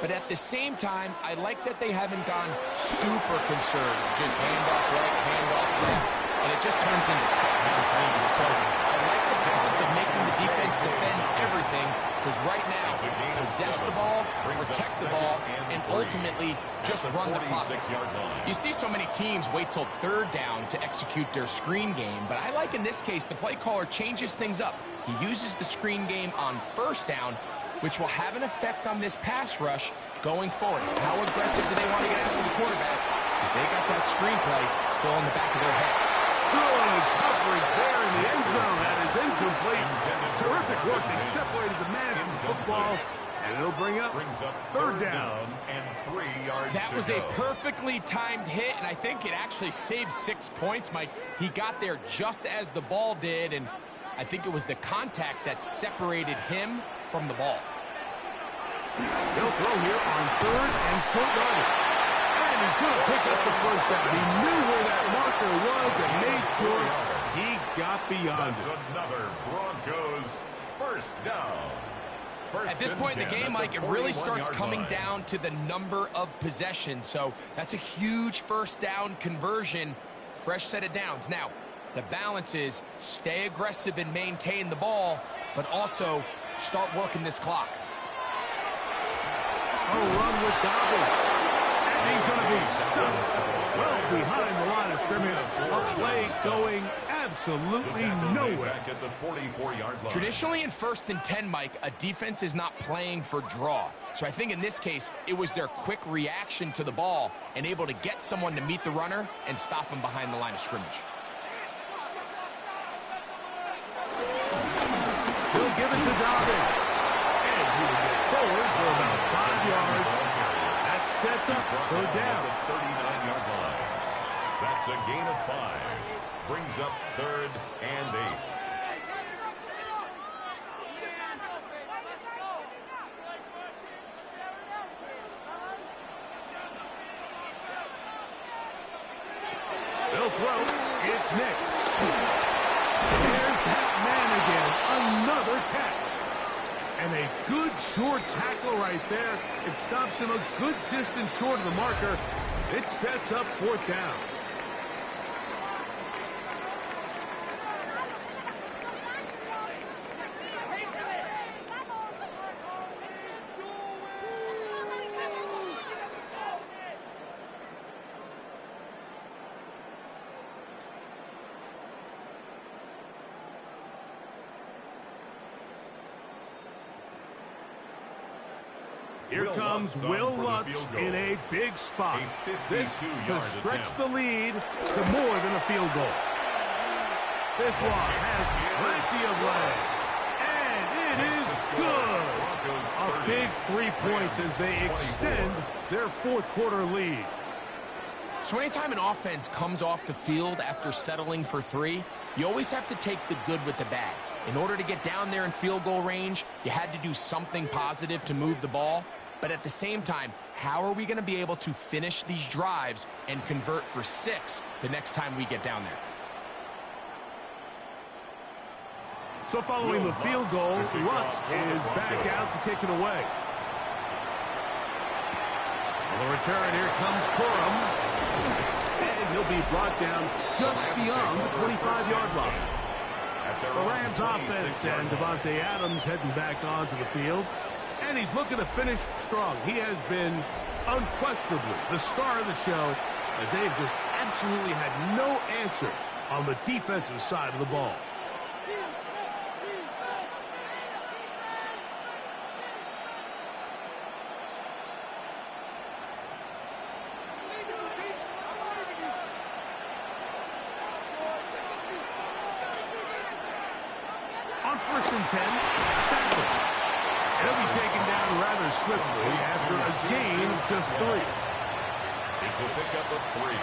But at the same time, I like that they haven't gone super conservative. Just handoff right, handoff left, and it just turns into technical. So I like the balance of making the defense defend everything, because right now, possess the ball, protect the ball, and ultimately just run the clock. You see so many teams wait till 3rd down to execute their screen game, but I like in this case the play caller changes things up. He uses the screen game on 1st down, which will have an effect on this pass rush going forward. How aggressive do they want to get after the quarterback? Because they got that screenplay still in the back of their head. Good coverage there in the end zone. That is incomplete. Terrific work. They separated the man from the football, and it'll bring up 3rd down and 3 yards. That was a perfectly timed hit, and I think it actually saved 6 points, Mike. He got there just as the ball did, and I think it was the contact that separated him from the ball. They'll throw here on 3rd and short yardage. And he's going to pick up the first down. He knew where that marker was and made sure he got beyond it. Another Broncos first down. At this point in the game, Mike, it really starts coming down to the number of possessions. So that's a huge first down conversion. Fresh set of downs. Now, the balance is stay aggressive and maintain the ball, but also start working this clock. A run with Dobbins. And he's going to be stuck well behind the line of scrimmage. A play going absolutely nowhere. Back at the 44-yard line. Traditionally in 1st and 10, Mike, a defense is not playing for draw. So I think in this case, it was their quick reaction to the ball and able to get someone to meet the runner and stop him behind the line of scrimmage. He'll give it to Dobbins. And he will get forward for about 5 yards. That sets up 3rd down. 39-yard line. That's a gain of 5. Brings up 3rd and 8. They'll throw. It's Hicks. There's that man again. Another catch. And a good short tackle right there. It stops him a good distance short of the marker. It sets up 4th down. Here comes Will Lutz in a big spot. This to stretch the lead to more than a field goal. This one has plenty of leg. And it is good. A big 3 points as they extend their 4th quarter lead. So anytime an offense comes off the field after settling for 3, you always have to take the good with the bad. In order to get down there in field goal range, you had to do something positive to move the ball. But at the same time, how are we going to be able to finish these drives and convert for 6 the next time we get down there? So following the field goal, Lutz is back out to kick it away. On the return, here comes Corum. And he'll be brought down just beyond the 25-yard line. The Rams offense and Devontae Adams heading back onto the field. And he's looking to finish strong. He has been unquestionably the star of the show as they've just absolutely had no answer on the defensive side of the ball. Stafford. He'll be taken down rather swiftly after a gain of just 3. It's a pickup of 3.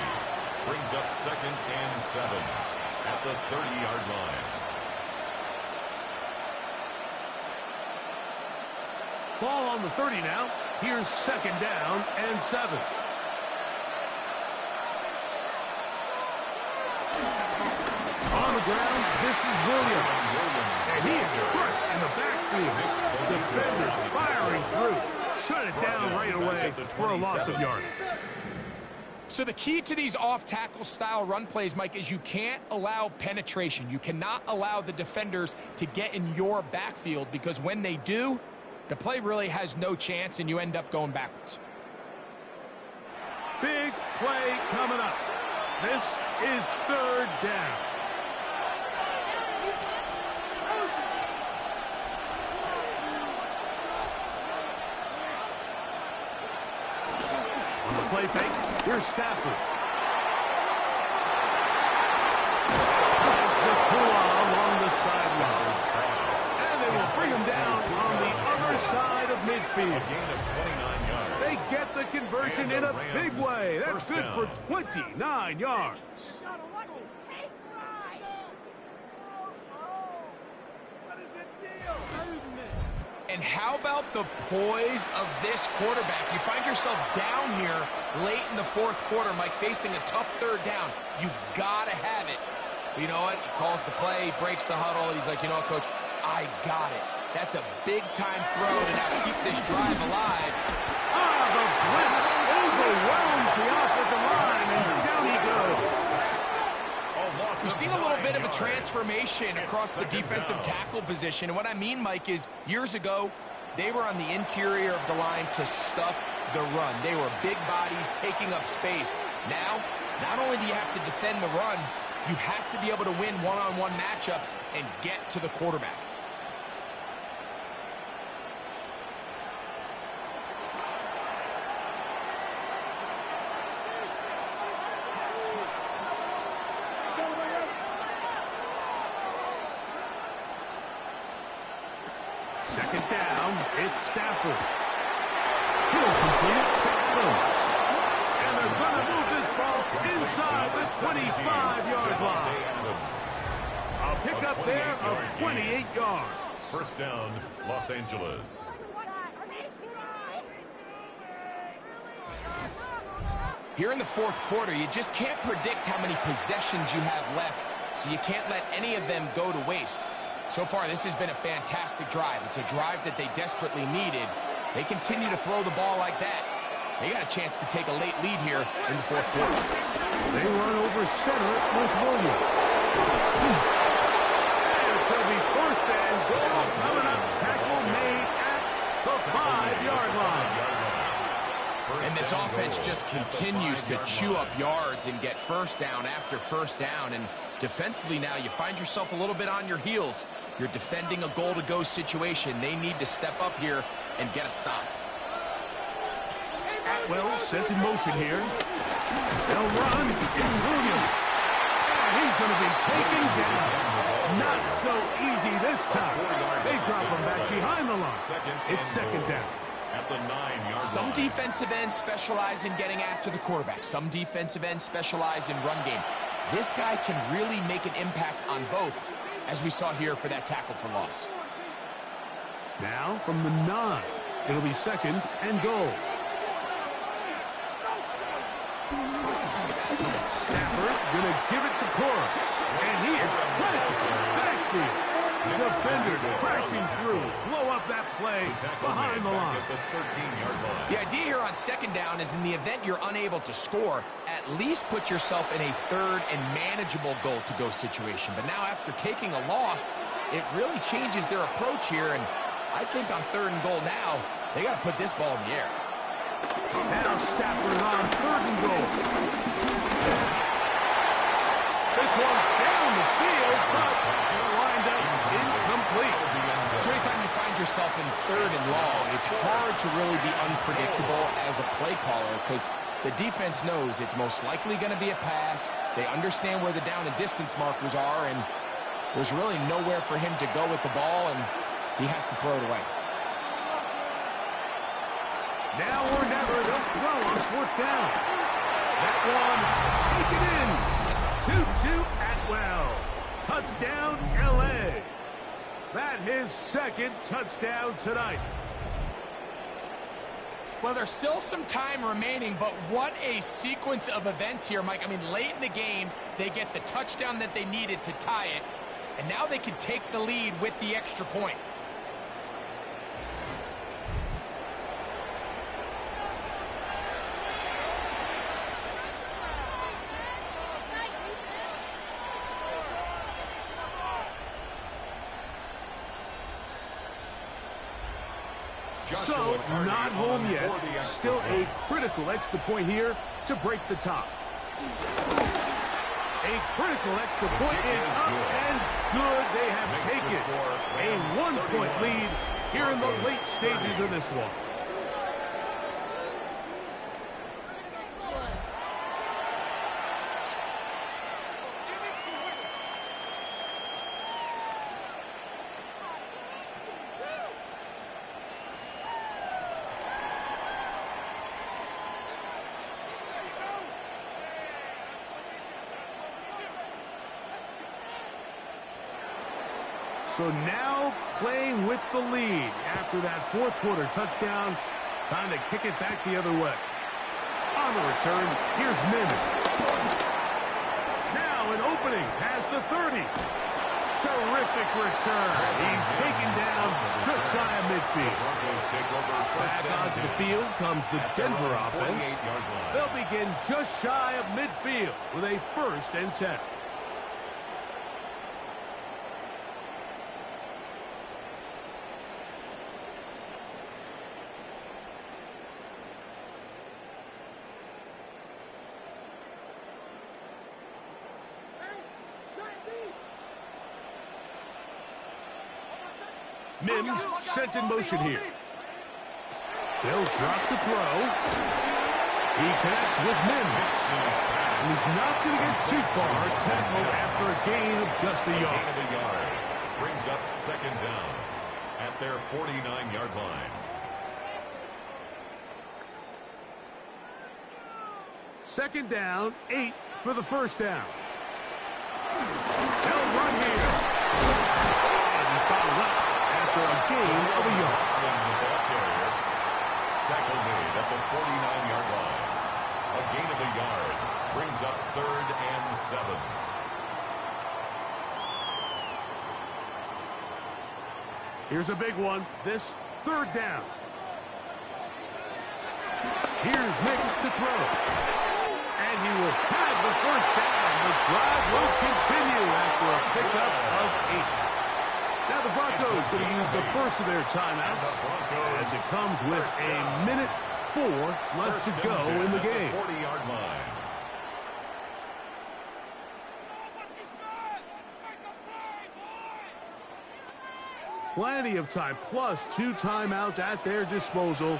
Brings up 2nd and 7 at the 30-yard line. Ball on the 30 now. Here's 2nd down and 7. On the ground, this is Williams. And he is crushed in the backfield. Defenders firing through. Shut it down right away for a loss of yardage. So the key to these off-tackle style run plays, Mike, is you can't allow penetration. You cannot allow the defenders to get in your backfield, because when they do, the play really has no chance and you end up going backwards. Big play coming up. This is 3rd down. On the play fake, here's Stafford. That's the pull along the sideline. And they will bring him down on the other side of midfield. A gain of 29 yards. They get the conversion in a big way. That's good for 29 yards. And how about the poise of this quarterback? You find yourself down here late in the 4th quarter, Mike, facing a tough 3rd down. You've got to have it. But you know what? He calls the play, breaks the huddle. He's like, you know what, Coach? I got it. That's a big-time throw to now keep this drive alive. The blitz overwhelms the offensive line, and down he goes. We've seen a little bit of a transformation across the defensive tackle position. And what I mean, Mike, is years ago, they were on the interior of the line to stuff the run. They were big bodies taking up space. Now, not only do you have to defend the run, you have to be able to win one-on-one matchups and get to the quarterback. Second down, it's Stafford. He'll complete it to Adams. And they're going to move this ball inside the 25-yard line. A pickup there of 28 yards. First down, Los Angeles. Here in the 4th quarter, you just can't predict how many possessions you have left, so you can't let any of them go to waste. So far, this has been a fantastic drive. It's a drive that they desperately needed. They continue to throw the ball like that. They got a chance to take a late lead here in the 4th quarter. They run over center with Williams. And it's going to be 1st and goal coming up. Tackle made at the 5-yard line. And this offense just continues to chew up yards and get 1st down after 1st down. And defensively now, you find yourself a little bit on your heels. You're defending a goal-to-go situation. They need to step up here and get a stop. Atwell sent in motion here. They'll run. It's Williams. And he's going to be taken down. Not so easy this time. They drop him back behind the line. It's 2nd down. At the 9-yard line. Some defensive ends specialize in getting after the quarterback. Some defensive ends specialize in run game. This guy can really make an impact on both, as we saw here for that tackle for loss. Now from the 9, it'll be 2nd and goal. Stafford going to give it to Cora, and he is planted in the backfield. Defenders crashing through, blow up that play behind the line. At the 13-yard line. The idea here on 2nd down is in the event you're unable to score, at least put yourself in a 3rd and manageable goal-to-go situation. But now after taking a loss, it really changes their approach here. And I think on 3rd and goal now, they got to put this ball in the air. Now Stafford on 3rd and goal. This one down the field, but it'll wind up incomplete. So anytime you find yourself in 3rd and long, it's hard to really be unpredictable as a play caller, because the defense knows it's most likely going to be a pass. They understand where the down and distance markers are, and There's really nowhere for him to go with the ball, and he has to throw it away. Now or never, they'll throw on 4th down. That one taken in. 2-2 Atwell. Touchdown, L.A. That his 2nd touchdown tonight. Well, there's still some time remaining, but what a sequence of events here, Mike. I mean, late in the game, they get the touchdown that they needed to tie it, and now they can take the lead with the extra point. So, not home yet. Still a critical extra point here to break the tie. A critical extra point is up and good. They have taken a 1-point lead here in the late stages of this one. So now playing with the lead after that 4th quarter touchdown. Time to kick it back the other way. On the return, here's Mims. Now an opening past the 30. Terrific return. He's taken down just shy of midfield. Back onto the field comes the Denver offense. They'll begin just shy of midfield with a 1st and 10. Mims sent in motion here. They'll drop to throw. He connects with Mims. He's not going to get too far. Tackled after a gain of just a yard. Brings up 2nd down at their 49-yard line. 2nd down, 8 for the 1st down. They'll run here. And he's fouled up after a gain of a yard. Tackle made at the 49-yard line. A gain of a yard brings up 3rd and 7. Here's a big one. This 3rd down. Here's Mix to throw. And he will have the 1st down. The drive will continue after a pickup of 8. Now the Broncos going to use the first of their timeouts as it comes with a minute 4 left to go in the game. 40-yard line. Plenty of time, plus 2 timeouts at their disposal.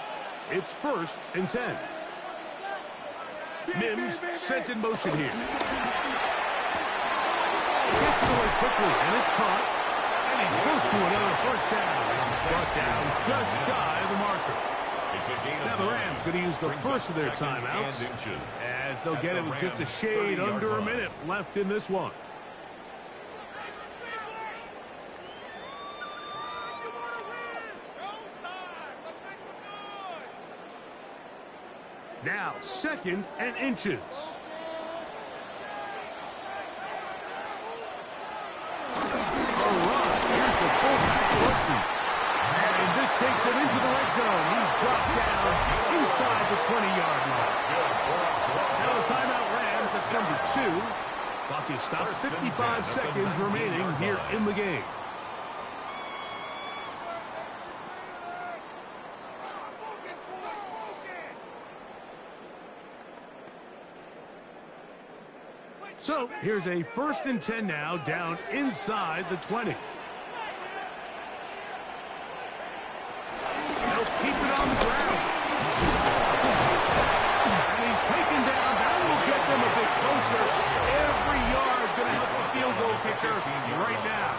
It's 1st and 10. Mims sent in motion here. Gets it away quickly, and it's caught. And he goes to another 1st down. He's brought down just shy of the marker. Now the Rams going to use the first of their timeouts as they'll get it with just a shade under a minute left in this one. Now 2nd and inches. Here's the fullback, Rusty. And this takes him into the red zone. He's brought down inside the 20-yard line. Now the timeout Rams, that's number 2. Clock is stopped, 55 seconds remaining here in the game. So here's a 1st and 10 now, down inside the 20. They'll keep it on the ground. And he's taken down. That will get them a bit closer. Every yard going to help the field goal kicker right now.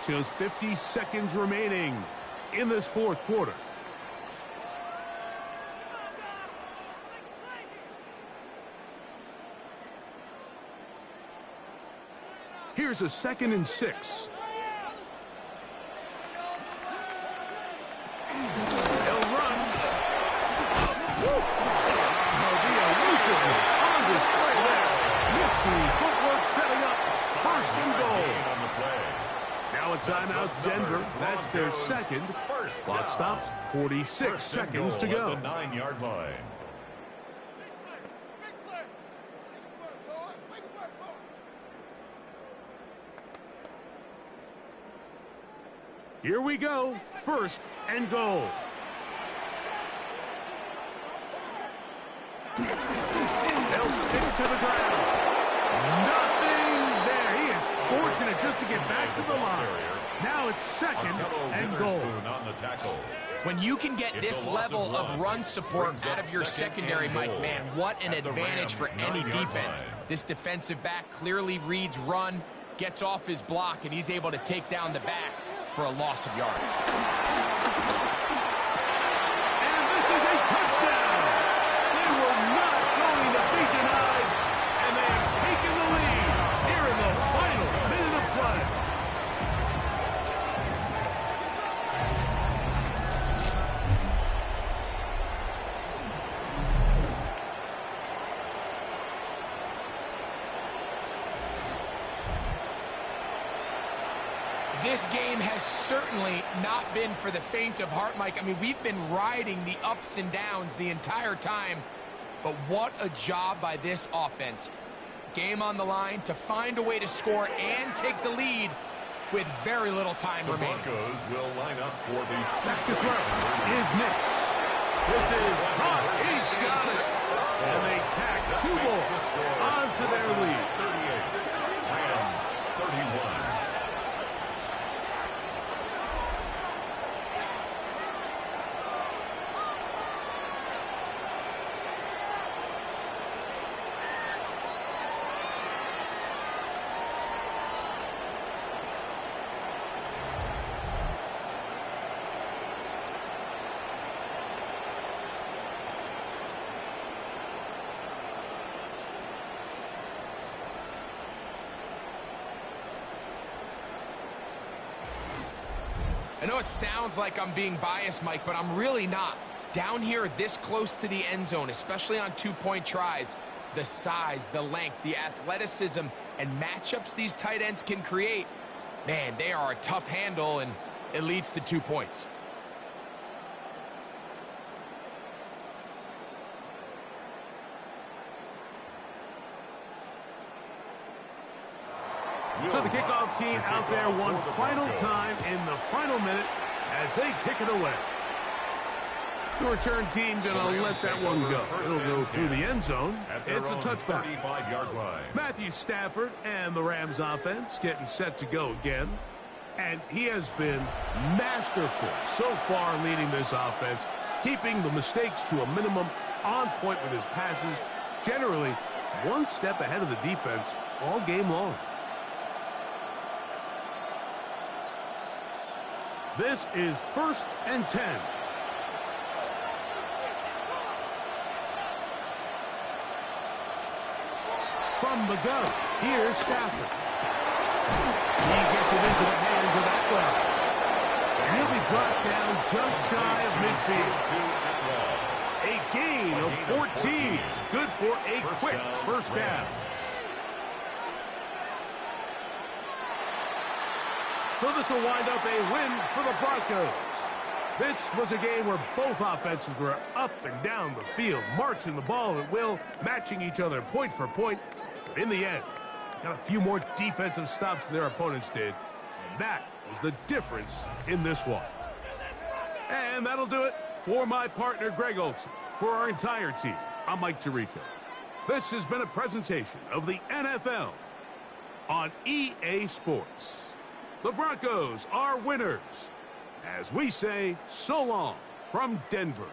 Just 50 seconds remaining in this fourth quarter. Here's a 2nd and 6. They'll run. The elusiveness on display there. Nifty footwork setting up 1st and goal. Now a timeout, Denver. That's their 2nd. Clock stops, 46 seconds to go. At the 9-yard line. Here we go. 1st and goal. They'll stick to the ground. Nothing there. He is fortunate just to get back to the line. Now it's 2nd and goal. On the tackle. When you can get this level of run support out of your secondary, Mike, man, what an advantage for any defense. This defensive back clearly reads run, gets off his block, and he's able to take down the back for a loss of yards. And this is a touchdown. They were not going to be denied, and they have taken the lead here in the final minute of play. This game has certainly not been for the faint of heart, Mike. I mean, we've been riding the ups and downs the entire time, but what a job by this offense. Game on the line to find a way to score and take the lead with very little time remaining. The Broncos will line up for the Back to throw is Nix. This is hot. He's got it. And they tack 2 more onto their lead. 38. Rams 31. I know it sounds like I'm being biased, Mike, but I'm really not. Down here this close to the end zone, especially on 2-point tries, the size, the length, the athleticism, and matchups these tight ends can create, man, they are a tough handle, and it leads to 2 points. So the kickoff team out there one final time in the final minute as they kick it away. The return team going to let that one go. It'll go through the end zone. It's a touchback. 35-yard line. Matthew Stafford and the Rams offense getting set to go again. And he has been masterful so far leading this offense, keeping the mistakes to a minimum, on point with his passes, generally one step ahead of the defense all game long. This is 1st and 10. From the gun, here's Stafford. He gets it into the hands of Atwell. And he'll be brought down just shy of midfield. A gain of 14. Good for a quick first down. So this will wind up a win for the Broncos. This was a game where both offenses were up and down the field, marching the ball at will, matching each other point for point. But in the end, got a few more defensive stops than their opponents did. And that was the difference in this one. And that'll do it for my partner, Greg Olson. For our entire team, I'm Mike Tirico. This has been a presentation of the NFL on EA Sports. The Broncos are winners. As we say, so long from Denver.